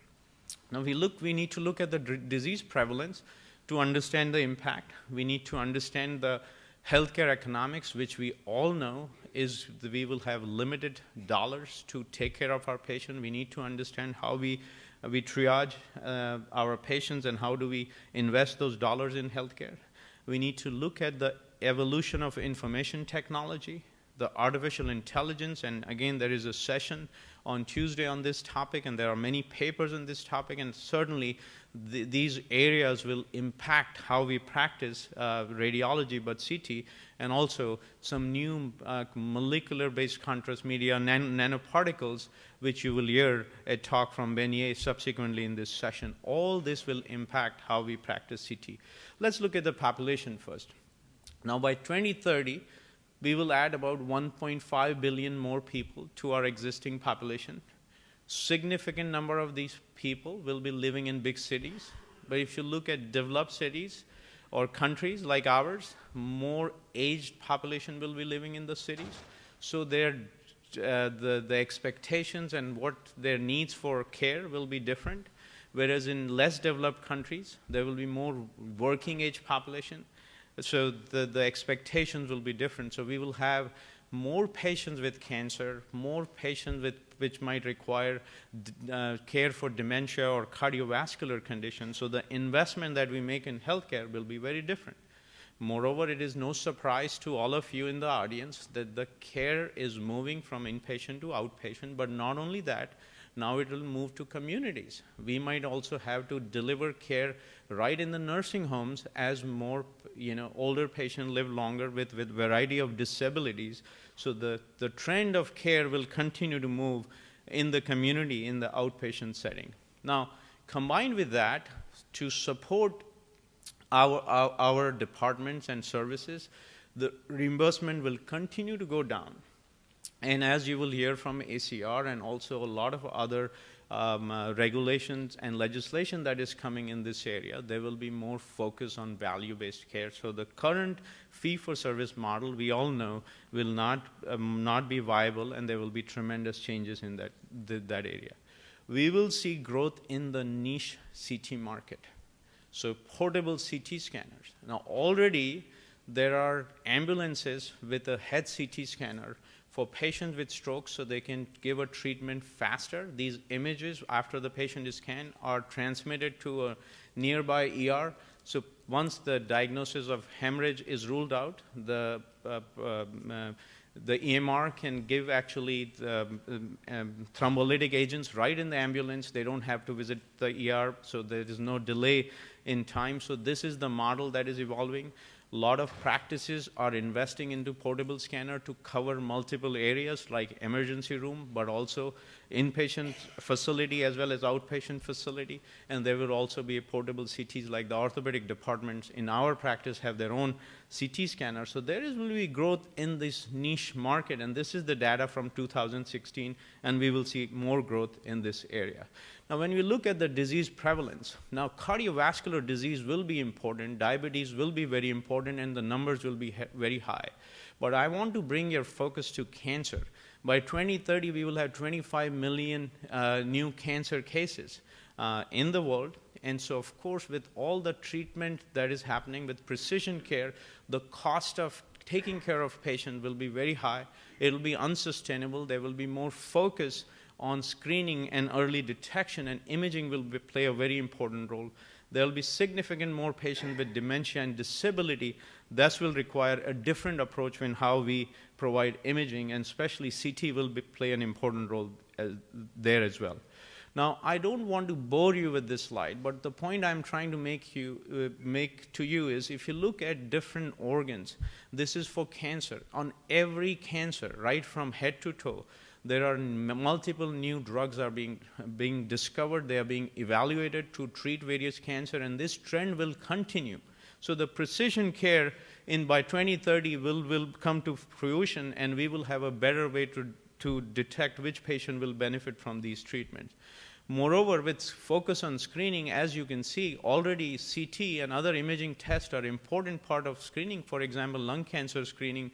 Now, we need to look at the disease prevalence to understand the impact. We need to understand the healthcare economics, which we all know is that we will have limited dollars to take care of our patient. We need to understand how we triage our patients and how do we invest those dollars in healthcare. We need to look at the evolution of information technology, the artificial intelligence, and again, there is a session on Tuesday on this topic, and there are many papers on this topic, and certainly these areas will impact how we practice radiology, but CT, and also some new molecular-based contrast media, nanoparticles, which you will hear a talk from Beignet subsequently in this session. All this will impact how we practice CT. Let's look at the population first. Now, by 2030, we will add about 1.5 billion more people to our existing population. Significant number of these people will be living in big cities. But if you look at developed cities or countries like ours, more aged population will be living in the cities. So the expectations and what their needs for care will be different. Whereas in less developed countries, there will be more working age population. So the expectations will be different. So we will have more patients with cancer, more patients which might require care for dementia or cardiovascular conditions. So the investment that we make in healthcare will be very different. Moreover, it is no surprise to all of you in the audience that the care is moving from inpatient to outpatient, but not only that, now it will move to communities. We might also have to deliver care right in the nursing homes as more older patients live longer with variety of disabilities. So the trend of care will continue to move in the community in the outpatient setting. Now, combined with that, to support our departments and services, the reimbursement will continue to go down. And as you will hear from ACR and also a lot of other regulations and legislation that is coming in this area, there will be more focus on value-based care. So the current fee-for-service model, we all know, will not be viable, and there will be tremendous changes in that area. We will see growth in the niche CT market. So portable CT scanners. Now already there are ambulances with a head CT scanner for patients with strokes so they can give a treatment faster. These images after the patient is scanned are transmitted to a nearby ER. So once the diagnosis of hemorrhage is ruled out, the EMR can give actually thrombolytic agents right in the ambulance. They don't have to visit the ER, so there is no delay in time. So this is the model that is evolving. A lot of practices are investing into portable scanner to cover multiple areas like emergency room, but also inpatient facility as well as outpatient facility. And there will also be portable CTs like the orthopedic departments in our practice have their own CT scanner. So there will be growth in this niche market, and this is the data from 2016, and we will see more growth in this area. Now, when we look at the disease prevalence, now cardiovascular disease will be important, diabetes will be very important, and the numbers will be very high. But I want to bring your focus to cancer. By 2030, we will have 25 million new cancer cases in the world. And so, of course, with all the treatment that is happening with precision care, the cost of taking care of patients will be very high. It will be unsustainable. There will be more focus on screening and early detection, and imaging will play a very important role. There will be significant more patients with dementia and disability. That will require a different approach in how we provide imaging, and especially CT will play an important role there as well. Now, I don't want to bore you with this slide, but the point I'm trying to make to you is if you look at different organs, this is for cancer. On every cancer, right from head to toe, there are multiple new drugs are being discovered. They are being evaluated to treat various cancer, and this trend will continue. So the precision care by 2030 will come to fruition, and we will have a better way to detect which patient will benefit from these treatments. Moreover, with focus on screening, as you can see, already CT and other imaging tests are an important part of screening. For example, lung cancer screening,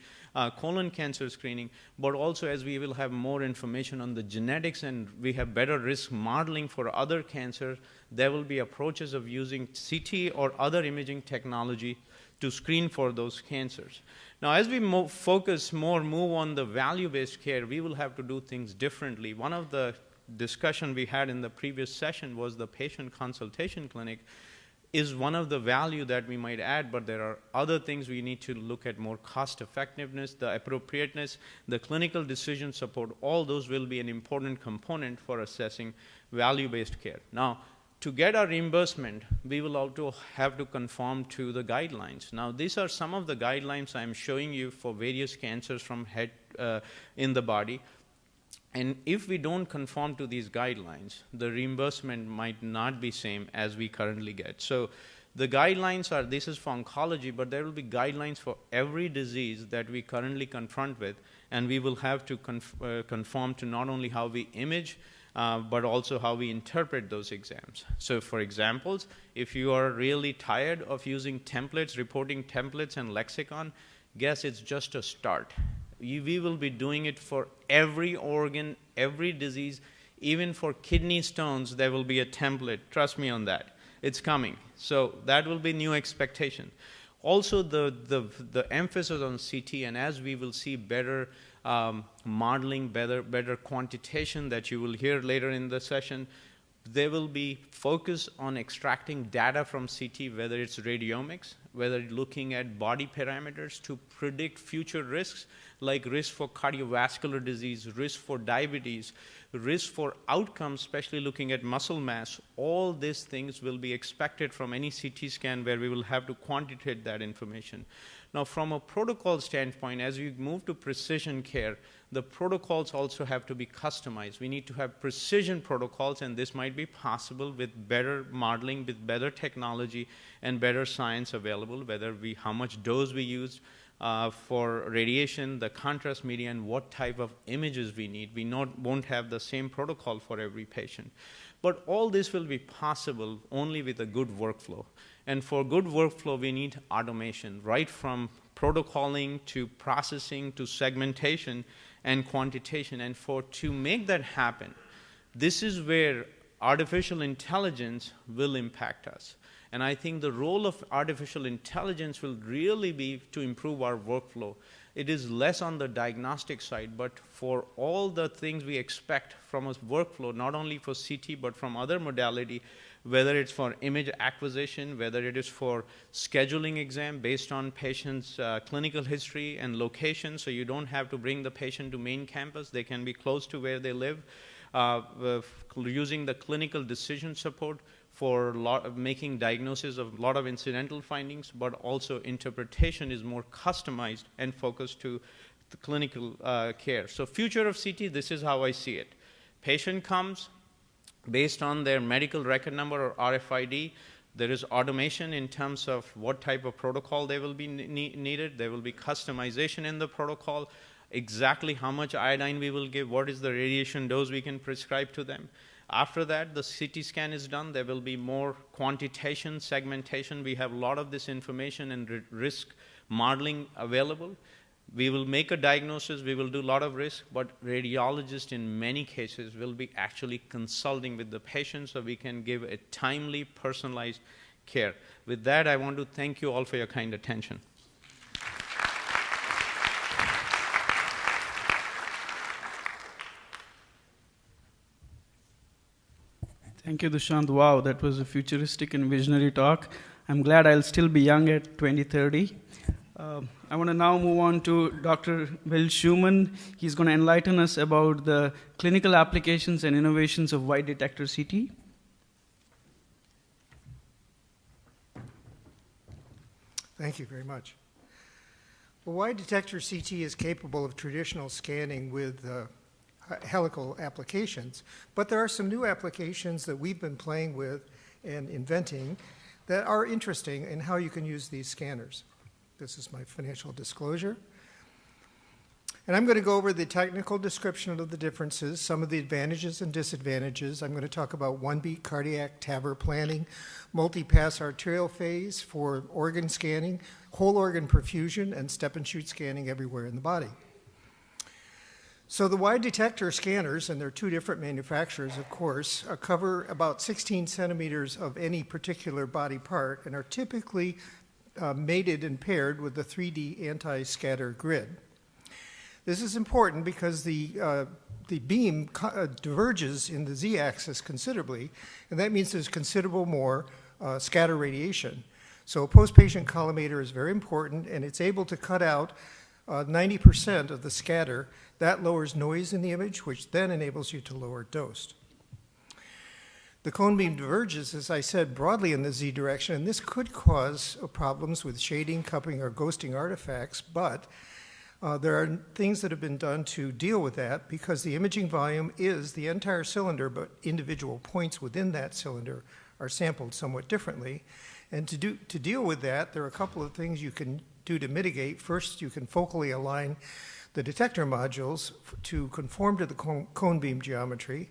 colon cancer screening, but also as we will have more information on the genetics and we have better risk modeling for other cancers, there will be approaches of using CT or other imaging technology to screen for those cancers. Now, as we move on the value-based care, we will have to do things differently. One of the discussion we had in the previous session was the patient consultation clinic is one of the value that we might add, but there are other things we need to look at: more cost effectiveness, the appropriateness, the clinical decision support. All those will be an important component for assessing value-based care. Now, to get our reimbursement, we will also have to conform to the guidelines. Now, these are some of the guidelines I'm showing you for various cancers from head in the body. And if we don't conform to these guidelines, the reimbursement might not be same as we currently get. So the guidelines are, this is for oncology, but there will be guidelines for every disease that we currently confront with, and we will have to conform to not only how we image, but also how we interpret those exams. So for examples, if you are really tired of using templates, reporting templates and lexicon, guess it's just a start. We will be doing it for every organ, every disease. Even for kidney stones, there will be a template. Trust me on that. It's coming. So that will be new expectation. Also, the emphasis on CT, and as we will see better modeling, better quantitation that you will hear later in the session, there will be focus on extracting data from CT, whether it's radiomics, whether looking at body parameters to predict future risks, like risk for cardiovascular disease, risk for diabetes, risk for outcomes, especially looking at muscle mass. All these things will be expected from any CT scan where we will have to quantitate that information. Now, from a protocol standpoint, as we move to precision care, the protocols also have to be customized. We need to have precision protocols, and this might be possible with better modeling, with better technology, and better science available, how much dose we use for radiation, the contrast media, and what type of images we need. We won't have the same protocol for every patient. But all this will be possible only with a good workflow. And for good workflow, we need automation, right from protocoling to processing to segmentation and quantitation. And to make that happen, this is where artificial intelligence will impact us. And I think the role of artificial intelligence will really be to improve our workflow. It is less on the diagnostic side, but for all the things we expect from a workflow, not only for CT, but from other modality, whether it's for image acquisition, whether it is for scheduling exam based on patient's clinical history and location, so you don't have to bring the patient to main campus, they can be close to where they live, using the clinical decision support for making diagnosis of a lot of incidental findings, but also interpretation is more customized and focused to the clinical care. So future of CT, this is how I see it. Patient comes based on their medical record number or RFID. There is automation in terms of what type of protocol they will be needed. There will be customization in the protocol, exactly how much iodine we will give, what is the radiation dose we can prescribe to them. After that, the CT scan is done. There will be more quantitation, segmentation. We have a lot of this information and risk modeling available. We will make a diagnosis. We will do a lot of risk, but radiologists in many cases will be actually consulting with the patient so we can give a timely, personalized care. With that, I want to thank you all for your kind attention. Thank you, Dushyant. Wow, that was a futuristic and visionary talk. I'm glad I'll still be young at 2030. I want to now move on to Dr. Will Schumann. He's going to enlighten us about the clinical applications and innovations of wide detector CT. Thank you very much. Well, wide detector CT is capable of traditional scanning with helical applications, but there are some new applications that we've been playing with and inventing that are interesting in how you can use these scanners. This is my financial disclosure. And I'm going to go over the technical description of the differences, some of the advantages and disadvantages. I'm going to talk about one-beat cardiac TAVR planning, multi-pass arterial phase for organ scanning, whole organ perfusion, and step and shoot scanning everywhere in the body. So the wide detector scanners, and there are two different manufacturers, of course, cover about 16 centimeters of any particular body part and are typically mated and paired with the 3D anti-scatter grid. This is important because the beam diverges in the z-axis considerably, and that means there's considerable more scatter radiation. So a post-patient collimator is very important, and it's able to cut out 90% of the scatter. That lowers noise in the image, which then enables you to lower dose. The cone beam diverges, as I said, broadly in the z direction, and this could cause problems with shading, cupping, or ghosting artifacts, but there are things that have been done to deal with that because the imaging volume is the entire cylinder, but individual points within that cylinder are sampled somewhat differently. And to deal with that, there are a couple of things you can do to mitigate. First, you can focally align the detector modules to conform to the cone beam geometry.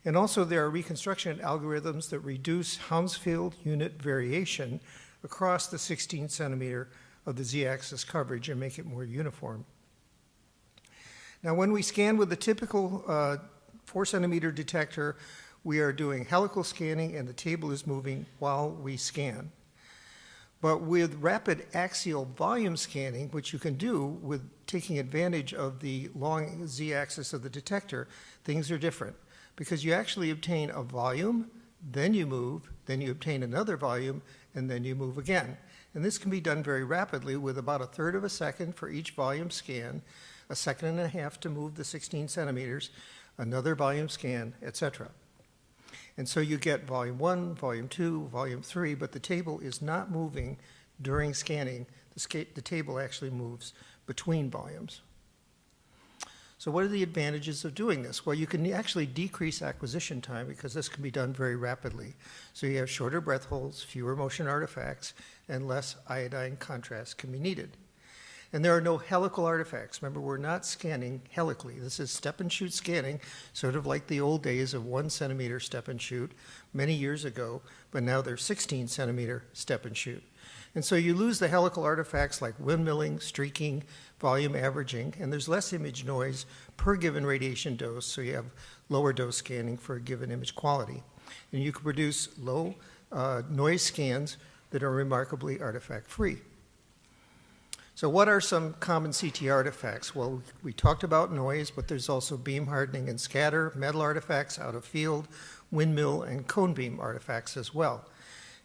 And also there are reconstruction algorithms that reduce Hounsfield unit variation across the 16 centimeter of the z-axis coverage and make it more uniform. Now when we scan with the typical 4 centimeter detector, we are doing helical scanning and the table is moving while we scan. But with rapid axial volume scanning, which you can do with taking advantage of the long z-axis of the detector, things are different because you actually obtain a volume, then you move, then you obtain another volume, and then you move again. And this can be done very rapidly with about 1/3 of a second for each volume scan, 1.5 seconds to move the 16 centimeters, another volume scan, etc. And so you get volume 1, volume 2, volume 3, but the table is not moving during scanning. The table actually moves between volumes. So what are the advantages of doing this? Well, you can actually decrease acquisition time because this can be done very rapidly. So you have shorter breath holds, fewer motion artifacts, and less iodine contrast can be needed. And there are no helical artifacts. Remember, we're not scanning helically. This is step and shoot scanning, sort of like the old days of 1 centimeter step and shoot many years ago, but now they're 16 centimeter step and shoot. And so you lose the helical artifacts like windmilling, streaking, volume averaging, and there's less image noise per given radiation dose, so you have lower dose scanning for a given image quality. And you can produce low noise scans that are remarkably artifact-free. So what are some common CT artifacts? Well, we talked about noise, but there's also beam hardening and scatter, metal artifacts, out of field, windmill, and cone beam artifacts as well.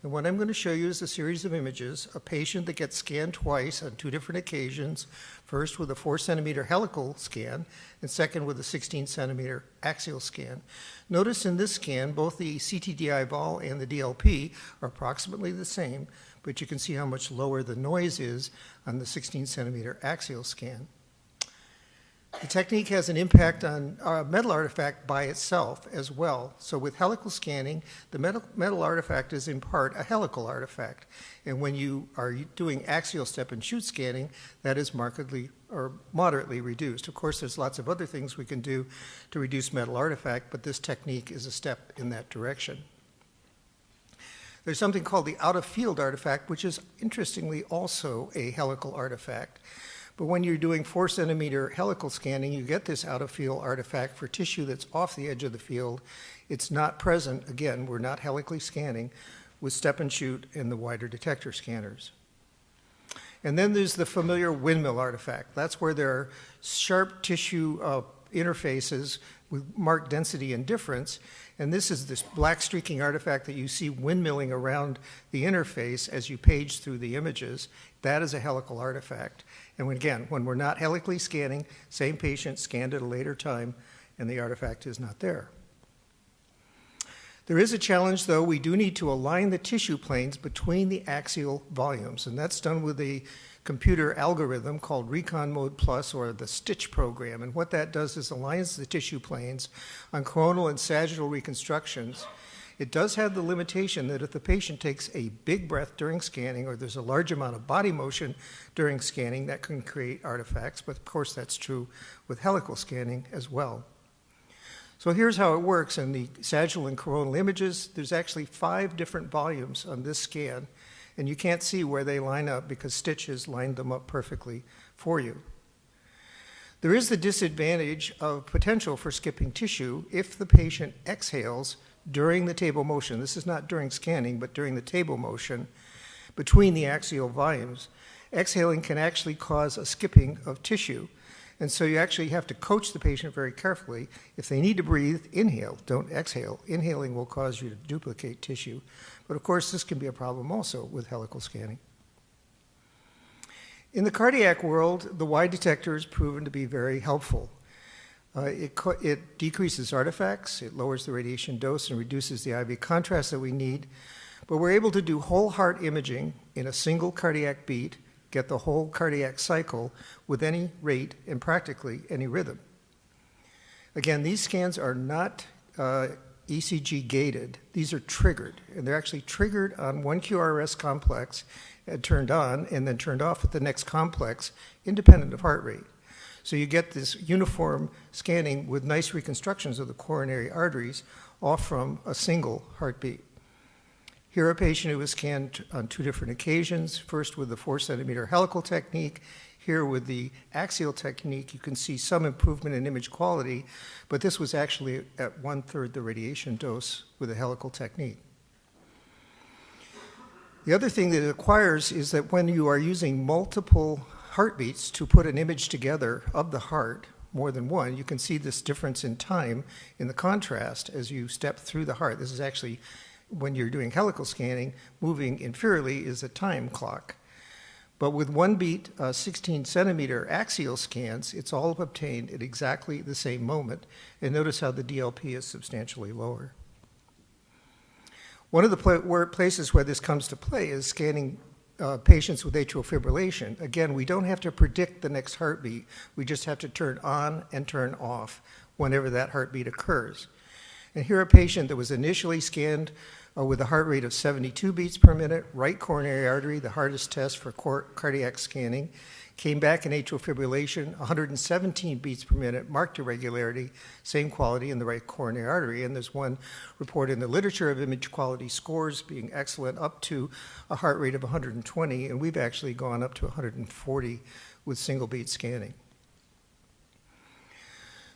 And what I'm going to show you is a series of images, a patient that gets scanned twice on 2 different occasions, first with a 4 centimeter helical scan, and second with a 16 centimeter axial scan. Notice in this scan, both the CTDI vol and the DLP are approximately the same, but you can see how much lower the noise is on the 16 centimeter axial scan. The technique has an impact on a metal artifact by itself as well. So with helical scanning, the metal artifact is in part a helical artifact. And when you are doing axial step and shoot scanning, that is markedly or moderately reduced. Of course, there's lots of other things we can do to reduce metal artifact, but this technique is a step in that direction. There's something called the out-of-field artifact, which is interestingly also a helical artifact. But when you're doing 4 centimeter helical scanning, you get this out-of-field artifact for tissue that's off the edge of the field. It's not present, again, we're not helically scanning, with step and shoot and the wider detector scanners. And then there's the familiar windmill artifact. That's where there are sharp tissue interfaces with marked density and difference. And this is this black streaking artifact that you see windmilling around the interface as you page through the images. That is a helical artifact. And again, when we're not helically scanning, same patient scanned at a later time, and the artifact is not there. There is a challenge, though. We do need to align the tissue planes between the axial volumes, and that's done with a computer algorithm called Recon Mode Plus, or the Stitch program. And what that does is aligns the tissue planes on coronal and sagittal reconstructions It does have the limitation that if the patient takes a big breath during scanning or there's a large amount of body motion during scanning, that can create artifacts, but of course that's true with helical scanning as well. So here's how it works in the sagittal and coronal images. There's actually 5 different volumes on this scan, and you can't see where they line up because Stitch has lined them up perfectly for you. There is the disadvantage of potential for skipping tissue if the patient exhales during the table motion. This is not during scanning, but during the table motion between the axial volumes. Exhaling can actually cause a skipping of tissue. And so you actually have to coach the patient very carefully. If they need to breathe, inhale, don't exhale. Inhaling will cause you to duplicate tissue. But of course, this can be a problem also with helical scanning. In the cardiac world, the Y detector is proven to be very helpful. It decreases artifacts, it lowers the radiation dose and reduces the IV contrast that we need. But we're able to do whole heart imaging in a single cardiac beat, get the whole cardiac cycle with any rate and practically any rhythm. Again, these scans are not ECG gated. These are triggered, and they're actually triggered on one QRS complex and turned on and then turned off at the next complex, independent of heart rate. So you get this uniform scanning with nice reconstructions of the coronary arteries, all from a single heartbeat. Here, a patient who was scanned on 2 different occasions, first with the 4-centimeter helical technique, here with the axial technique. You can see some improvement in image quality, but this was actually at 1/3 the radiation dose with the helical technique. The other thing that it requires is that when you are using multiple heartbeats to put an image together of the heart, more than one, you can see this difference in time in the contrast as you step through the heart. This is actually, when you're doing helical scanning, moving inferiorly is a time clock. But with 1 beat, 16-centimeter axial scans, it's all obtained at exactly the same moment. And notice how the DLP is substantially lower. One of the places where this comes to play is scanning patients with atrial fibrillation. Again, we don't have to predict the next heartbeat. We just have to turn on and turn off whenever that heartbeat occurs. And here a patient that was initially scanned with a heart rate of 72 beats per minute, right coronary artery, the hardest test for cardiac scanning, came back in atrial fibrillation, 117 beats per minute, marked irregularity, same quality in the right coronary artery. And there's one report in the literature of image quality scores being excellent up to a heart rate of 120, and we've actually gone up to 140 with single beat scanning.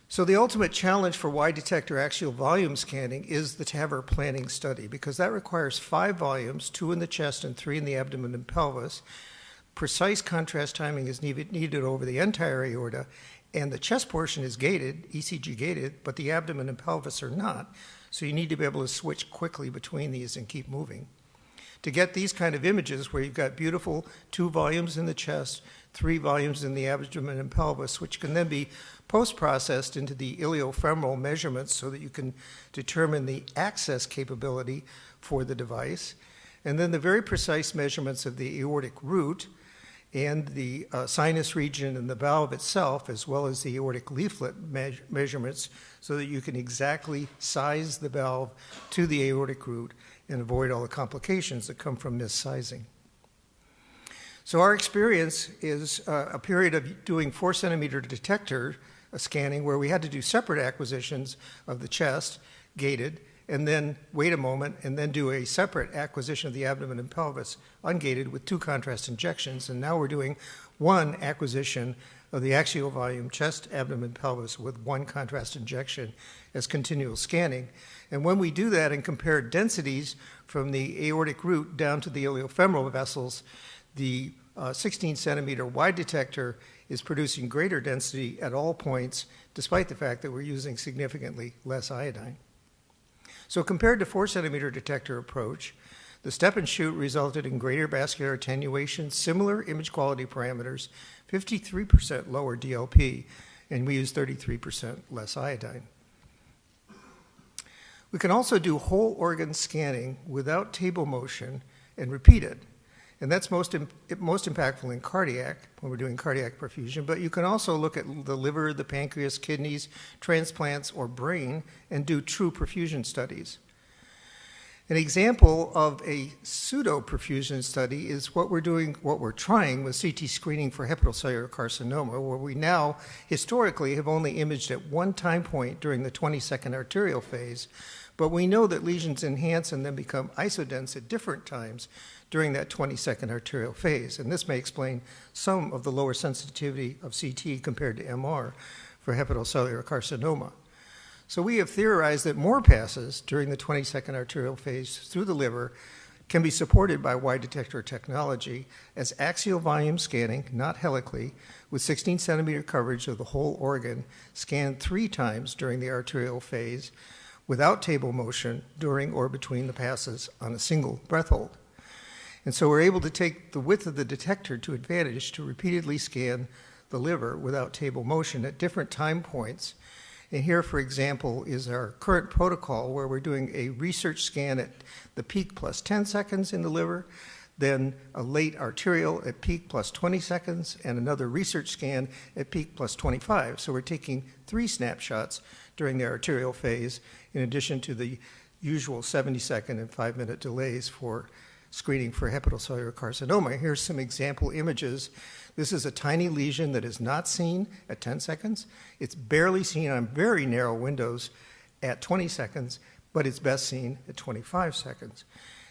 So the ultimate challenge for Y detector axial volume scanning is the TAVR planning study, because that requires 5 volumes, 2 in the chest and 3 in the abdomen and pelvis. Precise contrast timing is needed over the entire aorta, and the chest portion is gated, ECG gated, but the abdomen and pelvis are not. So you need to be able to switch quickly between these and keep moving. To get these kind of images where you've got beautiful 2 volumes in the chest, 3 volumes in the abdomen and pelvis, which can then be post-processed into the iliofemoral measurements so that you can determine the access capability for the device, and then the very precise measurements of the aortic root and the sinus region and the valve itself, as well as the aortic leaflet measurements, so that you can exactly size the valve to the aortic root and avoid all the complications that come from missizing. So our experience is a period of doing 4-centimeter detector scanning where we had to do separate acquisitions of the chest, gated, and then wait a moment and then do a separate acquisition of the abdomen and pelvis, ungated, with 2 contrast injections. And now we're doing 1 acquisition of the axial volume, chest, abdomen, pelvis, with 1 contrast injection as continual scanning. And when we do that and compare densities from the aortic root down to the iliofemoral vessels, the 16-centimeter Y detector is producing greater density at all points, despite the fact that we're using significantly less iodine. So compared to 4-centimeter detector approach, the step and shoot resulted in greater vascular attenuation, similar image quality parameters, 53% lower DLP, and we use 33% less iodine. We can also do whole organ scanning without table motion and repeat it. And that's most impactful in cardiac, when we're doing cardiac perfusion, but you can also look at the liver, the pancreas, kidneys, transplants, or brain, and do true perfusion studies. An example of a pseudo-perfusion study is what we're trying with CT screening for hepatocellular carcinoma, where we now historically have only imaged at one time point during the 20-second arterial phase, but we know that lesions enhance and then become isodense at different times during that 20-second arterial phase. And this may explain some of the lower sensitivity of CT compared to MR for hepatocellular carcinoma. So we have theorized that more passes during the 20-second arterial phase through the liver can be supported by wide detector technology as axial volume scanning, not helically, with 16 centimeter coverage of the whole organ, scanned 3 times during the arterial phase without table motion during or between the passes on a single breath hold. And so we're able to take the width of the detector to advantage to repeatedly scan the liver without table motion at different time points. And here, for example, is our current protocol where we're doing a research scan at the peak plus 10 seconds in the liver, then a late arterial at peak plus 20 seconds, and another research scan at peak plus 25. So we're taking 3 snapshots during the arterial phase, in addition to the usual 70-second and 5-minute delays for screening for hepatocellular carcinoma. Here's some example images. This is a tiny lesion that is not seen at 10 seconds. It's barely seen on very narrow windows at 20 seconds, but it's best seen at 25 seconds.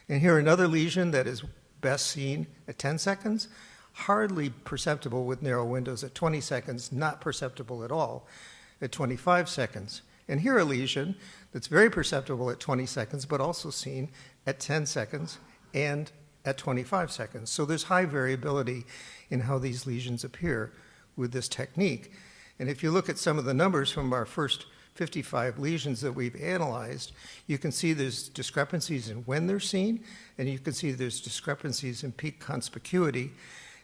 And here another lesion that is best seen at 10 seconds, hardly perceptible with narrow windows at 20 seconds, not perceptible at all at 25 seconds. And here a lesion that's very perceptible at 20 seconds, but also seen at 10 seconds and at 25 seconds. So there's high variability in how these lesions appear with this technique. And if you look at some of the numbers from our first 55 lesions that we've analyzed, you can see there's discrepancies in when they're seen, and you can see there's discrepancies in peak conspicuity.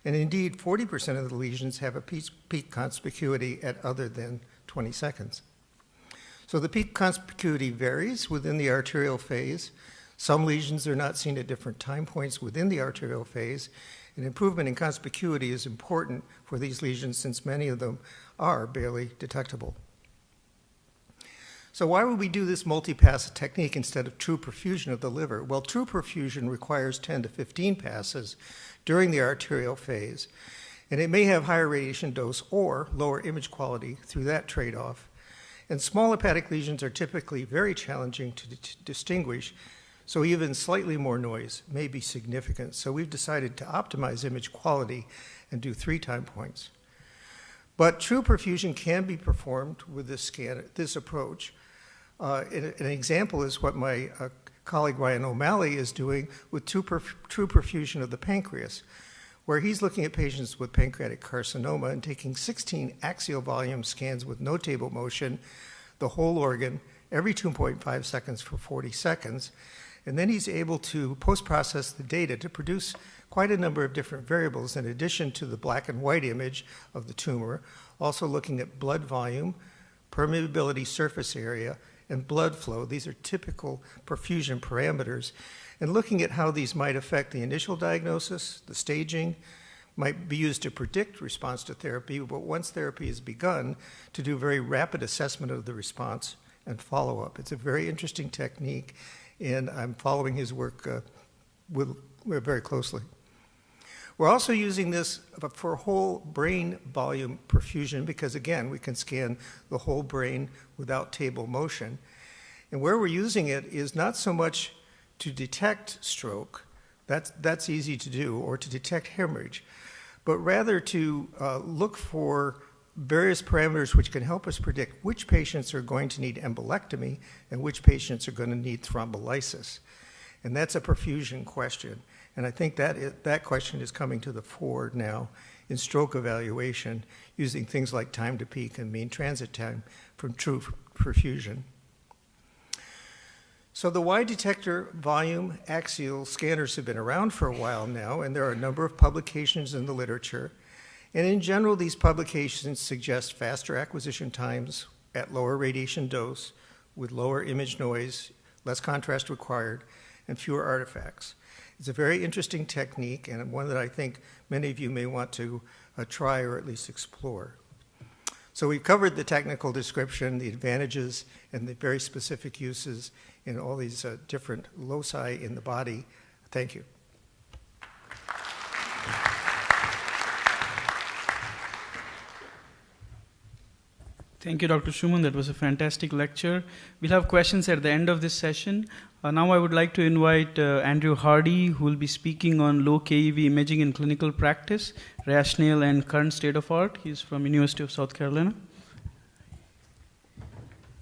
And indeed, 40% of the lesions have a peak conspicuity at other than 20 seconds. So the peak conspicuity varies within the arterial phase. Some lesions are not seen at different time points within the arterial phase, and improvement in conspicuity is important for these lesions since many of them are barely detectable. So why would we do this multi-pass technique instead of true perfusion of the liver? Well, true perfusion requires 10 to 15 passes during the arterial phase, and it may have higher radiation dose or lower image quality through that trade-off. And small hepatic lesions are typically very challenging to distinguish, so even slightly more noise may be significant. So we've decided to optimize image quality and do 3 time points. But true perfusion can be performed with this approach. An example is what my colleague Ryan O'Malley is doing with true perfusion of the pancreas, where he's looking at patients with pancreatic carcinoma and taking 16 axial volume scans with no table motion, the whole organ, every 2.5 seconds for 40 seconds. And then he's able to post-process the data to produce quite a number of different variables in addition to the black and white image of the tumor, also looking at blood volume, permeability surface area, and blood flow. These are typical perfusion parameters. And looking at how these might affect the initial diagnosis, the staging, might be used to predict response to therapy, but once therapy is begun, to do very rapid assessment of the response and follow-up. It's a very interesting technique, and I'm following his work very closely. We're also using this for whole brain volume perfusion because, again, we can scan the whole brain without table motion. And where we're using it is not so much to detect stroke, that's easy to do, or to detect hemorrhage, but rather to look for various parameters which can help us predict which patients are going to need embolectomy and which patients are going to need thrombolysis. And that's a perfusion question. And I think that question is coming to the fore now in stroke evaluation using things like time to peak and mean transit time from true perfusion. So the wide detector volume axial scanners have been around for a while now, and there are a number of publications in the literature. And in general, these publications suggest faster acquisition times at lower radiation dose with lower image noise, less contrast required, and fewer artifacts. It's a very interesting technique and one that I think many of you may want to try or at least explore. So we've covered the technical description, the advantages, and the very specific uses in all these different loci in the body. Thank you. Thank you, Dr. Schumann. That was a fantastic lecture. We'll have questions at the end of this session. Now I would like to invite Andrew Hardy, who will be speaking on low KEV imaging in clinical practice, rationale and current state of art. He's from University of South Carolina.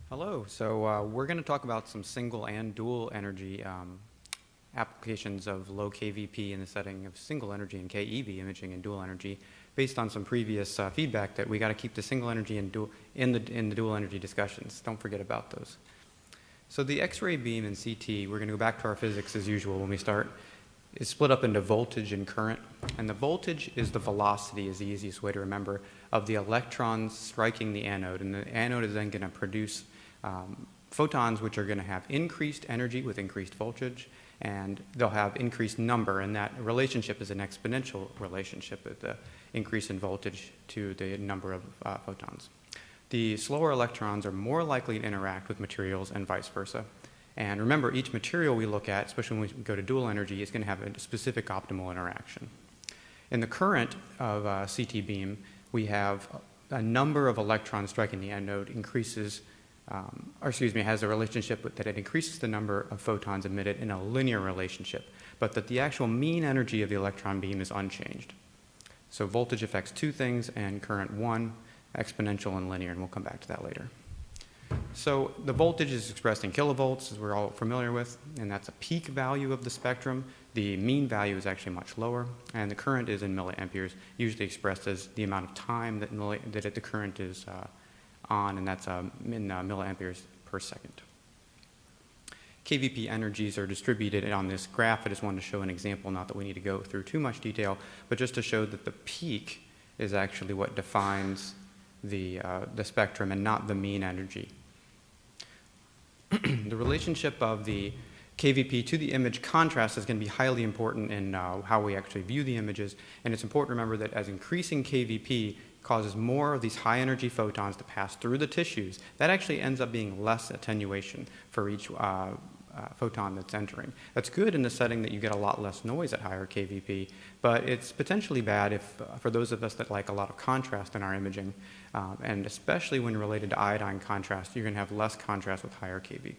Hello. So we're going to talk about some single and dual energy applications of low KVP in the setting of single energy and KEV imaging and dual energy, based on some previous feedback that we got to keep the single energy and in the dual energy discussions. Don't forget about those. So the X-ray beam in CT, we're going to go back to our physics as usual when we start, is split up into voltage and current. And the voltage is the velocity, is the easiest way to remember, of the electrons striking the anode. And the anode is then going to produce photons which are going to have increased energy with increased voltage, and they'll have increased number, and that relationship is an exponential relationship with the increase in voltage to the number of photons. The slower electrons are more likely to interact with materials and vice versa. And remember, each material we look at, especially when we go to dual energy, is going to have a specific optimal interaction. In the current of CT beam, we have a number of electrons striking the anode increases, has a relationship that it increases the number of photons emitted in a linear relationship, but that the actual mean energy of the electron beam is unchanged. So voltage affects two things, and current one, exponential and linear, and we'll come back to that later. So the voltage is expressed in kilovolts, as we're all familiar with, and that's a peak value of the spectrum. The mean value is actually much lower, and the current is in milliamperes, usually expressed as the amount of time that the current is on, and that's in milliamperes per second. KVP energies are distributed on this graph. I just wanted to show an example, not that we need to go through too much detail, but just to show that the peak is actually what defines the spectrum and not the mean energy. The relationship of the KVP to the image contrast is going to be highly important in how we actually view the images, and it's important to remember that as increasing KVP causes more of these high energy photons to pass through the tissues, that actually ends up being less attenuation for each photon that's entering. That's good in the setting that you get a lot less noise at higher KVP, but it's potentially bad if, for those of us that like a lot of contrast in our imaging, and especially when related to iodine contrast, you're going to have less contrast with higher KVP.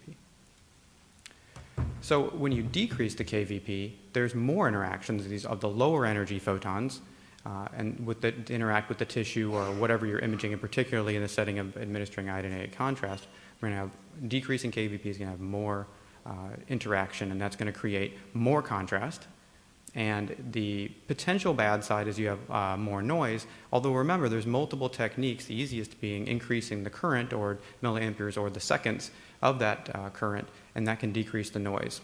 So when you decrease the KVP, there's more interactions of the lower energy photons, and interact with the tissue or whatever you're imaging, and particularly in the setting of administering iodinated contrast, we're going to have decreasing KVP is going to have more interaction, and that's going to create more contrast. And the potential bad side is you have more noise, although remember there's multiple techniques, the easiest being increasing the current or milliamperes or the seconds of that current, and that can decrease the noise.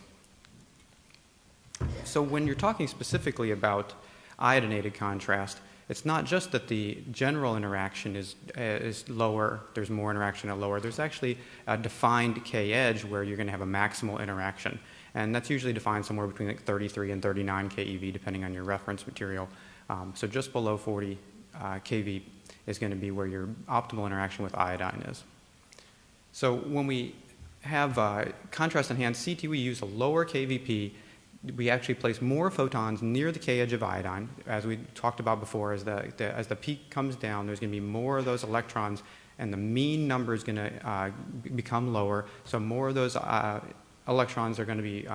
So when you're talking specifically about iodinated contrast, it's not just that the general interaction is lower, there's more interaction at lower, there's actually a defined K-edge where you're going to have a maximal interaction. And that's usually defined somewhere between like 33 and 39 keV, depending on your reference material. So just below 40 keV is going to be where your optimal interaction with iodine is. So when we have contrast-enhanced CT, we use a lower KVP. We actually place more photons near the K-edge of iodine. As we talked about before, as the peak comes down, there's going to be more of those electrons, and the mean number is going to become lower. So more of those electrons are going to be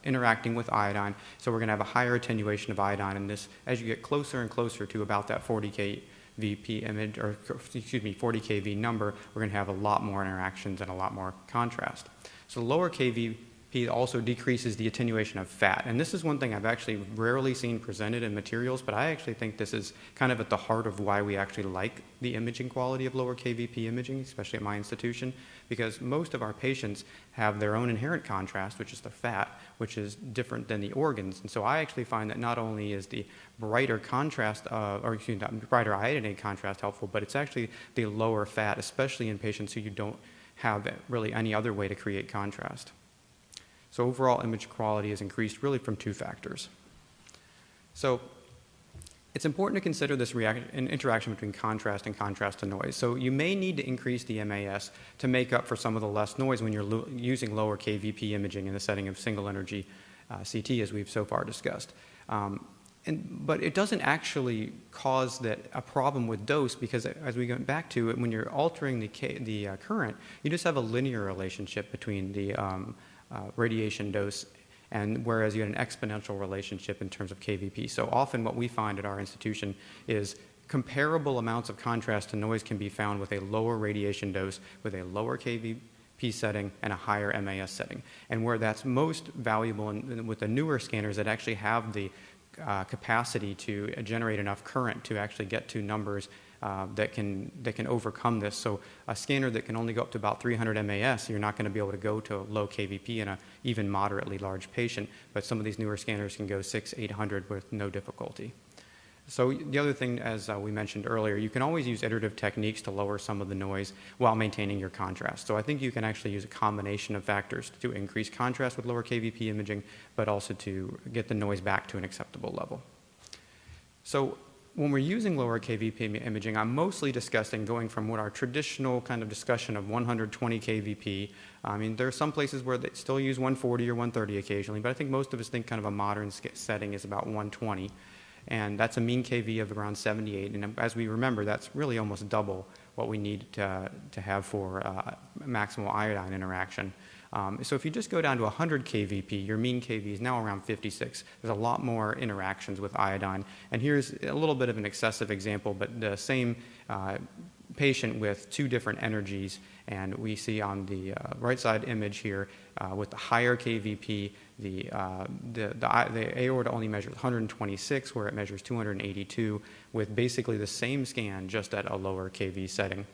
interacting with iodine. So we're going to have a higher attenuation of iodine in this. As you get closer and closer to about that 40 kVp image, or excuse me, 40 kV number, we're going to have a lot more interactions and a lot more contrast. So lower KVP also decreases the attenuation of fat. And this is one thing I've actually rarely seen presented in materials, but I actually think this is kind of at the heart of why we actually like the imaging quality of lower KVP imaging, especially at my institution, because most of our patients have their own inherent contrast, which is the fat, which is different than the organs. And so I actually find that not only is the brighter contrast, brighter iodinated contrast helpful, but it's actually the lower fat, especially in patients who you don't have really any other way to create contrast. So overall image quality is increased really from two factors. So It's important to consider this interaction between contrast and contrast to noise. So you may need to increase the MAS to make up for some of the less noise when you're using lower KVP imaging in the setting of single energy CT, as we've so far discussed. But it doesn't actually cause a problem with dose, because as we go back to it, when you're altering the current, you just have a linear relationship between the radiation dose, and whereas you had an exponential relationship in terms of KVP. So often what we find at our institution is comparable amounts of contrast to noise can be found with a lower radiation dose, with a lower KVP setting, and a higher MAS setting. And where that's most valuable with the newer scanners that actually have the capacity to generate enough current to actually get to numbers that can overcome this. So a scanner that can only go up to about 300 MAS, you're not going to be able to go to low KVP in an even moderately large patient, but some of these newer scanners can go 600, 800 with no difficulty. So the other thing, as we mentioned earlier, you can always use iterative techniques to lower some of the noise while maintaining your contrast. So I think you can actually use a combination of factors to increase contrast with lower KVP imaging, but also to get the noise back to an acceptable level. So when we're using lower KVP imaging, I'm mostly discussing going from what our traditional kind of discussion of 120 KVP. I mean, there are some places where they still use 140 or 130 occasionally, but I think most of us think kind of a modern setting is about 120. And that's a mean KV of around 78. And as we remember, that's really almost double what we need to have for maximal iodine interaction. So if you just go down to 100 KVP, your mean KV is now around 56. There's a lot more interactions with iodine. And here's a little bit of an excessive example, but the same patient with two different energies, and we see on the right side image here with the higher KVP, the aorta only measures 126, where it measures 282, with basically the same scan just at a lower KV setting.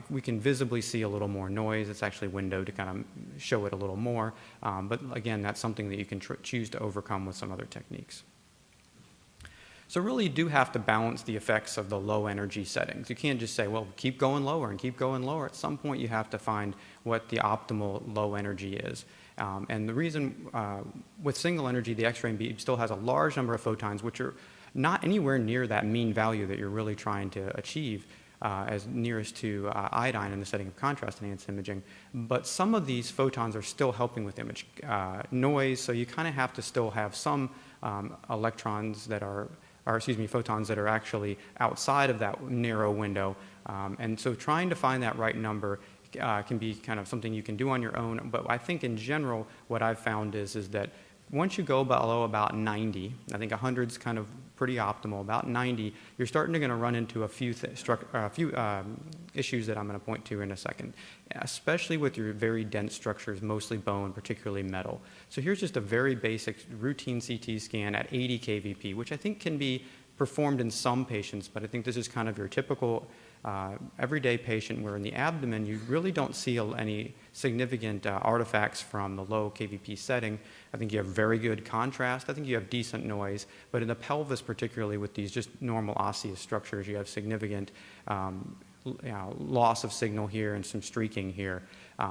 We can visibly see a little more noise. It's actually windowed to kind of show it a little more. But again, that's something that you can choose to overcome with some other techniques. So really you do have to balance the effects of the low energy settings. You can't just say, well, keep going lower and keep going lower. At some point you have to find what the optimal low energy is. And the reason with single energy, the X-ray beam still has a large number of photons, which are not anywhere near that mean value that you're really trying to achieve as nearest to iodine in the setting of contrast-enhanced imaging. But some of these photons are still helping with image noise, so you kind of have to still have some photons that are actually outside of that narrow window. And so trying to find that right number can be kind of something you can do on your own. But I think in general, what I've found is that once you go below about 90, I think 100 is kind of pretty optimal. About 90, you're starting to run into a few issues that I'm going to point to in a second, especially with your very dense structures, mostly bone, particularly metal. So here's just a very basic routine CT scan at 80 kVp, which I think can be performed in some patients, but I think this is kind of your typical everyday patient, where in the abdomen you really don't see any significant artifacts from the low KVP setting. I think you have very good contrast. I think you have decent noise, but in the pelvis, particularly with these just normal osseous structures, you have significant loss of signal here and some streaking here.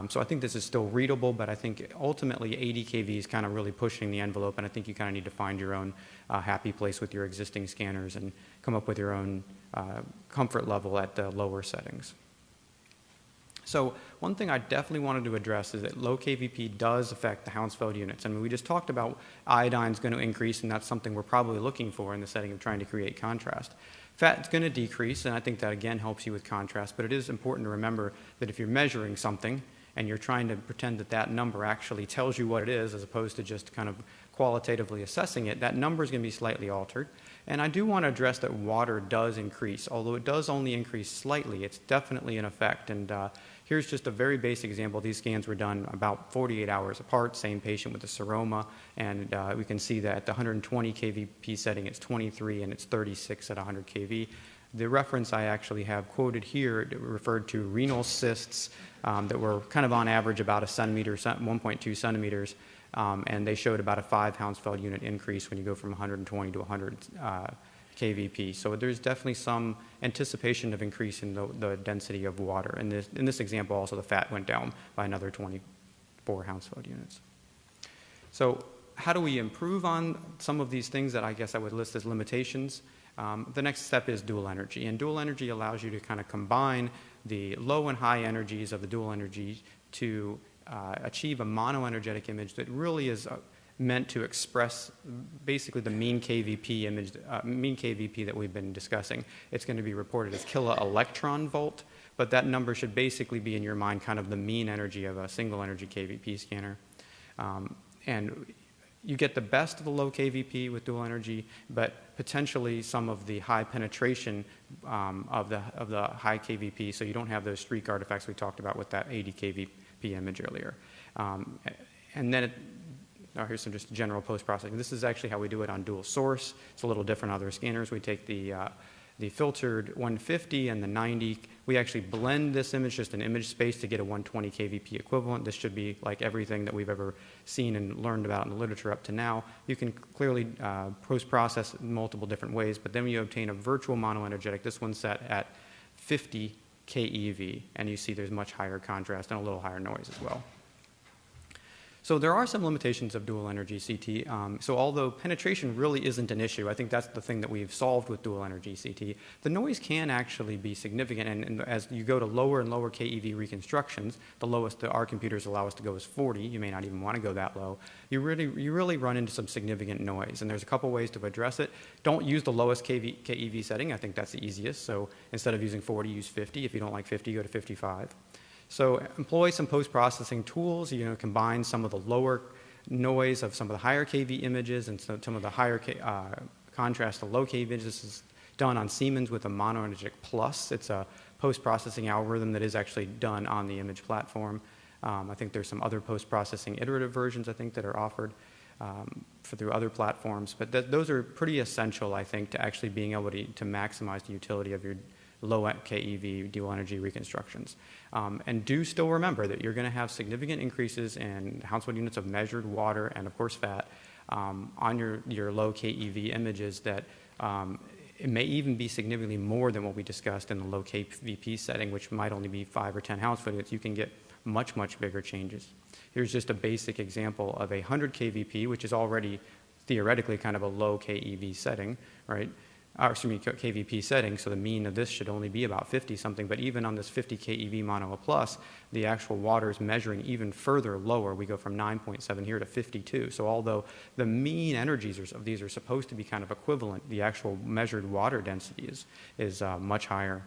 So I think this is still readable, but I think ultimately 80 kV is kind of really pushing the envelope, and I think you kind of need to find your own happy place with your existing scanners and come up with your own comfort level at the lower settings. So one thing I definitely wanted to address is that low KVP does affect the Hounsfield units. I mean, we just talked about iodine's going to increase, and that's something we're probably looking for in the setting of trying to create contrast. Fat's going to decrease, and I think that again helps you with contrast, but it is important to remember that if you're measuring something and you're trying to pretend that that number actually tells you what it is as opposed to just kind of qualitatively assessing it, that number is going to be slightly altered. And I do want to address that water does increase. Although it does only increase slightly, it's definitely an effect. And here's just a very basic example. These scans were done about 48 hours apart, same patient with a seroma, and we can see that at the 120 kVp setting, it's 23, and it's 36 at 100 kV. The reference I actually have quoted here referred to renal cysts that were kind of on average about 1.2 centimeters. And they showed about a 5 Hounsfield unit increase when you go from 120 to 100 kVp. So there's definitely some anticipation of increase in the density of water. And in this example, also the fat went down by another 24 Hounsfield units. So how do we improve on some of these things that I guess I would list as limitations? The next step is dual energy, and dual energy allows you to kind of combine the low and high energies of the dual energy to achieve a monoenergetic image that really is meant to express basically the mean KVP image, mean KVP that we've been discussing. It's going to be reported as kilo-electron volt, but that number should basically be in your mind kind of the mean energy of a single energy KVP scanner. And you get the best of the low KVP with dual energy, but potentially some of the high penetration of the high KVP, so you don't have those streak artifacts we talked about with that 80 KVP image earlier. And then here's some just general post-processing. This is actually how we do it on dual source. It's a little different on other scanners. We take the filtered 150 and the 90. We actually blend this image, just an image space, to get a 120 KVP equivalent. This should be like everything that we've ever seen and learned about in the literature up to now. You can clearly post-process in multiple different ways, but then you obtain a virtual monoenergetic. This one's set at 50 keV, and you see there's much higher contrast and a little higher noise as well. So there are some limitations of dual energy CT. So although penetration really isn't an issue, I think that's the thing that we've solved with dual energy CT, the noise can actually be significant. And as you go to lower and lower KEV reconstructions, the lowest our computers allow us to go is 40. You may not even want to go that low. You really run into some significant noise. And there's a couple ways to address it. Don't use the lowest KEV setting. I think that's the easiest. So instead of using 40, use 50. If you don't like 50, go to 55. So employ some post-processing tools, combine some of the lower noise of some of the higher KV images and some of the higher contrast to low KV images. This is done on Siemens with a monoenergetic plus. It's a post-processing algorithm that is actually done on the image platform. I think there's some other post-processing iterative versions, I think, that are offered through other platforms. But those are pretty essential, I think, to actually being able to maximize the utility of your low KEV dual energy reconstructions. And do still remember that you're going to have significant increases in Hounsfield units of measured water and, of course, fat on your low KEV images that it may even be significantly more than what we discussed in the low KVP setting, which might only be 5 or 10 Hounsfield units. You can get much, much bigger changes. Here's just a basic example of a 100 KVP, which is already theoretically kind of a low KEV setting, right? KVP setting, so the mean of this should only be about 50 something, but even on this 50 KEV mono plus, the actual water is measuring even further lower. We go from 9.7 here to 52. So although the mean energies of these are supposed to be kind of equivalent, the actual measured water density is much higher.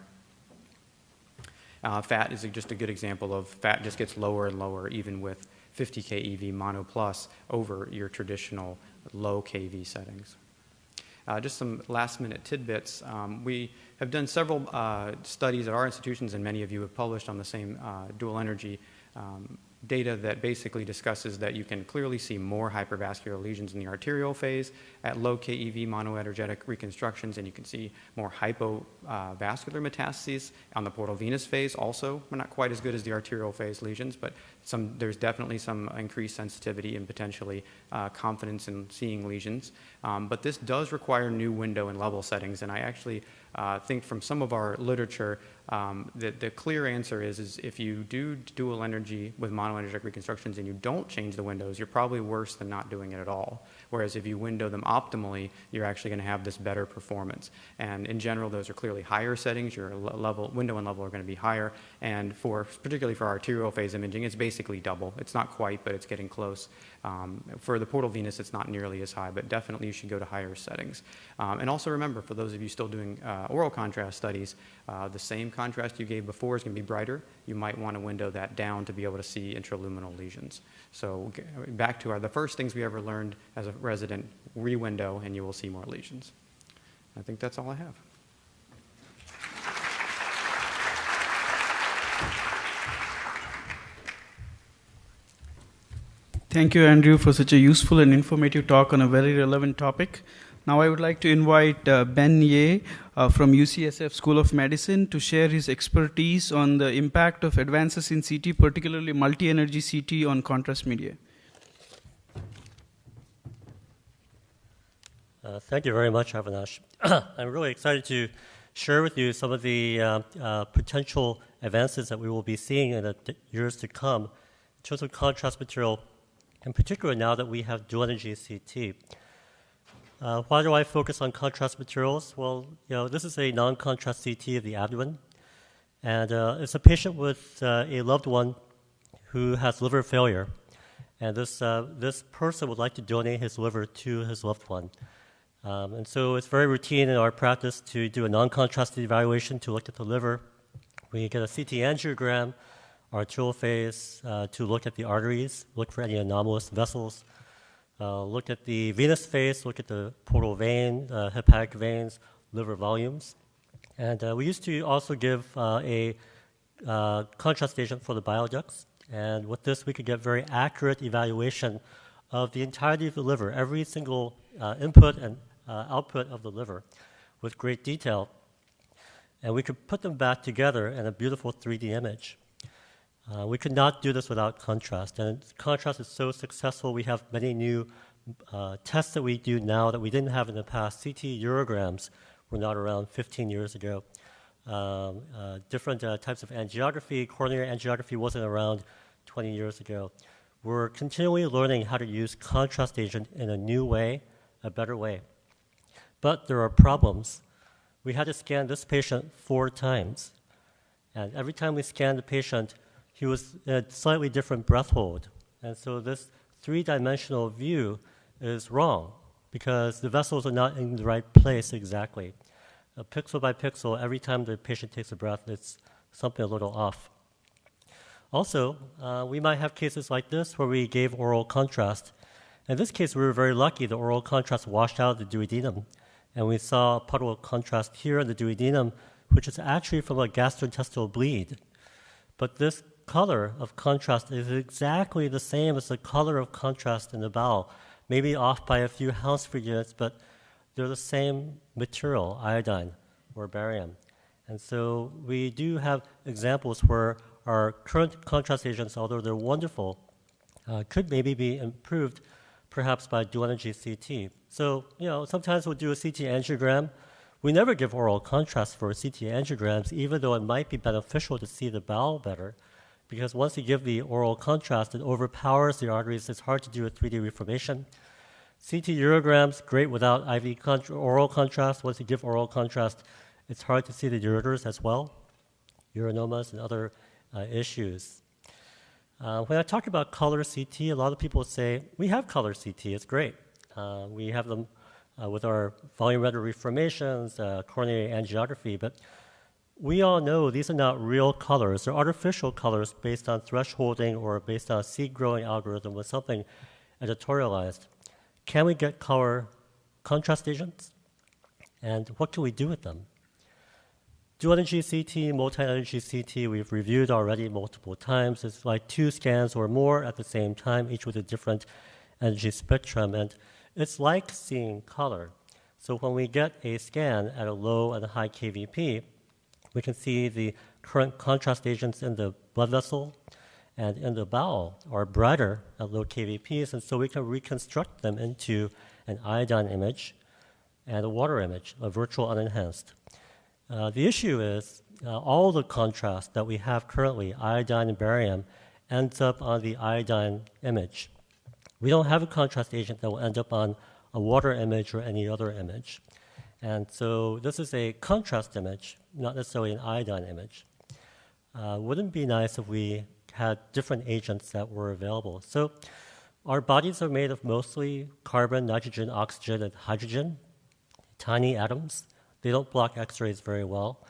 Fat is just a good example of fat just gets lower and lower even with 50 KEV mono plus over your traditional low KV settings. Just some last-minute tidbits. We have done several studies at our institutions, and many of you have published on the same dual energy data that basically discusses that you can clearly see more hypervascular lesions in the arterial phase at low KEV monoenergetic reconstructions, and you can see more hypovascular metastases on the portal venous phase also. We're not quite as good as the arterial phase lesions, but there's definitely some increased sensitivity and potentially confidence in seeing lesions. But this does require new window and level settings, and I actually think from some of our literature that the clear answer is if you do dual energy with monoenergetic reconstructions and you don't change the windows, you're probably worse than not doing it at all. Whereas if you window them optimally, you're actually going to have this better performance. And in general, those are clearly higher settings. Your window and level are going to be higher. And particularly for arterial phase imaging, it's basically double. It's not quite, but it's getting close. For the portal venous, it's not nearly as high, but definitely you should go to higher settings. And also remember, for those of you still doing oral contrast studies, the same contrast you gave before is going to be brighter. You might want to window that down to be able to see intraluminal lesions. So back to the first things we ever learned as a resident, re-window, and you will see more lesions. I think that's all I have. Thank you, Andrew, for such a useful and informative talk on a very relevant topic. Now I would like to invite Ben Ye from UCSF School of Medicine to share his expertise on the impact of advances in CT, particularly multi-energy CT on contrast media. Thank you very much, Avinash. I'm really excited to share with you some of the potential advances that we will be seeing in the years to come in terms of contrast material, in particular now that we have dual energy CT. Why do I focus on contrast materials? Well, this is a non-contrast CT of the abdomen, and it's a patient with a loved one who has liver failure, and this person would like to donate his liver to his loved one. And so it's very routine in our practice to do a non-contrast evaluation to look at the liver. We get a CT angiogram, arterial phase, to look at the arteries, look for any anomalous vessels, look at the venous phase, look at the portal vein, hepatic veins, liver volumes. And we used to also give a contrast agent for the bile ducts. And with this, we could get very accurate evaluation of the entirety of the liver, every single input and output of the liver with great detail. And we could put them back together in a beautiful 3D image. We could not do this without contrast. And contrast is so successful, we have many new tests that we do now that we didn't have in the past. CT urograms were not around 15 years ago. Different types of angiography, coronary angiography wasn't around 20 years ago. We're continually learning how to use contrast agent in a new way, a better way. But there are problems. We had to scan this patient 4 times. And every time we scanned the patient, he was in a slightly different breath hold. And so this 3-dimensional view is wrong because the vessels are not in the right place exactly. Pixel by pixel, every time the patient takes a breath, it's something a little off. Also, we might have cases like this where we gave oral contrast. In this case, we were very lucky. The oral contrast washed out the duodenum. And we saw a puddle of contrast here in the duodenum, which is actually from a gastrointestinal bleed. But this color of contrast is exactly the same as the color of contrast in the bowel, maybe off by a few Hounsfield units, but they're the same material, iodine or barium. And so we do have examples where our current contrast agents, although they're wonderful, could maybe be improved perhaps by dual energy CT. So, sometimes we'll do a CT angiogram. We never give oral contrast for CT angiograms, even though it might be beneficial to see the bowel better, because once you give the oral contrast, it overpowers the arteries. It's hard to do a 3D reformation. CT urograms, great without IV oral contrast. Once you give oral contrast, it's hard to see the ureters as well, urinomas and other issues. When I talk about color CT, a lot of people say, we have color CT, it's great. We have them with our volumetric reformations, coronary angiography, but we all know these are not real colors. They're artificial colors based on thresholding or based on a seed growing algorithm with something editorialized. Can we get color contrast agents? And what can we do with them? Dual energy CT, multi-energy CT, we've reviewed already multiple times. It's like 2 scans or more at the same time, each with a different energy spectrum. And it's like seeing color. So when we get a scan at a low and a high KVP, we can see the current contrast agents in the blood vessel and in the bowel are brighter at low KVPs, and so we can reconstruct them into an iodine image and a water image, a virtual unenhanced. The issue is all the contrast that we have currently, iodine and barium, ends up on the iodine image. We don't have a contrast agent that will end up on a water image or any other image. And so this is a contrast image, not necessarily an iodine image. Wouldn't it be nice if we had different agents that were available? So our bodies are made of mostly carbon, nitrogen, oxygen, and hydrogen, tiny atoms. They don't block X-rays very well.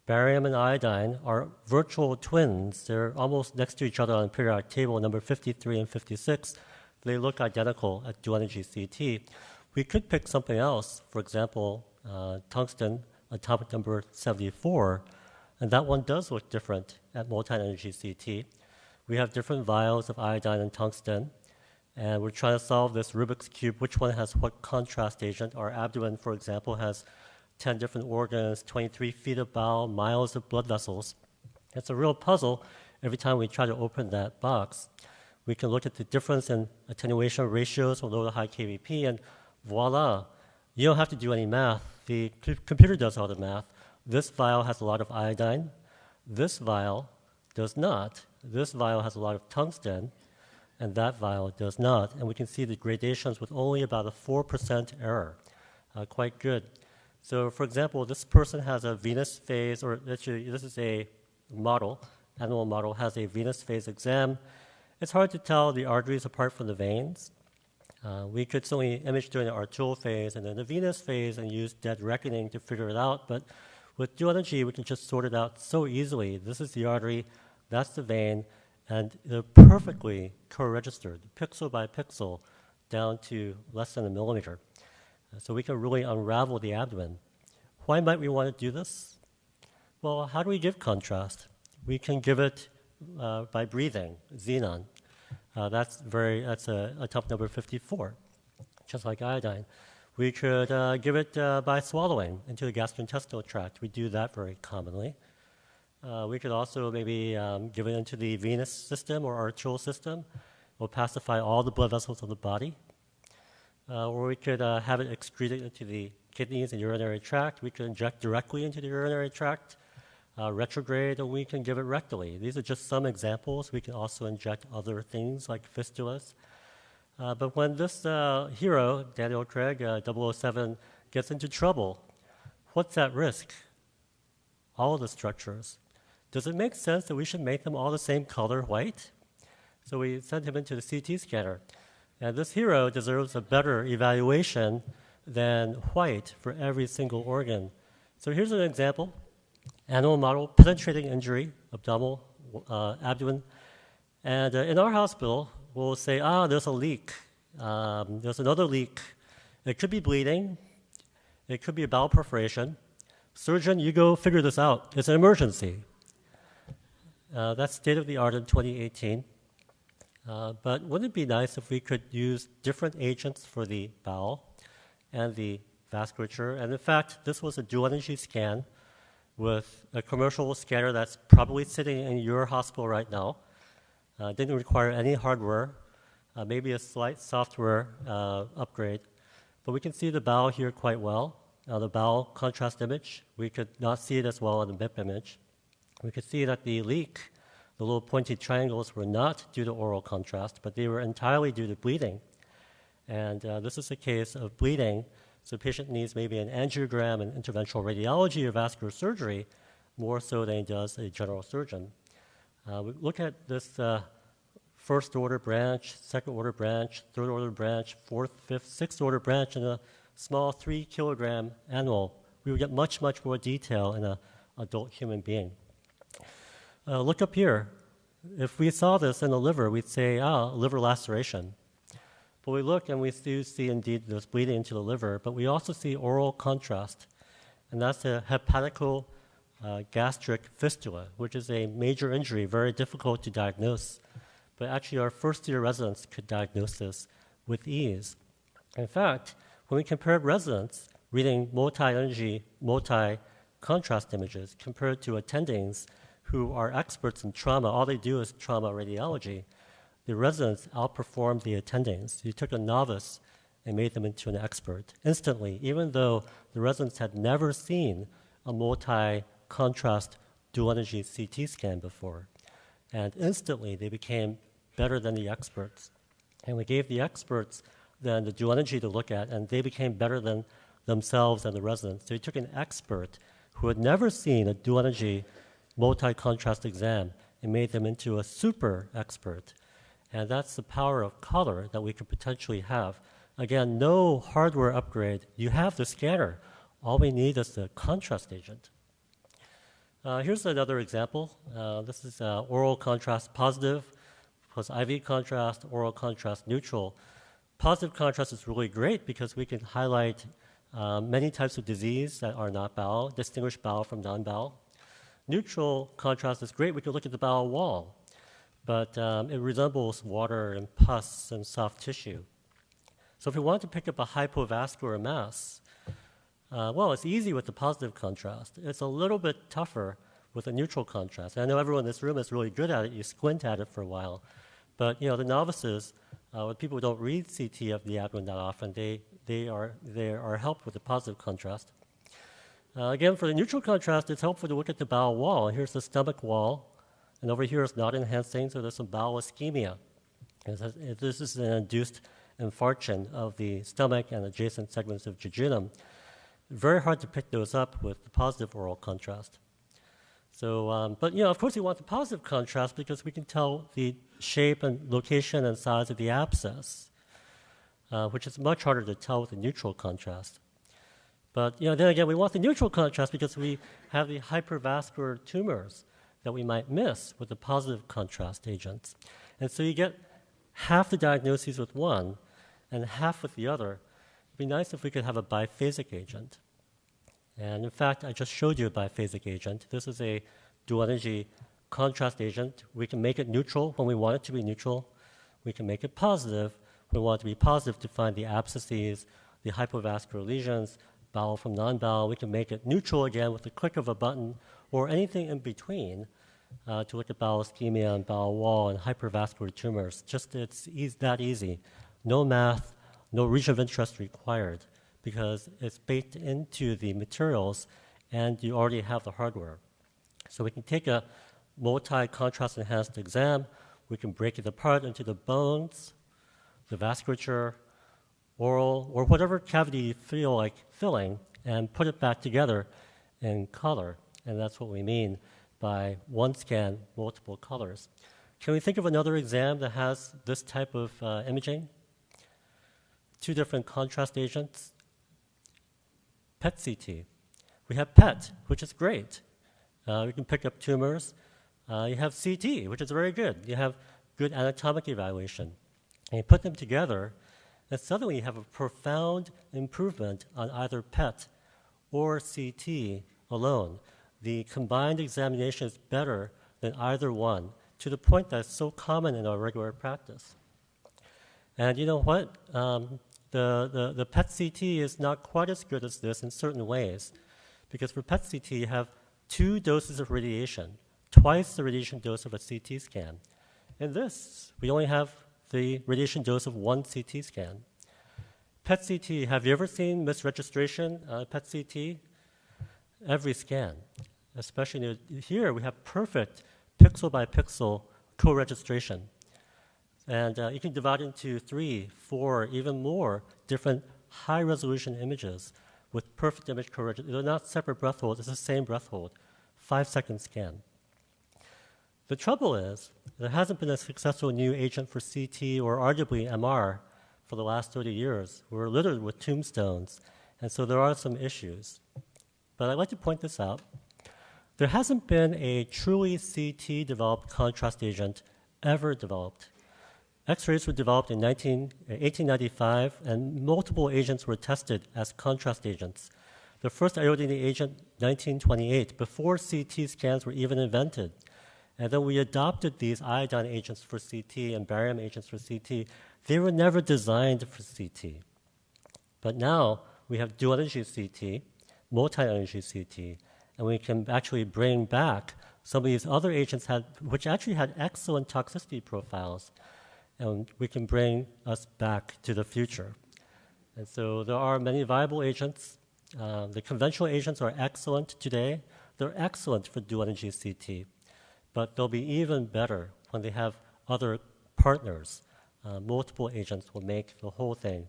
Barium and iodine are virtual twins. They're almost next to each other on the periodic table, number 53 and 56. They look identical at dual energy CT. We could pick something else, for example, tungsten, atomic number 74, and that one does look different at multi-energy CT. We have different vials of iodine and tungsten, and we're trying to solve this Rubik's Cube, which one has what contrast agent. Our abdomen, for example, has 10 different organs, 23 feet of bowel, miles of blood vessels. It's a real puzzle every time we try to open that box. We can look at the difference in attenuation ratios for low to high KVP, and voila, you don't have to do any math. The computer does all the math. This vial has a lot of iodine. This vial does not. This vial has a lot of tungsten, and that vial does not. And we can see the gradations with only about a 4% error. quite good. So, for example, this person has a venous phase, or actually, this is a model, animal model, has a venous phase exam. It's hard to tell the arteries apart from the veins. We could certainly image during the arterial phase and then the venous phase and use dead reckoning to figure it out, but with dual energy, we can just sort it out so easily. This is the artery, that's the vein, and they're perfectly co-registered, pixel by pixel, down to less than a millimeter. So we can really unravel the abdomen. Why might we want to do this? Well, how do we give contrast? We can give it by breathing, xenon. That's atomic number 54, just like iodine. We could give it by swallowing into the gastrointestinal tract. We do that very commonly. We could also maybe give it into the venous system or arterial system. We'll pacify all the blood vessels of the body. Or we could have it excreted into the kidneys and urinary tract. We could inject directly into the urinary tract, retrograde, or we can give it rectally. These are just some examples. We can also inject other things like fistulas. But when this hero, Daniel Craig, 007, gets into trouble, what's at risk? All of the structures. Does it make sense that we should make them all the same color, white? So we send him into the CT scanner. And this hero deserves a better evaluation than white for every single organ. So here's an example. Animal model, penetrating injury, abdominal, abdomen. And in our hospital, we'll say, there's a leak. There's another leak. It could be bleeding. It could be a bowel perforation. Surgeon, you go figure this out. It's an emergency. That's state of the art in 2018. But wouldn't it be nice if we could use different agents for the bowel and the vasculature? And in fact, this was a dual energy scan with a commercial scanner that's probably sitting in your hospital right now. Didn't require any hardware, maybe a slight software upgrade. But we can see the bowel here quite well. The bowel contrast image, we could not see it as well in the MIP image. We could see that the leak, the little pointy triangles, were not due to oral contrast, but they were entirely due to bleeding. And this is a case of bleeding, so the patient needs maybe an angiogram and interventional radiology or vascular surgery more so than he does a general surgeon. We look at this first order branch, second order branch, third order branch, fourth, fifth, sixth order branch in a small 3 kilogram animal. We would get much, much more detail in an adult human being. Look up here. If we saw this in the liver, we'd say, liver laceration. But we look and we do see indeed there's bleeding into the liver, but we also see oral contrast. And that's a hepatico gastric fistula, which is a major injury, very difficult to diagnose. But actually our first-year residents could diagnose this with ease. In fact, when we compared residents reading multi-energy, multi-contrast images compared to attendings who are experts in trauma, all they do is trauma radiology, the residents outperformed the attendings. You took a novice and made them into an expert instantly, even though the residents had never seen a multi-contrast dual energy CT scan before. And instantly they became better than the experts. And we gave the experts then the dual energy to look at, and they became better than themselves and the residents. So we took an expert who had never seen a dual energy multi-contrast exam and made them into a super expert. And that's the power of color that we could potentially have. Again, no hardware upgrade. You have the scanner. All we need is the contrast agent. Here's another example. This is oral contrast positive plus IV contrast, oral contrast neutral. Positive contrast is really great because we can highlight many types of disease that are not bowel, distinguish bowel from non-bowel. Neutral contrast is great. We can look at the bowel wall, but it resembles water and pus and soft tissue. So if we want to pick up a hypovascular mass, well, it's easy with the positive contrast. It's a little bit tougher with a neutral contrast. And I know everyone in this room is really good at it. You squint at it for a while. But the novices, when people don't read CT of the abdomen that often, they are helped with the positive contrast. Again, for the neutral contrast, it's helpful to look at the bowel wall. Here's the stomach wall, and over here is not enhancing, so there's some bowel ischemia. This is an induced infarction of the stomach and adjacent segments of jejunum. Very hard to pick those up with the positive oral contrast. So, but of course we want the positive contrast because we can tell the shape and location and size of the abscess, which is much harder to tell with the neutral contrast. But then again, we want the neutral contrast because we have the hypervascular tumors that we might miss with the positive contrast agents. And so you get half the diagnoses with one and half with the other. It'd be nice if we could have a biphasic agent. And in fact, I just showed you a biphasic agent. This is a dual energy contrast agent. We can make it neutral when we want it to be neutral. We can make it positive when we want it to be positive to find the abscesses, the hypovascular lesions, bowel from non-bowel. We can make it neutral again with the click of a button or anything in between to look at bowel ischemia and bowel wall and hypervascular tumors. Just it's that easy. No math, no region of interest required, because it's baked into the materials and you already have the hardware. So we can take a multi-contrast enhanced exam, we can break it apart into the bones, the vasculature, oral, or whatever cavity you feel like filling, and put it back together in color. And that's what we mean by one scan, multiple colors. Can we think of another exam that has this type of imaging? Two different contrast agents. PET-CT. We have PET, which is great. We can pick up tumors. You have CT, which is very good. You have good anatomic evaluation. And you put them together, and suddenly you have a profound improvement on either PET or CT alone. The combined examination is better than either one, to the point that it's so common in our regular practice. And you know what? The PET-CT is not quite as good as this in certain ways, because for PET-CT you have 2 doses of radiation, twice the radiation dose of a CT scan. In this, we only have the radiation dose of 1 CT scan. PET-CT, have you ever seen misregistration PET-CT? Every scan, especially here we have perfect pixel by pixel co-registration. And you can divide it into 3, 4, even more different high-resolution images with perfect image co-registration. They're not separate breath holds, it's the same breath hold, 5-second scan. The trouble is, there hasn't been a successful new agent for CT or arguably MR for the last 30 years. We're littered with tombstones, and so there are some issues. But I'd like to point this out. There hasn't been a truly CT-developed contrast agent ever developed. X-rays were developed in 1895, and multiple agents were tested as contrast agents. The first iodine agent, 1928, before CT scans were even invented. And then we adopted these iodine agents for CT and barium agents for CT. They were never designed for CT. But now we have dual energy CT, multi-energy CT, and we can actually bring back some of these other agents which actually had excellent toxicity profiles, and we can bring us back to the future. And so there are many viable agents. The conventional agents are excellent today. They're excellent for dual energy CT, but they'll be even better when they have other partners. Multiple agents will make the whole thing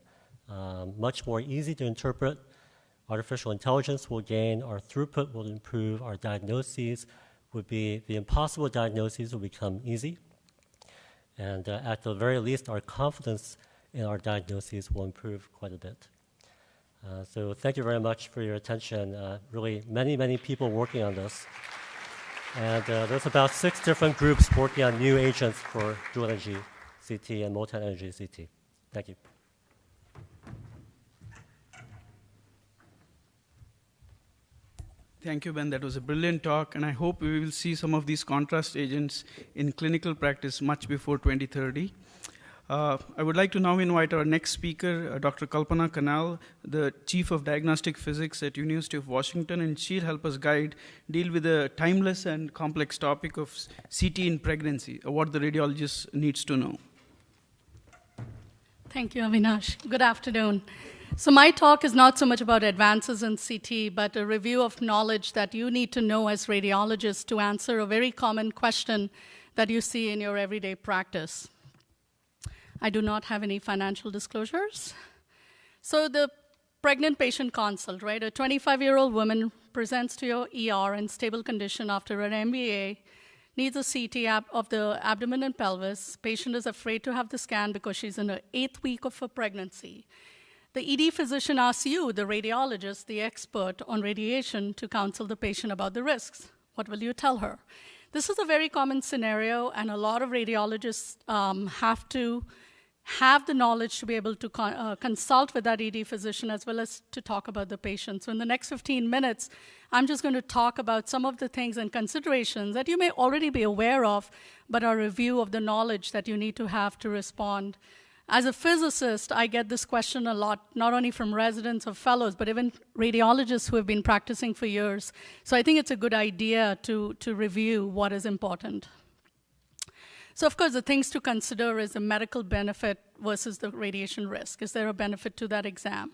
much more easy to interpret. Artificial intelligence will gain, our throughput will improve, our diagnoses would be, the impossible diagnoses will become easy. And at the very least, our confidence in our diagnoses will improve quite a bit. So thank you very much for your attention. Really, many, many people working on this. And there's about 6 different groups working on new agents for dual energy CT and multi-energy CT. Thank you. Thank you, Ben. That was a brilliant talk, and I hope we will see some of these contrast agents in clinical practice much before 2030. I would like to now invite our next speaker, Dr. Kalpana Kanal, the Chief of Diagnostic Physics at University of Washington, and she'll help us deal with the timeless and complex topic of CT in pregnancy, what the radiologist needs to know. Thank you, Avinash. Good afternoon. So my talk is not so much about advances in CT, but a review of knowledge that you need to know as radiologists to answer a very common question that you see in your everyday practice. I do not have any financial disclosures. So the pregnant patient consult, right? A 25-year-old woman presents to your ER in stable condition after an MBA, needs a CT of the abdomen and pelvis. Patient is afraid to have the scan because she's in her 8th week of her pregnancy. The ED physician asks you, the radiologist, the expert on radiation, to counsel the patient about the risks. What will you tell her? This is a very common scenario, and a lot of radiologists have to have the knowledge to be able to consult with that ED physician as well as to talk about the patient. So in the next 15 minutes, I'm just going to talk about some of the things and considerations that you may already be aware of, but a review of the knowledge that you need to have to respond. As a physicist, I get this question a lot, not only from residents or fellows, but even radiologists who have been practicing for years. So I think it's a good idea to review what is important. So of course, the things to consider is the medical benefit versus the radiation risk. Is there a benefit to that exam?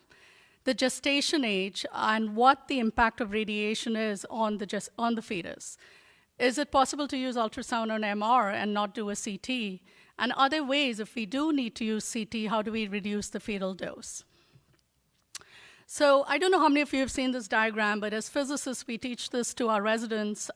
The gestation age and what the impact of radiation is on the fetus. Is it possible to use ultrasound or MR and not do a CT? And are there ways, if we do need to use CT, how do we reduce the fetal dose? So I don't know how many of you have seen this diagram, but as physicists, we teach this to our residents.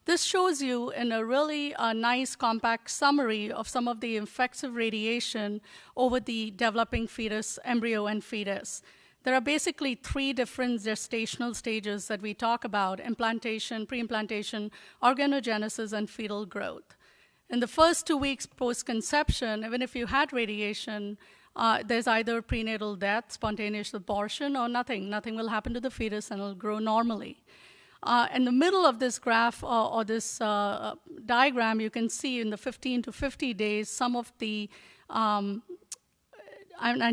This shows you in a really nice, compact summary of some of the effects of radiation over the developing fetus, embryo, and fetus. There are basically 3 different gestational stages that we talk about: implantation, pre-implantation, organogenesis, and fetal growth. In the first 2 weeks post-conception, even if you had radiation, there's either prenatal death, spontaneous abortion, or nothing. Nothing will happen to the fetus and it'll grow normally. In the middle of this graph or this diagram, you can see in the 15 to 50 days some of the, and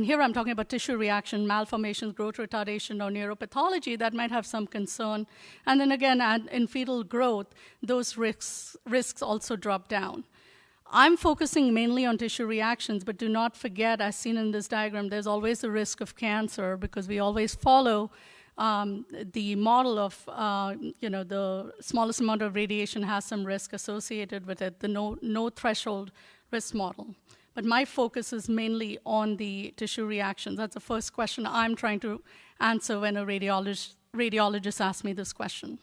here I'm talking about tissue reaction, malformations, growth retardation, or neuropathology that might have some concern. And then again, in fetal growth, those risks also drop down. I'm focusing mainly on tissue reactions, but do not forget, as seen in this diagram, there's always the risk of cancer because we always follow the model of, the smallest amount of radiation has some risk associated with it, the no threshold risk model. But my focus is mainly on the tissue reactions. That's the first question I'm trying to answer when a radiologist asks me this question.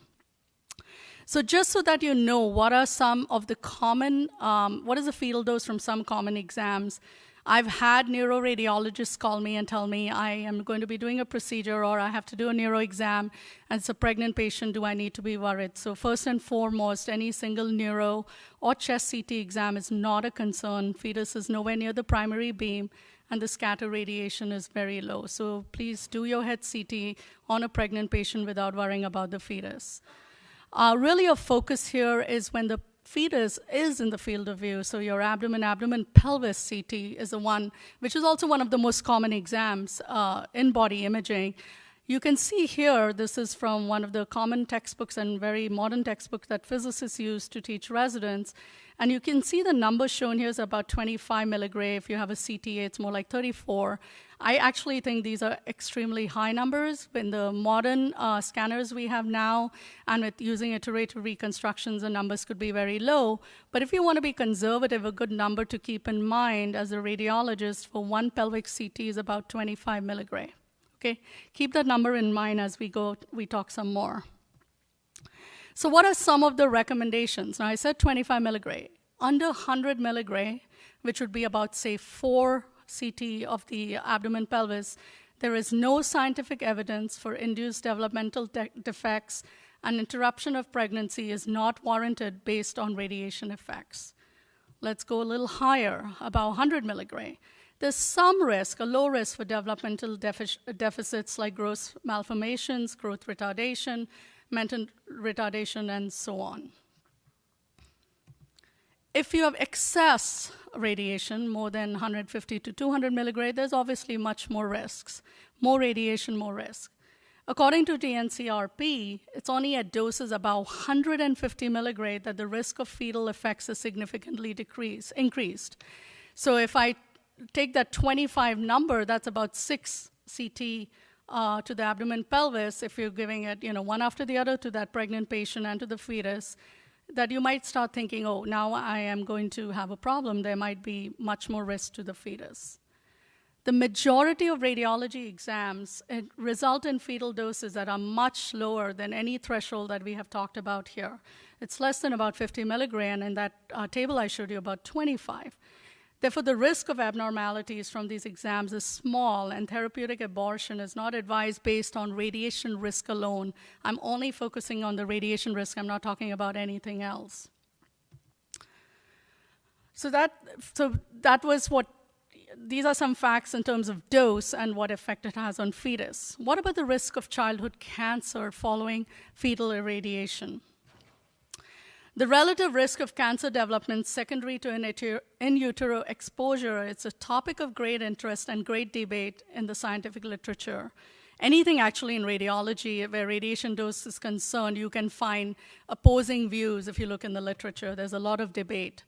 So just so that you know what are some of the common, what is the fetal dose from some common exams, I've had neuroradiologists call me and tell me I am going to be doing a procedure or I have to do a neuro exam and it's a pregnant patient, do I need to be worried? So first and foremost, any single neuro or chest CT exam is not a concern. Fetus is nowhere near the primary beam and the scatter radiation is very low. So please do your head CT on a pregnant patient without worrying about the fetus. Really a focus here is when the fetus is in the field of view. So your abdomen, pelvis CT is the one, which is also one of the most common exams in body imaging. You can see here, this is from one of the common textbooks and very modern textbooks that physicists use to teach residents. And you can see the number shown here is about 25 milligray. If you have a CTA, it's more like 34. I actually think these are extremely high numbers. In the modern scanners we have now, and with using iterative reconstructions, the numbers could be very low. But if you want to be conservative, a good number to keep in mind as a radiologist for one pelvic CT is about 25 milligray. Okay, keep that number in mind as we talk some more. So what are some of the recommendations? Now I said 25 milligray. Under 100 milligray, which would be about, say, 4 CT of the abdomen pelvis, there is no scientific evidence for induced developmental defects, and interruption of pregnancy is not warranted based on radiation effects. Let's go a little higher, about 100 milligray. There's some risk, a low risk for developmental deficits like growth malformations, growth retardation, mental retardation, and so on. If you have excess radiation, more than 150 to 200 milligray, there's obviously much more risks. More radiation, more risk. According to DNCRP, it's only at doses about 150 milligray that the risk of fetal effects is significantly increased. So if I take that 25 number, that's about 6 CT to the abdomen pelvis. If you're giving it, one after the other to that pregnant patient and to the fetus, that you might start thinking, oh, now I am going to have a problem. There might be much more risk to the fetus. The majority of radiology exams result in fetal doses that are much lower than any threshold that we have talked about here. It's less than about 50 milligram, and that table I showed you about 25. Therefore, the risk of abnormalities from these exams is small, and therapeutic abortion is not advised based on radiation risk alone. I'm only focusing on the radiation risk. I'm not talking about anything else. So that was what, these are some facts in terms of dose and what effect it has on fetus. What about the risk of childhood cancer following fetal irradiation? The relative risk of cancer development secondary to in utero exposure, it's a topic of great interest and great debate in the scientific literature. Anything actually in radiology where radiation dose is concerned, you can find opposing views if you look in the literature. There's a lot of debate.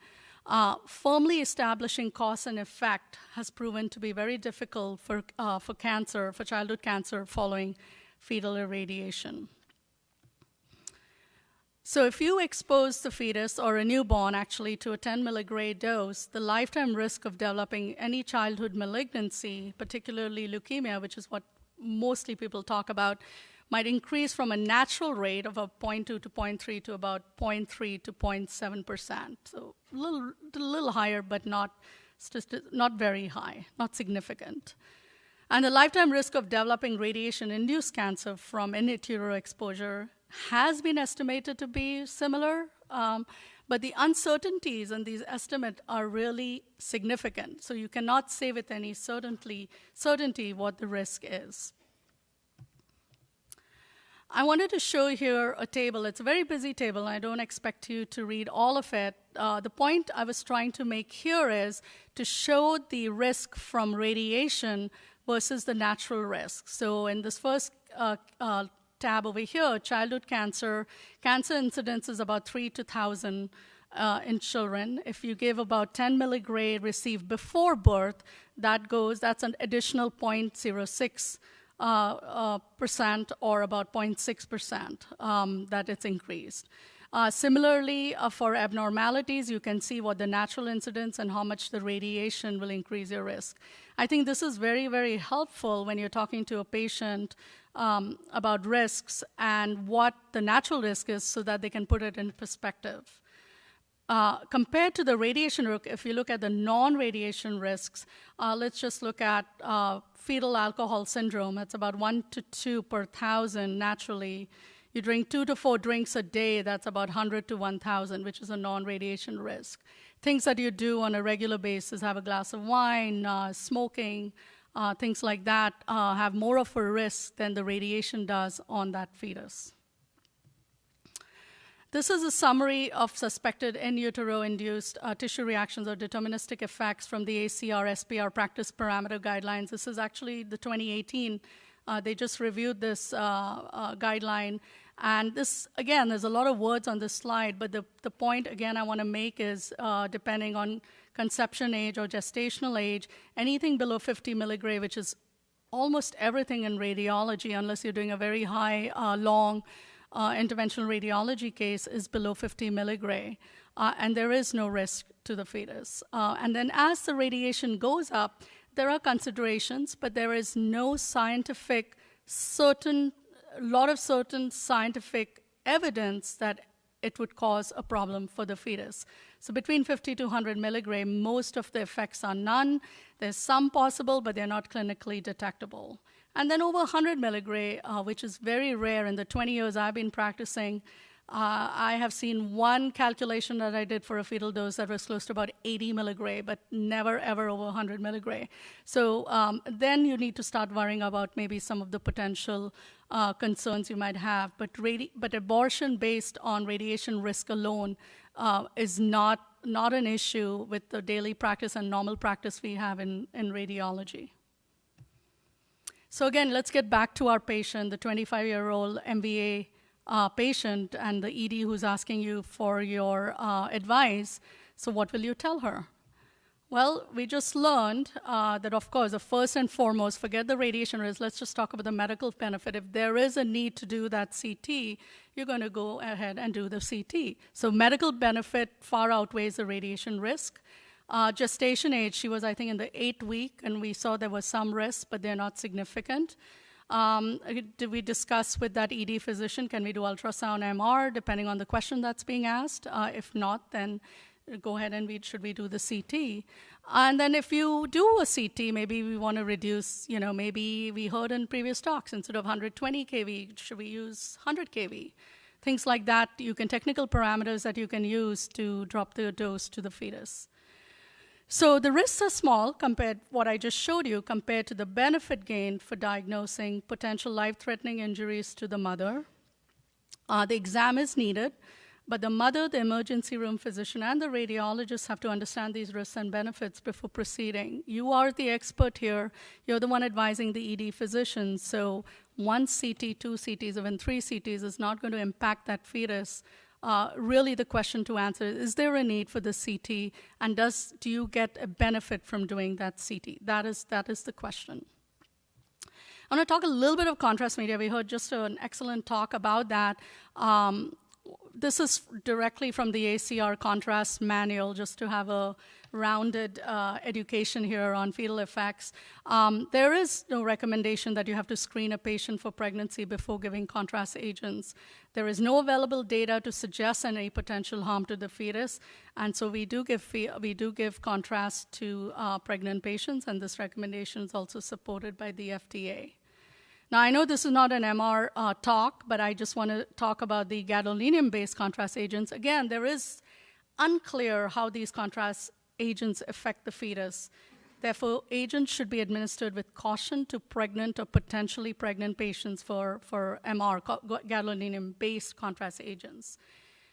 Firmly establishing cause and effect has proven to be very difficult for cancer, for childhood cancer following fetal irradiation. So if you expose the fetus or a newborn actually to a 10 milligram dose, the lifetime risk of developing any childhood malignancy, particularly leukemia, which is what mostly people talk about, might increase from a natural rate of about 0.2 to 0.3 to about 0.3 to 0.7%. So a little higher, but not very high, not significant. And the lifetime risk of developing radiation-induced cancer from in utero exposure has been estimated to be similar, but the uncertainties in these estimates are really significant. So you cannot say with any certainty what the risk is. I wanted to show here a table. It's a very busy table, and I don't expect you to read all of it. The point I was trying to make here is to show the risk from radiation versus the natural risk. So in this first tab over here, childhood cancer incidence is about 3 to 1,000 in children. If you give about 10 milligram received before birth, that's an additional 0.06%, or about 0.6% that it's increased. Similarly, for abnormalities, you can see what the natural incidence and how much the radiation will increase your risk. I think this is very, very helpful when you're talking to a patient about risks and what the natural risk is so that they can put it in perspective. Compared to the radiation risk, if you look at the non-radiation risks, let's just look at fetal alcohol syndrome. It's about 1 to 2 per 1,000 naturally. You drink 2 to 4 drinks a day, that's about 100 to 1,000, which is a non-radiation risk. Things that you do on a regular basis, have a glass of wine, smoking, things like that, have more of a risk than the radiation does on that fetus. This is a summary of suspected in utero-induced tissue reactions or deterministic effects from the ACR-SPR practice parameter guidelines. This is actually the 2018. They just reviewed this guideline. And this, again, there's a lot of words on this slide, but the point, again, I want to make is depending on conception age or gestational age, anything below 50 milligram, which is almost everything in radiology, unless you're doing a very high, long interventional radiology case, is below 50 milligram. And there is no risk to the fetus. And then as the radiation goes up, there are considerations, but there is no lot of certain scientific evidence that it would cause a problem for the fetus. So between 50 to 100 milligram, most of the effects are none. There's some possible, but they're not clinically detectable. And then over 100 milligram, which is very rare in the 20 years I've been practicing, I have seen one calculation that I did for a fetal dose that was close to about 80 milligram, but never, ever over 100 milligram. So then you need to start worrying about maybe some of the potential concerns you might have. But abortion based on radiation risk alone is not an issue with the daily practice and normal practice we have in radiology. So again, let's get back to our patient, the 25-year-old MVA patient, and the ED who's asking you for your advice. So what will you tell her? Well, we just learned that, of course, the first and foremost, forget the radiation risk, let's just talk about the medical benefit. If there is a need to do that CT, you're going to go ahead and do the CT. So medical benefit far outweighs the radiation risk. Gestation age, she was, I think, in the 8th week, and we saw there was some risk, but they're not significant. Did we discuss with that ED physician, can we do ultrasound MR, depending on the question that's being asked? If not, then go ahead and should we do the CT? And then if you do a CT, maybe we want to reduce, maybe we heard in previous talks, instead of 120 kV, should we use 100 kV? Things like that, technical parameters that you can use to drop the dose to the fetus. So the risks are small compared what I just showed you compared to the benefit gained for diagnosing potential life-threatening injuries to the mother. The exam is needed, but the mother, the emergency room physician, and the radiologist have to understand these risks and benefits before proceeding. You are the expert here. You're the one advising the ED physician. So 1 CT, 2 CTs, even 3 CTs is not going to impact that fetus. Really the question to answer is there a need for the CT, and do you get a benefit from doing that CT? That is the question. I want to talk a little bit of contrast media. We heard just an excellent talk about that. This is directly from the ACR contrast manual, just to have a rounded education here on fetal effects. There is no recommendation that you have to screen a patient for pregnancy before giving contrast agents. There is no available data to suggest any potential harm to the fetus, and so we do give contrast to pregnant patients, and this recommendation is also supported by the FDA. Now, I know this is not an MR talk, but I just want to talk about the gadolinium-based contrast agents. Again, there is unclear how these contrast agents affect the fetus. Therefore, agents should be administered with caution to pregnant or potentially pregnant patients for MR, gadolinium-based contrast agents.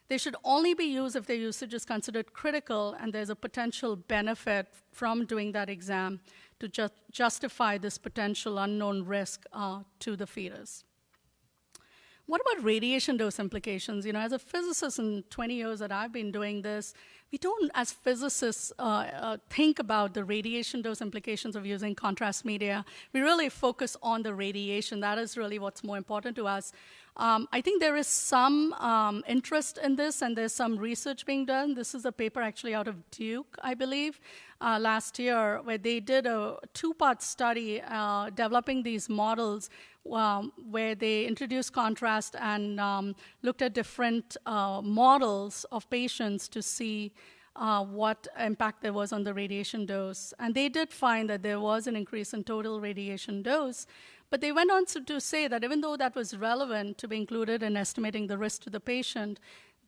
They should only be used if their usage is considered critical and there's a potential benefit from doing that exam to justify this potential unknown risk to the fetus. What about radiation dose implications? As a physicist in 20 years that I've been doing this, we don't, as physicists, think about the radiation dose implications of using contrast media. We really focus on the radiation. That is really what's more important to us. I think there is some interest in this, and there's some research being done. This is a paper actually out of Duke, I believe, last year, where they did a 2-part study developing these models where they introduced contrast and looked at different models of patients to see what impact there was on the radiation dose. And they did find that there was an increase in total radiation dose, but they went on to say that even though that was relevant to be included in estimating the risk to the patient,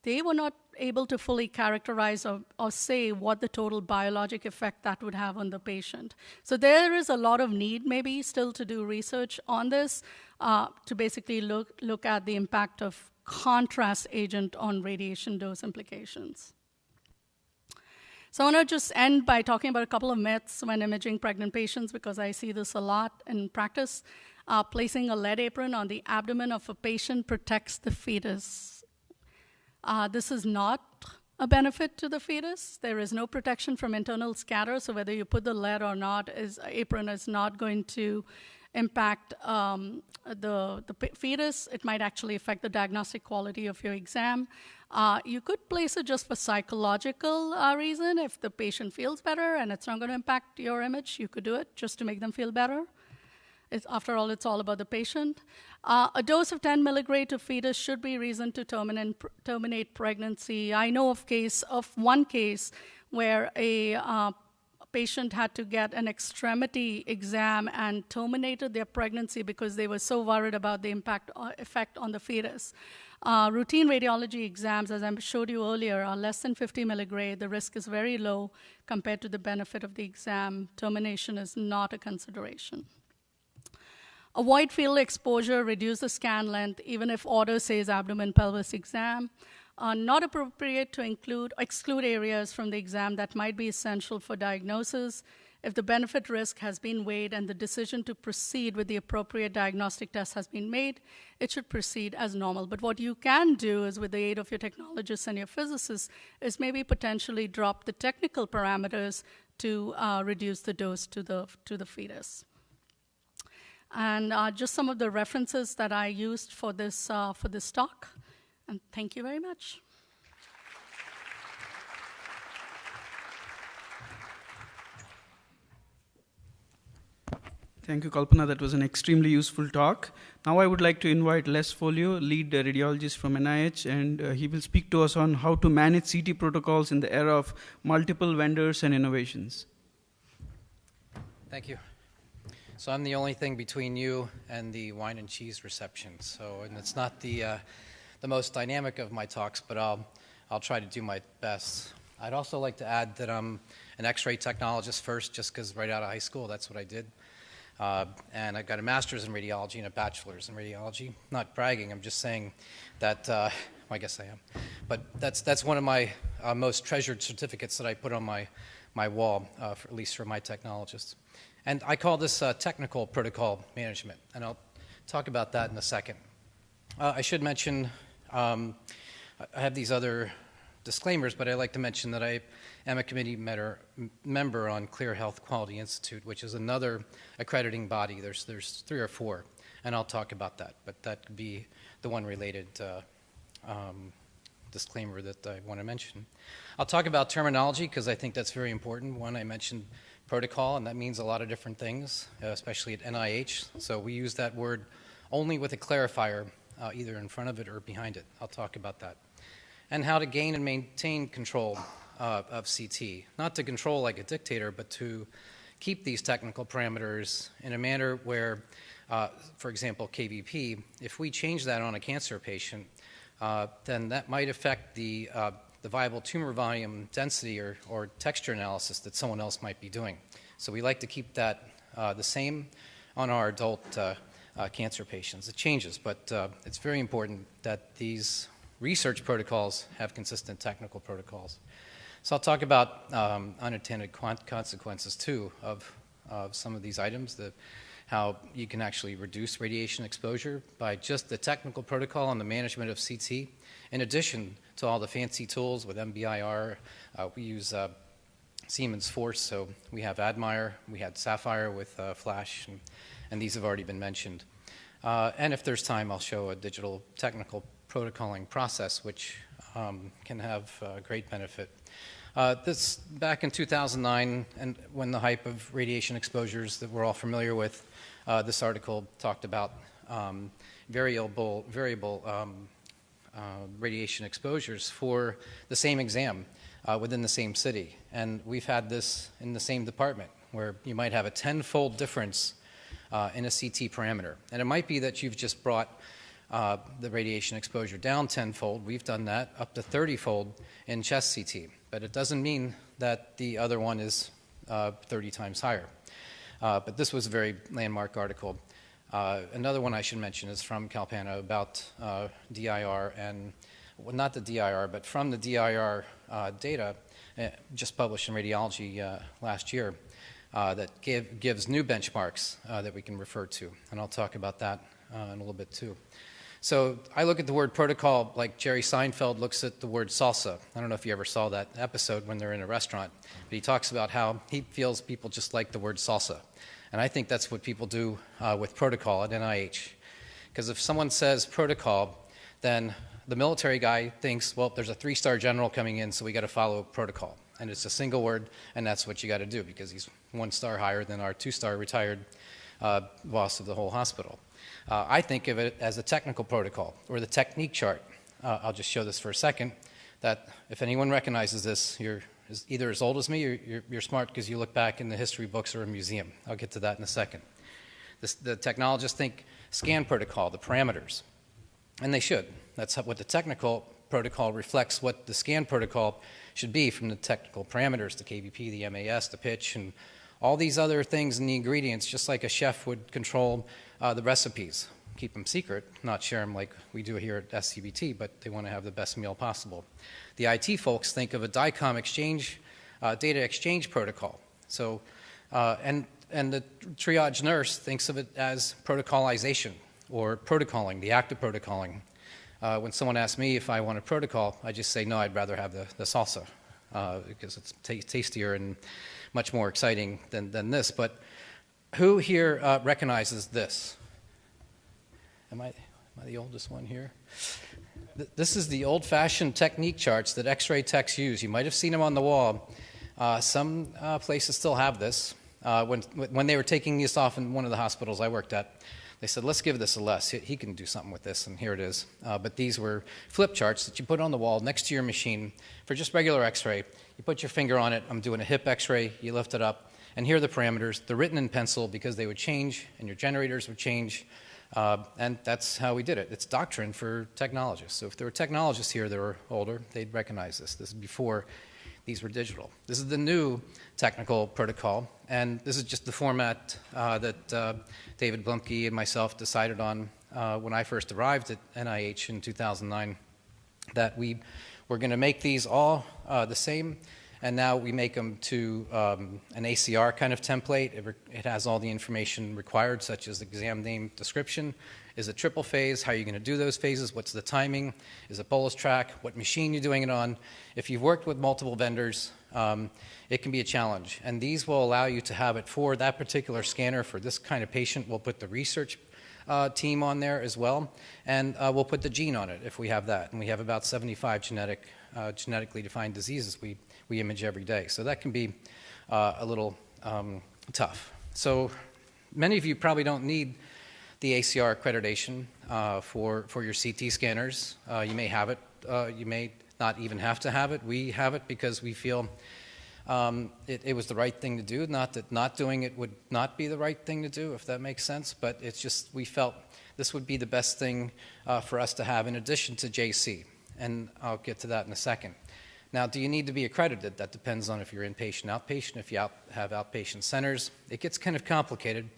they were not able to fully characterize or say what the total biologic effect that would have on the patient. So there is a lot of need maybe still to do research on this to basically look at the impact of contrast agent on radiation dose implications. So I want to just end by talking about a couple of myths when imaging pregnant patients, because I see this a lot in practice. Placing a lead apron on the abdomen of a patient protects the fetus. This is not a benefit to the fetus. There is no protection from internal scatter, so whether you put the lead or not, apron is not going to impact the fetus. It might actually affect the diagnostic quality of your exam. You could place it just for psychological reason. If the patient feels better and it's not going to impact your image, you could do it just to make them feel better. After all, it's all about the patient. A dose of 10 milligram to fetus should be reason to terminate pregnancy. I know of one case where a patient had to get an extremity exam and terminated their pregnancy because they were so worried about the effect on the fetus. Routine radiology exams, as I showed you earlier, are less than 50 milligram. The risk is very low compared to the benefit of the exam. Termination is not a consideration. Avoid field exposure, reduce the scan length, even if order says abdomen pelvis exam. Not appropriate to exclude areas from the exam that might be essential for diagnosis. If the benefit risk has been weighed and the decision to proceed with the appropriate diagnostic test has been made, it should proceed as normal. But what you can do is, with the aid of your technologists and your physicists, is maybe potentially drop the technical parameters to reduce the dose to the fetus. And just some of the references that I used for this talk. And thank you very much. Thank you, Kalpana. That was an extremely useful talk. Now I would like to invite Les Folio, lead radiologist from NIH, and he will speak to us on how to manage CT protocols in the era of multiple vendors and innovations. Thank you. So I'm the only thing between you and the wine and cheese reception. And it's not the most dynamic of my talks, but I'll try to do my best. I'd also like to add that I'm an X-ray technologist first, just because right out of high school, that's what I did. And I've got a master's in radiology and a bachelor's in radiology. Not bragging, I'm just saying that, well, I guess I am. But that's one of my most treasured certificates that I put on my wall, at least for my technologists. And I call this technical protocol management, and I'll talk about that in a second. I should mention, I have these other disclaimers, but I'd like to mention that I am a committee member on Clear Health Quality Institute, which is another accrediting body. There's 3 or 4, and I'll talk about that. But that could be the one related disclaimer that I want to mention. I'll talk about terminology because I think that's very important. One, I mentioned protocol, and that means a lot of different things, especially at NIH. So we use that word only with a clarifier, either in front of it or behind it. I'll talk about that. And how to gain and maintain control of CT. Not to control like a dictator, but to keep these technical parameters in a manner where, for example, KVP, if we change that on a cancer patient, then that might affect the viable tumor volume density or texture analysis that someone else might be doing. So we like to keep that the same on our adult cancer patients. It changes, but it's very important that these research protocols have consistent technical protocols. So I'll talk about unintended consequences, too, of some of these items, how you can actually reduce radiation exposure by just the technical protocol and the management of CT, in addition to all the fancy tools with MBIR. We use Siemens Force, so we have Admire, we had Sapphire with Flash, and these have already been mentioned. And if there's time, I'll show a digital technical protocoling process, which can have great benefit. This back in 2009, and when the hype of radiation exposures that we're all familiar with, this article talked about variable radiation exposures for the same exam within the same city. And we've had this in the same department, where you might have a 10-fold difference in a CT parameter. And it might be that you've just brought the radiation exposure down 10-fold. We've done that up to 30-fold in chest CT. But it doesn't mean that the other one is 30 times higher. But this was a very landmark article. Another one I should mention is from Kalpana about DIR, and well, not the DIR, but from the DIR data just published in Radiology last year that gives new benchmarks that we can refer to. And I'll talk about that in a little bit too. So I look at the word protocol like Jerry Seinfeld looks at the word salsa. I don't know if you ever saw that episode when they're in a restaurant, but he talks about how he feels people just like the word salsa. And I think that's what people do with protocol at NIH. Because if someone says protocol, then the military guy thinks, well, there's a 3-star general coming in, so we got to follow protocol. And it's a single word, and that's what you got to do, because he's 1 star higher than our 2-star retired boss of the whole hospital. I think of it as a technical protocol, or the technique chart. I'll just show this for a second, that if anyone recognizes this, you're either as old as me or you're smart because you look back in the history books or a museum. I'll get to that in a second. The technologists think scan protocol, the parameters, and they should. That's what the technical protocol reflects, what the scan protocol should be from the technical parameters, the KVP, the MAS, the pitch, and all these other things and the ingredients, just like a chef would control the recipes. Keep them secret, not share them like we do here at SCBT, but they want to have the best meal possible. The IT folks think of a DICOM exchange, data exchange protocol. So, and the triage nurse thinks of it as protocolization or protocoling, the act of protocoling. When someone asks me if I want a protocol, I just say, no, I'd rather have the salsa because it's tastier and much more exciting than this. But who here recognizes this? Am I the oldest one here? This is the old-fashioned technique charts that X-ray techs use. You might have seen them on the wall. Some places still have this. When they were taking this off in one of the hospitals I worked at, they said, let's give this a Les. He can do something with this, and here it is. But these were flip charts that you put on the wall next to your machine for just regular X-ray. You put your finger on it. I'm doing a hip X-ray. You lift it up, and here are the parameters. They're written in pencil because they would change, and your generators would change. And that's how we did it. It's doctrine for technologists. So if there were technologists here that were older, they'd recognize this. This is before these were digital. This is the new technical protocol, and this is just the format that David Blumke and myself decided on when I first arrived at NIH in 2009, that we were going to make these all the same. And now we make them to an ACR kind of template. It has all the information required, such as the exam name description. Is it triple phase? How are you going to do those phases? What's the timing? Is it bolus track? What machine you're doing it on? If you've worked with multiple vendors, it can be a challenge. And these will allow you to have it for that particular scanner. For this kind of patient, we'll put the research team on there as well. And we'll put the gene on it if we have that. And we have about 75 genetically defined diseases we image every day. So that can be a little tough. So many of you probably don't need the ACR accreditation for your CT scanners. You may have it. You may not even have to have it. We have it because we feel it was the right thing to do. Not that not doing it would not be the right thing to do, if that makes sense, but it's just we felt this would be the best thing for us to have in addition to JC. And I'll get to that in a second. Now, do you need to be accredited? That depends on if you're inpatient, outpatient, if you have outpatient centers. It gets kind of complicated,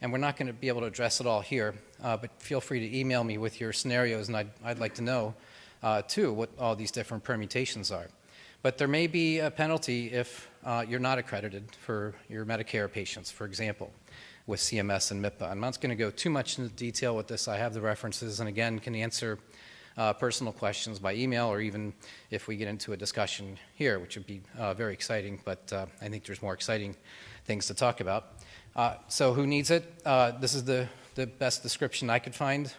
and we're not going to be able to address it all here, but feel free to email me with your scenarios, and I'd like to know, too, what all these different permutations are. But there may be a penalty if you're not accredited for your Medicare patients, for example, with CMS and MIPA. I'm not going to go too much into detail with this. I have the references, and again, can answer personal questions by email, or even if we get into a discussion here, which would be very exciting, but I think there's more exciting things to talk about. So who needs it? This is the best description I could find,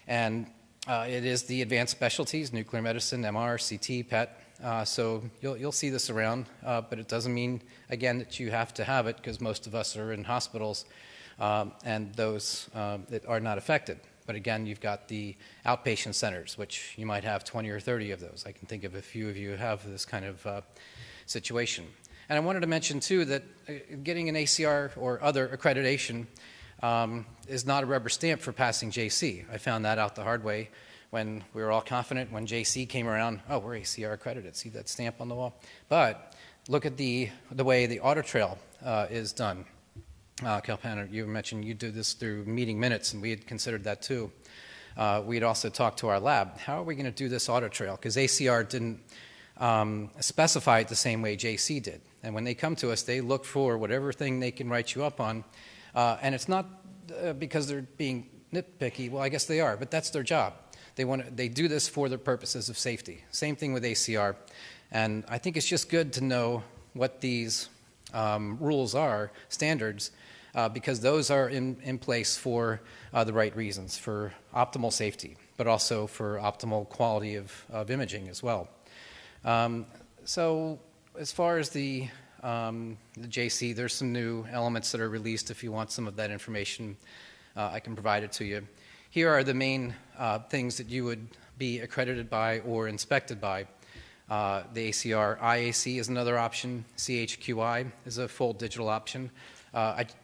and it is the advanced specialties, nuclear medicine, MR, CT, PET. So you'll see this around, but it doesn't mean, again, that you have to have it, because most of us are in hospitals, and those that are not affected. But again, you've got the outpatient centers, which you might have 20 or 30 of those. I can think of a few of you who have this kind of situation. And I wanted to mention, too, that getting an ACR or other accreditation is not a rubber stamp for passing JC. I found that out the hard way when we were all confident when JC came around. Oh, we're ACR accredited. See that stamp on the wall? But look at the way the audit trail is done. Kalpana, you mentioned you do this through meeting minutes, and we had considered that too. We had also talked to our lab. How are we going to do this audit trail? Because ACR didn't specify it the same way JC did. And when they come to us, they look for whatever thing they can write you up on. And it's not because they're being nitpicky. Well, I guess they are, but that's their job. They do this for the purposes of safety. Same thing with ACR. And I think it's just good to know what these rules are, standards, because those are in place for the right reasons, for optimal safety, but also for optimal quality of imaging as well. So as far as the JC, there's some new elements that are released. If you want some of that information, I can provide it to you. Here are the main things that you would be accredited by or inspected by. The ACR IAC is another option. CHQI is a full digital option. At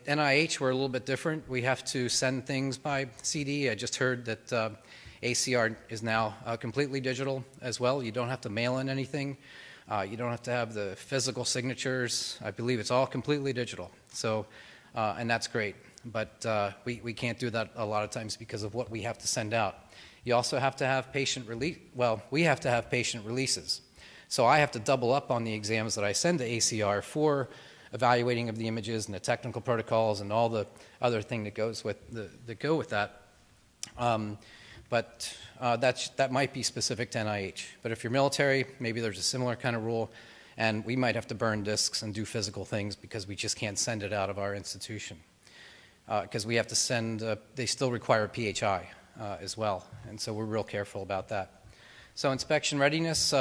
NIH, we're a little bit different. We have to send things by CD. I just heard that ACR is now completely digital as well. You don't have to mail in anything. You don't have to have the physical signatures. I believe it's all completely digital. So, and that's great. But we can't do that a lot of times because of what we have to send out. You also have to have patient release. Well, we have to have patient releases. So I have to double up on the exams that I send to ACR for evaluating of the images and the technical protocols and all the other thing that goes with that. But that might be specific to NIH. But if you're military, maybe there's a similar kind of rule. And we might have to burn discs and do physical things because we just can't send it out of our institution. Because we have to send, they still require PHI as well. And so we're real careful about that. So inspection readiness,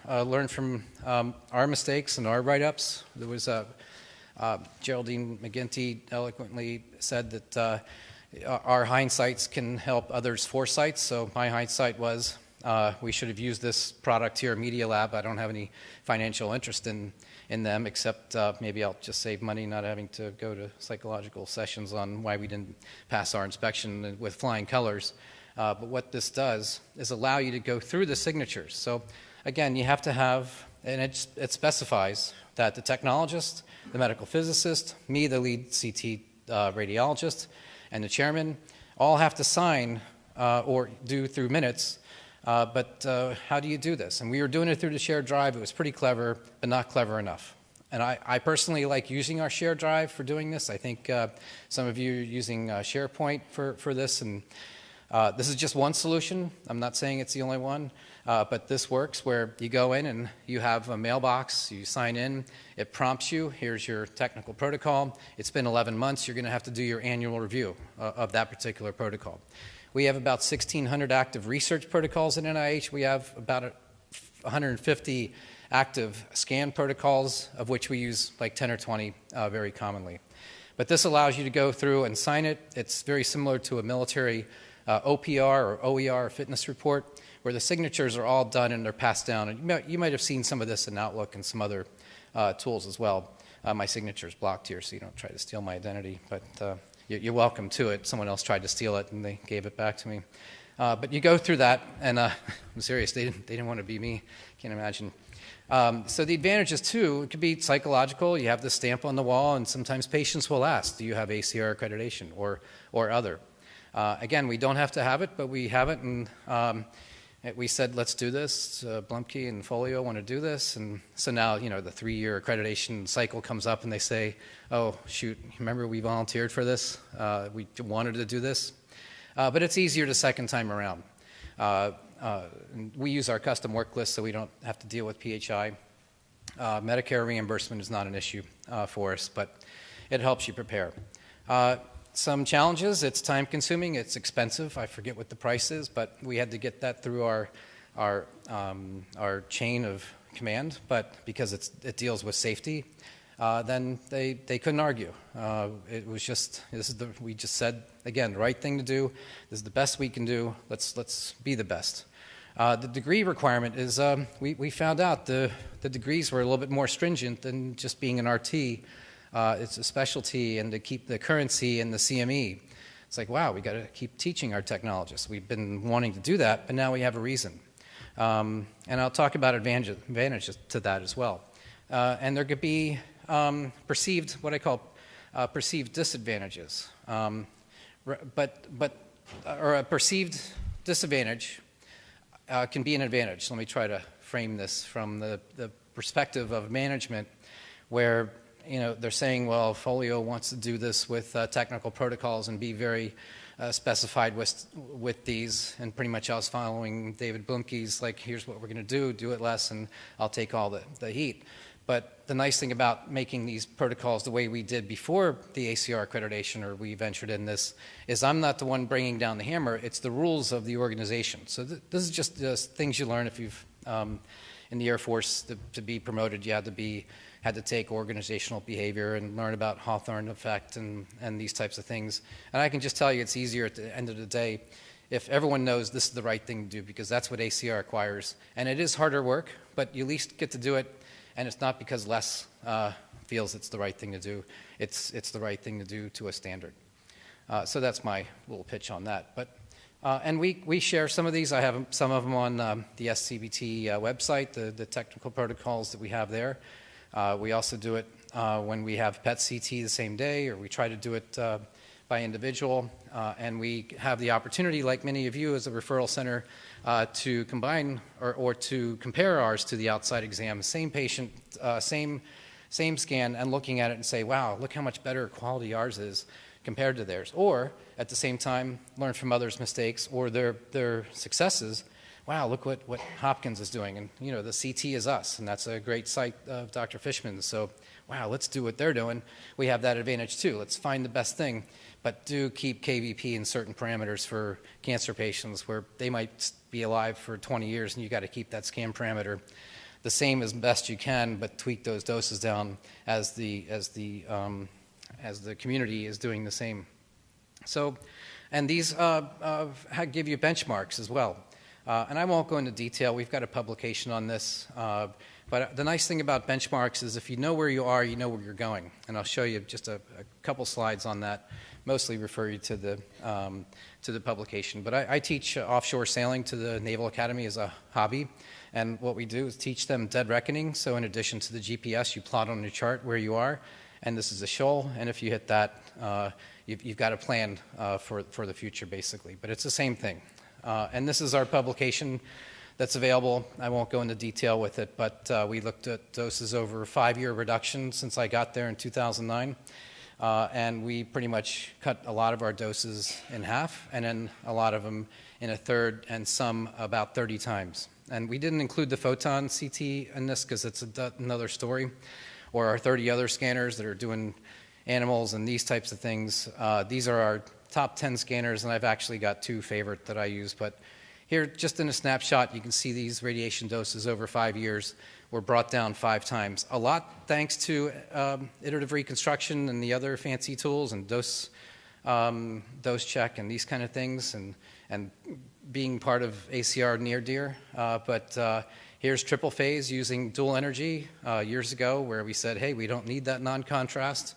learn from our mistakes and our write-ups. There was Geraldine McGinty eloquently said that our hindsights can help others' foresights. So my hindsight was we should have used this product here at Media Lab. I don't have any financial interest in them, except maybe I'll just save money not having to go to psychological sessions on why we didn't pass our inspection with flying colors. But what this does is allow you to go through the signatures. So again, you have to have, and it specifies that the technologist, the medical physicist, me, the lead CT radiologist, and the chairman all have to sign or do through minutes. But how do you do this? And we were doing it through the shared drive. It was pretty clever, but not clever enough. And I personally like using our shared drive for doing this. I think some of you are using SharePoint for this. And this is just one solution. I'm not saying it's the only one. But this works where you go in and you have a mailbox, you sign in, it prompts you, here's your technical protocol. It's been 11 months, you're going to have to do your annual review of that particular protocol. We have about 1,600 active research protocols in NIH. We have about 150 active scan protocols, of which we use like 10 or 20 very commonly. But this allows you to go through and sign it. It's very similar to a military OPR or OER fitness report, where the signatures are all done and they're passed down. And you might have seen some of this in Outlook and some other tools as well. My signature's blocked here, so you don't try to steal my identity, but you're welcome to it. Someone else tried to steal it and they gave it back to me. But you go through that, and I'm serious, they didn't want to be me. Can't imagine. So the advantages too, it could be psychological. You have the stamp on the wall, and sometimes patients will ask, do you have ACR accreditation or other? Again, we don't have to have it, but we have it, and we said, let's do this. Blumke and Folio want to do this. And so now, the 3-year accreditation cycle comes up and they say, oh, shoot, remember we volunteered for this? We wanted to do this. But it's easier the second time around. We use our custom work list so we don't have to deal with PHI. Medicare reimbursement is not an issue for us, but it helps you prepare. Some challenges, it's time consuming, it's expensive. I forget what the price is, but we had to get that through our chain of command, but because it deals with safety, then they couldn't argue. It was just, we just said, again, the right thing to do, this is the best we can do, let's be the best. The degree requirement is, we found out the degrees were a little bit more stringent than just being an RT. It's a specialty, and to keep the currency and the CME. It's like, wow, we got to keep teaching our technologists. We've been wanting to do that, but now we have a reason. And I'll talk about advantages to that as well. And there could be perceived, what I call perceived disadvantages. Or a perceived disadvantage can be an advantage. Let me try to frame this from the perspective of management, where they're saying, well, Folio wants to do this with technical protocols and be very specified with these. And pretty much I was following David Blumke's, like, here's what we're going to do it less, and I'll take all the heat. But the nice thing about making these protocols the way we did before the ACR accreditation, or we ventured in this, is I'm not the one bringing down the hammer. It's the rules of the organization. So this is just things you learn if you've, in the Air Force, to be promoted, you had to take organizational behavior and learn about Hawthorne effect and these types of things. And I can just tell you it's easier at the end of the day if everyone knows this is the right thing to do, because that's what ACR requires. And it is harder work, but you at least get to do it, and it's not because Les feels it's the right thing to do. It's the right thing to do to a standard. So that's my little pitch on that. But and we share some of these. I have some of them on the SCBT website, the technical protocols that we have there. We also do it when we have PET CT the same day, or we try to do it by individual. And we have the opportunity, like many of you as a referral center, to combine or to compare ours to the outside exam. Same patient, same scan, and looking at it and say, wow, look how much better quality ours is compared to theirs. Or, at the same time, learn from others' mistakes or their successes wow, look what Hopkins is doing. And, you know, the CT is us, and that's a great site of Dr. Fishman's. So, wow, let's do what they're doing. We have that advantage too. Let's find the best thing, but do keep KVP in certain parameters for cancer patients where they might be alive for 20 years and you got to keep that scan parameter the same as best you can, but tweak those doses down as the community is doing the same. So, and these give you benchmarks as well. And I won't go into detail. We've got a publication on this. But the nice thing about benchmarks is if you know where you are, you know where you're going. And I'll show you just a couple slides on that, mostly refer you to the publication. But I teach offshore sailing to the Naval Academy as a hobby. And what we do is teach them dead reckoning. So in addition to the GPS, you plot on your chart where you are. And this is a shoal. And if you hit that, you've got a plan for the future, basically. But it's the same thing. And this is our publication that's available. I won't go into detail with it, but we looked at doses over a 5-year reduction since I got there in 2009. And we pretty much cut a lot of our doses in half, and then a lot of them in a third, and some about 30 times. And we didn't include the photon CT in this because it's another story, or our 30 other scanners that are doing animals and these types of things. These are our top 10 scanners, and I've actually got 2 favorite that I use. But here, just in a snapshot, you can see these radiation doses over 5 years were brought down 5 times. A lot thanks to iterative reconstruction and the other fancy tools and dose check and these kind of things, and being part of ACR near dear. But here's triple phase using dual energy years ago, where we said, hey, we don't need that non-contrast.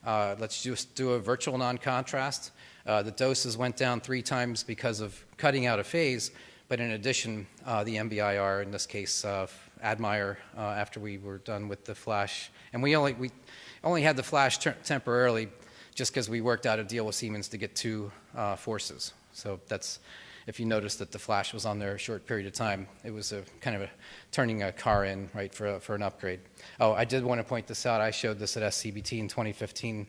Let's just do a virtual non-contrast. The doses went down 3 times because of cutting out a phase, but in addition, the MBIR, in this case, Admire, after we were done with the flash. And we only had the flash temporarily just because we worked out a deal with Siemens to get 2 forces. So that's, if you notice that the flash was on there a short period of time, it was a kind of a turning a car in, right, for an upgrade. Oh, I did want to point this out. I showed this at SCBT in 2015,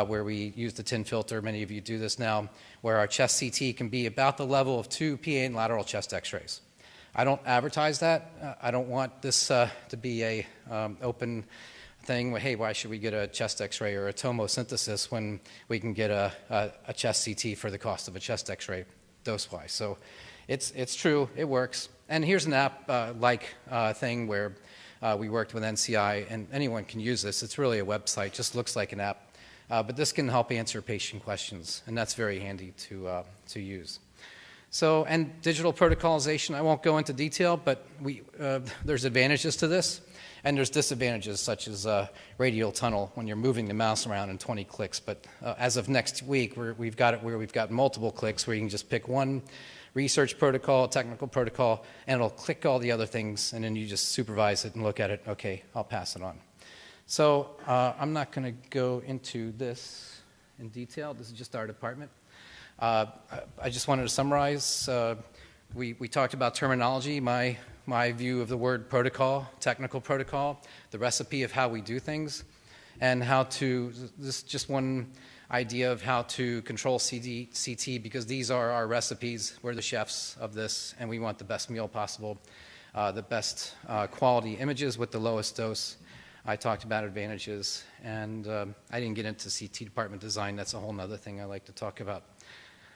where we used the tin filter. Many of you do this now, where our chest CT can be about the level of 2 PA and lateral chest x-rays. I don't advertise that. I don't want this to be a open thing where, hey, why should we get a chest x-ray or a tomosynthesis when we can get a chest CT for the cost of a chest x-ray dose-wise? So it's true. It works. And here's an app-like thing where we worked with NCI, and anyone can use this. It's really a website. Just looks like an app. But this can help answer patient questions, and that's very handy to use. So, and digital protocolization, I won't go into detail, but there's advantages to this, and there's disadvantages, such as radial tunnel when you're moving the mouse around in 20 clicks. But as of next week, we've got it where we've got multiple clicks where you can just pick one research protocol, technical protocol, and it'll click all the other things, and then you just supervise it and look at it. Okay, I'll pass it on. So I'm not going to go into this in detail. This is just our department. I just wanted to summarize. We talked about terminology, my view of the word protocol, technical protocol, the recipe of how we do things, and how to, this is just one idea of how to control CT, because these are our recipes. We're the chefs of this, and we want the best meal possible, the best quality images with the lowest dose. I talked about advantages, and I didn't get into CT department design. That's a whole other thing I like to talk about.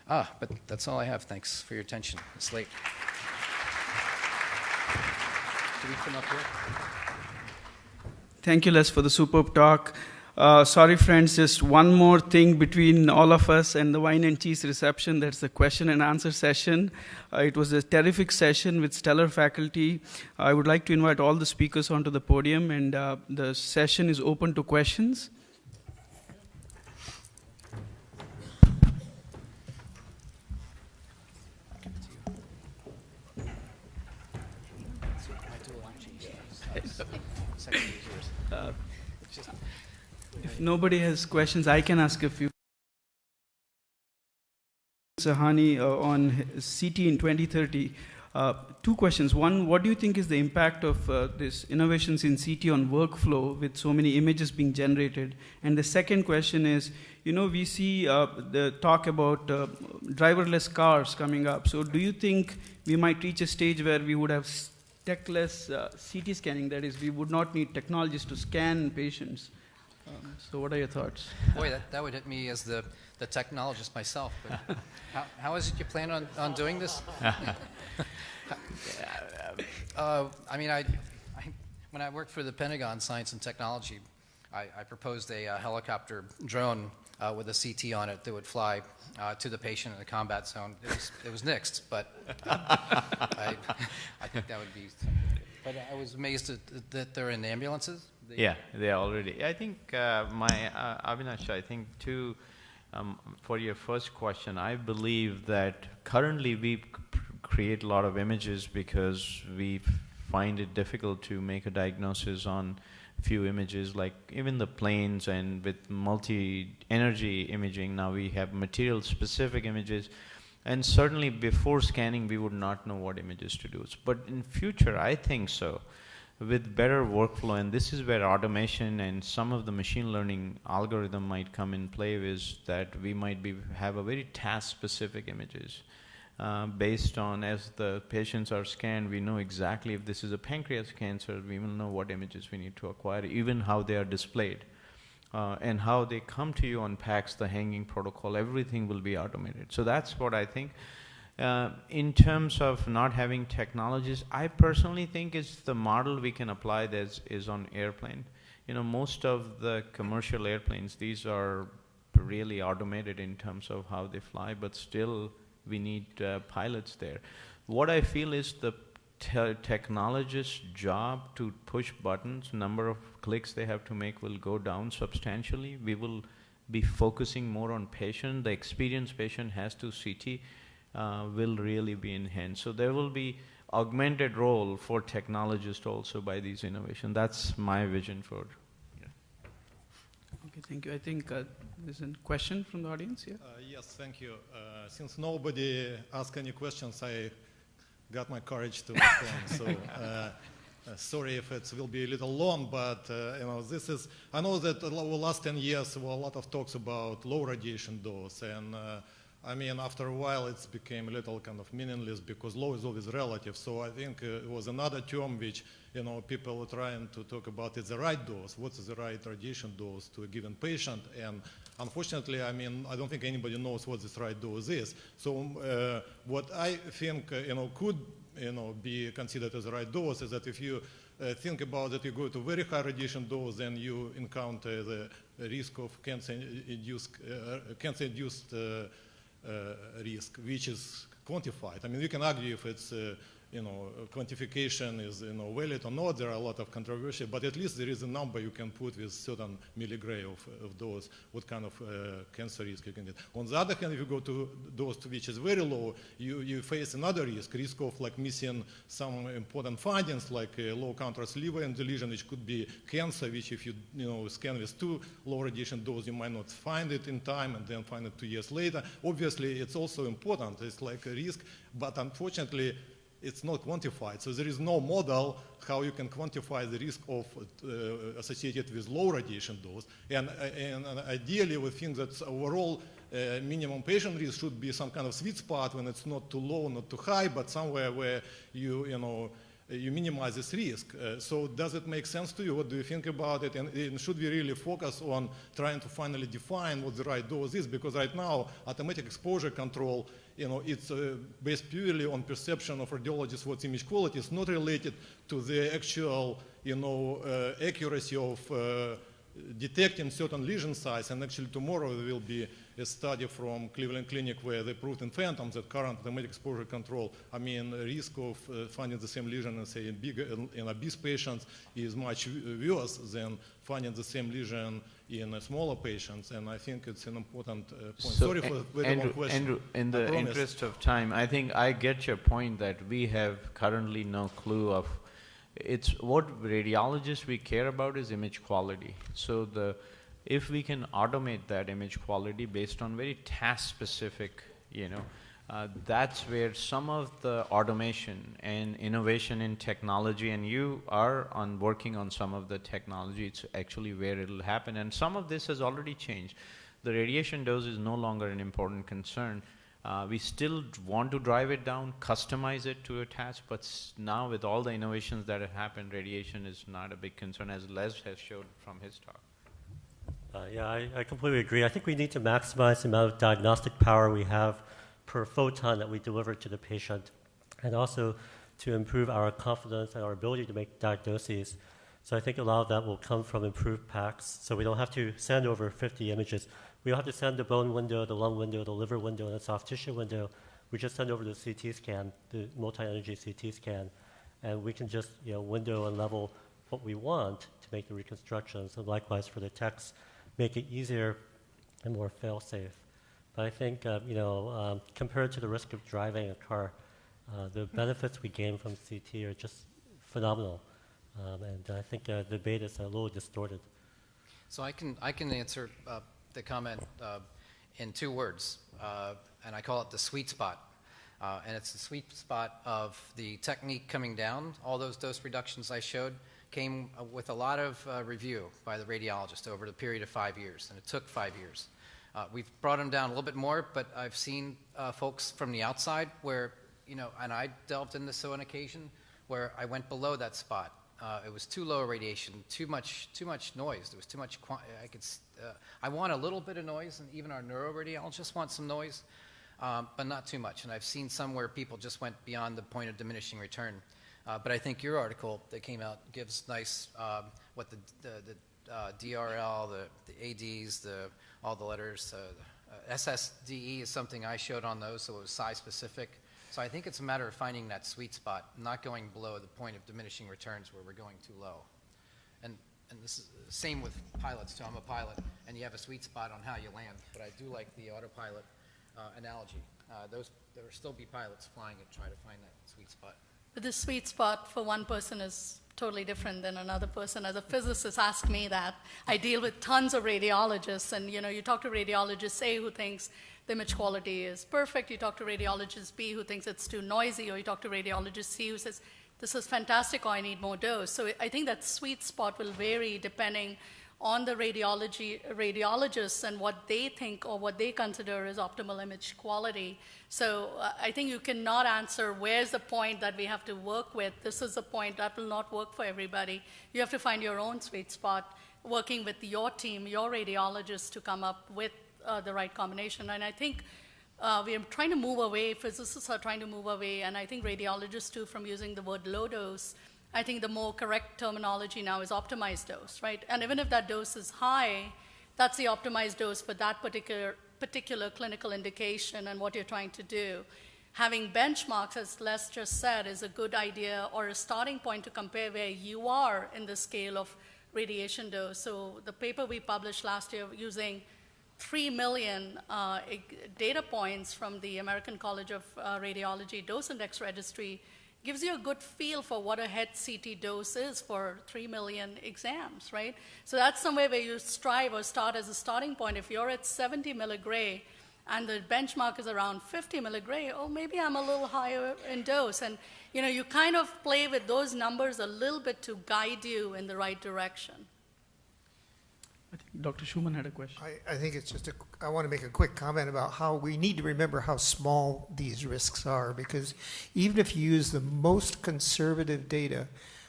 But that's all I have. Thanks for your attention. It's late. Can we come up here? Thank you, Les, for the superb talk. Sorry, friends, just one more thing between all of us and the wine and cheese reception. That's the question and answer session. It was a terrific session with stellar faculty. I would like to invite all the speakers onto the podium, and the session is open to questions. If nobody has questions, I can ask a few. Sahani on CT in 2030. Two questions. One, what do you think is the impact of this innovations in CT on workflow with so many images being generated? And the second question is, we see the talk about driverless cars coming up. So do you think we might reach a stage where we would have techless CT scanning? That is, we would not need technologists to scan patients. So what are your thoughts? Boy, that would hit me as the technologist myself. But how is it you plan on doing this? When I worked for the Pentagon Science and Technology, I proposed a helicopter drone with a CT on it that would fly to the patient in a combat zone. It was nixed, but I think that would be something. But I was amazed that they're in ambulances. Yeah, they are already. I think, Avinash, I think too, for your first question, I believe that currently we create a lot of images because we find it difficult to make a diagnosis on few images, like even the planes, and with multi-energy imaging, now we have material-specific images. And certainly before scanning, we would not know what images to do. But in future, I think so, with better workflow, and this is where automation and some of the machine learning algorithm might come in play, is that we might have a very task-specific images. Based on, as the patients are scanned, we know exactly if this is a pancreas cancer, we will know what images we need to acquire, even how they are displayed. And how they come to you on PACS, the hanging protocol, everything will be automated. So that's what I think. In terms of not having technologies, I personally think it's the model we can apply that is on airplane. Most of the commercial airplanes, these are really automated in terms of how they fly, but still we need pilots there. What I feel is the technologist's job to push buttons, number of clicks they have to make will go down substantially. We will be focusing more on patient. The experienced patient has to CT will really be enhanced. So there will be augmented role for technologists also by these innovations. That's my vision for it. Okay, thank you. I think there's a question from the audience here. Yes, thank you. Since nobody asked any questions, I got my courage to respond. So sorry if it will be a little long, but this is. I know that over the last 10 years there were a lot of talks about low radiation dose, and after a while it became a little kind of meaningless because low is always relative. So I think it was another term which people were trying to talk about. It's the right dose. What is the right radiation dose to a given patient? And unfortunately, I don't think anybody knows what this right dose is. So what I think could be considered as the right dose is that if you think about that, you go to very high radiation dose, then you encounter the risk of cancer-induced risk, which is quantified. We can argue if it's quantification is valid or not. There are a lot of controversy, but at least there is a number you can put with certain milligram of dose, what kind of cancer risk you can get. On the other hand, if you go to dose which is very low, you face another risk of like missing some important findings, like low contrast liver and lesion, which could be cancer, which if you scan with too low radiation dose, you might not find it in time and then find it 2 years later. Obviously, it's also important. It's like a risk, but unfortunately, it's not quantified. So there is no model how you can quantify the risk of associated with low radiation dose. And ideally, we think that overall minimum patient risk should be some kind of sweet spot when it's not too low, not too high, but somewhere where you minimize this risk. So does it make sense to you? What do you think about it? And should we really focus on trying to finally define what the right dose is? Because right now, automatic exposure control, it's based purely on perception of radiologists what's image quality. It's not related to the actual, accuracy of detecting certain lesion size. And actually tomorrow there will be a study from Cleveland Clinic where they proved in phantoms that current automatic exposure control, risk of finding the same lesion in, say, in obese patients is much worse than finding the same lesion in smaller patients. And I think it's an important point. So, sorry for the very long question. Andrew, in the interest of time, I think I get your point that we have currently no clue of. It's what radiologists we care about is image quality. So if we can automate that image quality based on very task-specific, That's where some of the automation and innovation in technology, and you are working on some of the technology, it's actually where it'll happen. And some of this has already changed. The radiation dose is no longer an important concern. We still want to drive it down, customize it to a task, but now with all the innovations that have happened, radiation is not a big concern, as Les has showed from his talk. Yeah, I completely agree. I think we need to maximize the amount of diagnostic power we have per photon that we deliver to the patient, and also to improve our confidence and our ability to make diagnoses. So I think a lot of that will come from improved packs, so we don't have to send over 50 images. We don't have to send the bone window, the lung window, the liver window, and the soft tissue window. We just send over the CT scan, the multi-energy CT scan, and we can just window and level what we want to make the reconstructions. And likewise for the techs, make it easier and more fail-safe. But I think, compared to the risk of driving a car, the benefits we gain from CT are just phenomenal. And I think the debate is a little distorted. So I can answer the comment in 2 words, and I call it the sweet spot. And it's the sweet spot of the technique coming down. All those dose reductions I showed came with a lot of review by the radiologist over the period of 5 years, and it took 5 years. We've brought them down a little bit more, but I've seen folks from the outside where, and I delved into so on occasion where I went below that spot. It was too low radiation, too much noise. There was too much. I want a little bit of noise, and even our neuroradiologists want some noise, but not too much. And I've seen some where people just went beyond the point of diminishing return. But I think your article that came out gives nice what the DRL, the ADs, all the letters. SSDE is something I showed on those, so it was size specific. So I think it's a matter of finding that sweet spot, not going below the point of diminishing returns where we're going too low. And this is the same with pilots too. I'm a pilot, and you have a sweet spot on how you land. But I do like the autopilot analogy. There will still be pilots flying and try to find that sweet spot. But the sweet spot for one person is totally different than another person. As a physicist, ask me that. I deal with tons of radiologists, and you talk to radiologist A who thinks the image quality is perfect. You talk to radiologist B who thinks it's too noisy, or you talk to radiologist C who says, this is fantastic, or I need more dose. So I think that sweet spot will vary depending on the radiologists and what they think or what they consider is optimal image quality. So I think you cannot answer where's the point that we have to work with. This is a point that will not work for everybody. You have to find your own sweet spot, working with your team, your radiologists, to come up with the right combination. And I think we are trying to move away, physicists are trying to move away, and I think radiologists too, from using the word low dose. I think the more correct terminology now is optimized dose, right? And even if that dose is high, that's the optimized dose for that particular clinical indication and what you're trying to do. Having benchmarks, as Les just said, is a good idea, or a starting point to compare where you are in the scale of radiation dose. So the paper we published last year using 3 million data points from the American College of Radiology Dose Index Registry gives you a good feel for what a head CT dose is for 3 million exams, right? So that's somewhere where you strive or start as a starting point. If you're at 70 milligray and the benchmark is around 50 milligray, oh, maybe I'm a little higher in dose. And you kind of play with those numbers a little bit to guide you in the right direction. I think Dr. Schumann had a question. I think it's just I want to make a quick comment about how we need to remember how small these risks are, because even if you use the most conservative data,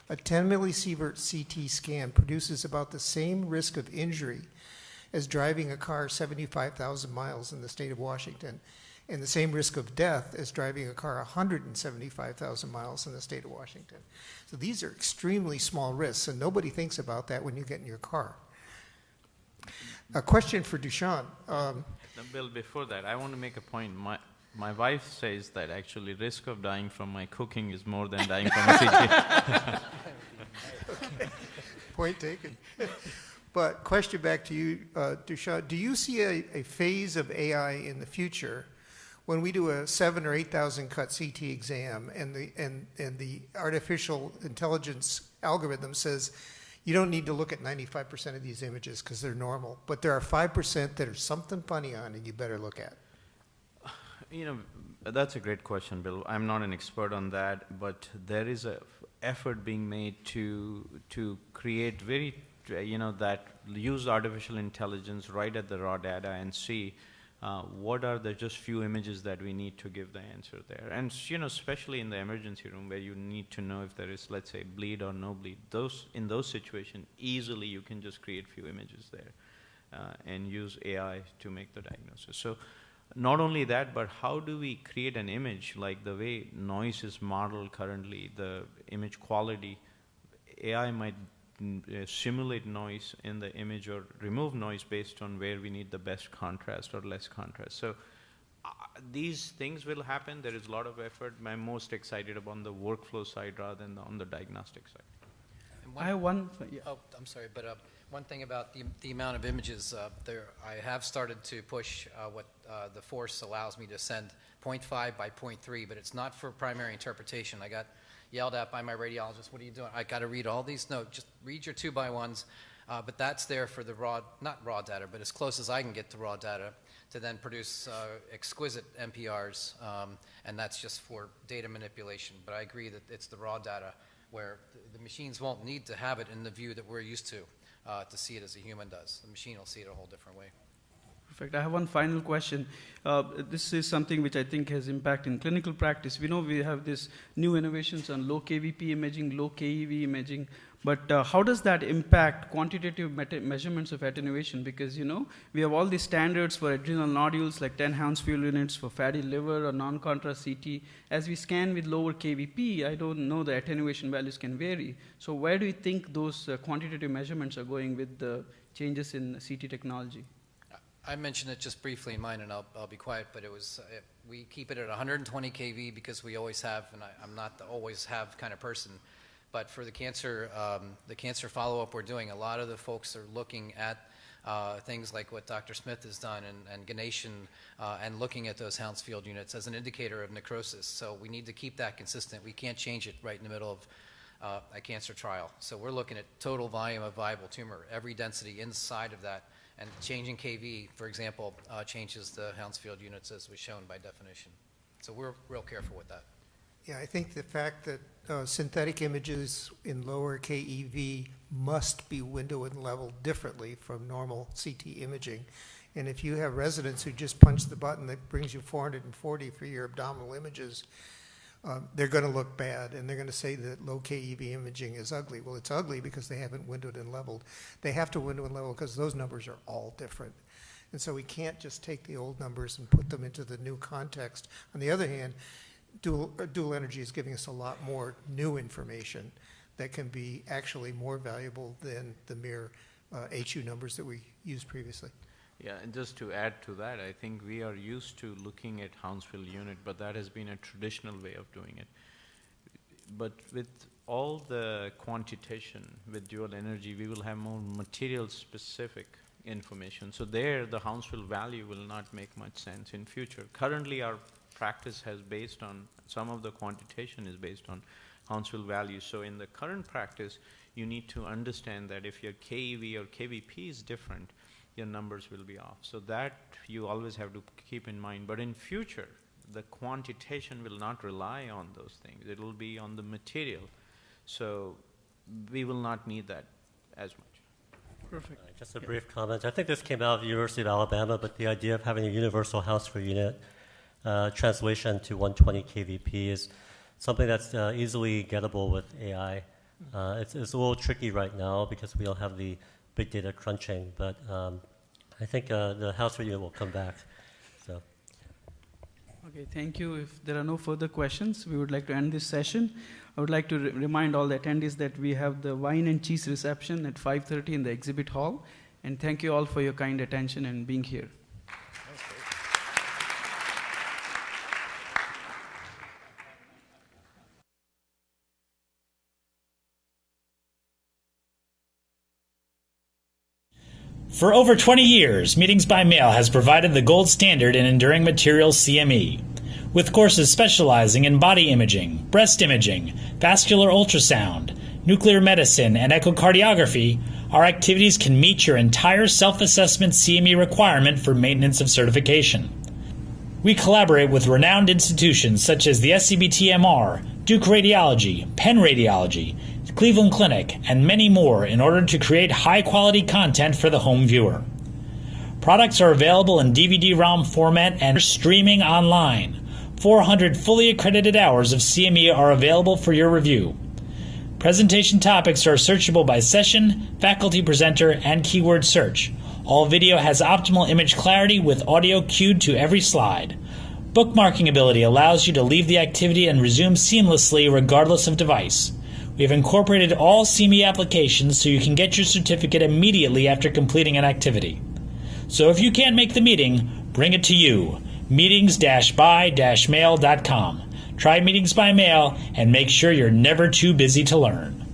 a 10 millisievert CT scan produces about the same risk of injury as driving a car 75,000 miles in the state of Washington, and the same risk of death as driving a car 175,000 miles in the state of Washington. So these are extremely small risks, and nobody thinks about that when you get in your car. A question for Dushan. Bill, before that, I want to make a point. My wife says that actually risk of dying from my cooking is more than dying from a CT. Okay. Point taken. But question back to you, Dushan. Do you see a phase of AI in the future when we do a 7,000 or 8,000 cut CT exam and the artificial intelligence algorithm says, you don't need to look at 95% of these images because they're normal, but there are 5% that are something funny on and you better look at? That's a great question, Bill. I'm not an expert on that, but there is a effort being made to create that use artificial intelligence right at the raw data and see what are the just few images that we need to give the answer there. And especially in the emergency room where you need to know if there is, let's say, bleed or no bleed. In those situations, easily you can just create few images there and use AI to make the diagnosis. So not only that, but how do we create an image like the way noise is modeled currently, the image quality, AI might simulate noise in the image or remove noise based on where we need the best contrast or less contrast. So these things will happen. There is a lot of effort. I'm most excited about the workflow side rather than on the diagnostic side. I have one. Oh, I'm sorry, but one thing about the amount of images I have started to push what the force allows me to send 0.5 by 0.3, but it's not for primary interpretation. I got yelled at by my radiologist. What are you doing? I got to read all these. No, just read your 2x1s. But that's there for the not raw data, but as close as I can get to raw data to then produce exquisite MPRs, and that's just for data manipulation. But I agree that it's the raw data where the machines won't need to have it in the view that we're used to see it as a human does. The machine will see it a whole different way. Perfect. I have one final question. This is something which I think has impact in clinical practice. We know we have this new innovations on low KVP imaging, low KEV imaging, but how does that impact quantitative measurements of attenuation? Because, we have all these standards for adrenal nodules, like 10 Hounsfield units for fatty liver or non-contrast CT. As we scan with lower KVP, I don't know the attenuation values can vary. So where do you think those quantitative measurements are going with the changes in CT technology? I mentioned it just briefly in mine, and I'll be quiet, but it was we keep it at 120 kV because we always have, and I'm not the always have kind of person, but for the cancer follow-up we're doing, a lot of the folks are looking at things like what Dr. Smith has done and Ganesh and looking at those Hounsfield units as an indicator of necrosis. So we need to keep that consistent. We can't change it right in the middle of a cancer trial. So we're looking at total volume of viable tumor, every density inside of that. And changing KV, for example, changes the Hounsfield units as was shown by definition. So we're real careful with that. Yeah, I think the fact that synthetic images in lower KEV must be windowed and leveled differently from normal CT imaging. And if you have residents who just punch the button that brings you 440 for your abdominal images, they're going to look bad, and they're going to say that low KEV imaging is ugly. Well, it's ugly because they haven't windowed and leveled. They have to window and level because those numbers are all different. And so we can't just take the old numbers and put them into the new context. On the other hand, dual energy is giving us a lot more new information that can be actually more valuable than the mere HU numbers that we used previously. Yeah, and just to add to that, I think we are used to looking at Hounsfield unit, but that has been a traditional way of doing it. But with all the quantitation with dual energy, we will have more material-specific information. So there, the Hounsfield value will not make much sense in future. Currently, our practice has based on, some of the quantitation is based on Hounsfield value. So in the current practice, you need to understand that if your KEV or KVP is different, your numbers will be off. So that you always have to keep in mind. But in future, the quantitation will not rely on those things. It will be on the material. So we will not need that as much. Perfect. Just a brief comment. I think this came out of the University of Alabama, but the idea of having a universal Hounsfield unit translation to 120 kVp is something that's easily gettable with AI. It's a little tricky right now because we don't have the big data crunching, but I think the Hounsfield unit will come back. So. Okay, thank you. If there are no further questions, we would like to end this session. I would like to remind all the attendees that we have the wine and cheese reception at 5:30 in the exhibit hall. And thank you all for your kind attention and being here. For over 20 years, Meetings by Mail has provided the gold standard in enduring materials CME. With courses specializing in body imaging, breast imaging, vascular ultrasound, nuclear medicine, and echocardiography, our activities can meet your entire self-assessment CME requirement for maintenance of certification. We collaborate with renowned institutions such as the SCBT-MR, Duke Radiology, Penn Radiology, Cleveland Clinic, and many more in order to create high-quality content for the home viewer. Products are available in DVD-ROM format and streaming online. 400 fully accredited hours of CME are available for your review. Presentation topics are searchable by session, faculty presenter, and keyword search. All video has optimal image clarity with audio cued to every slide. Bookmarking ability allows you to leave the activity and resume seamlessly regardless of device. We have incorporated all CME applications so you can get your certificate immediately after completing an activity. So if you can't make the meeting, bring it to you. Meetings-by-mail.com. Try Meetings by Mail and make sure you're never too busy to learn.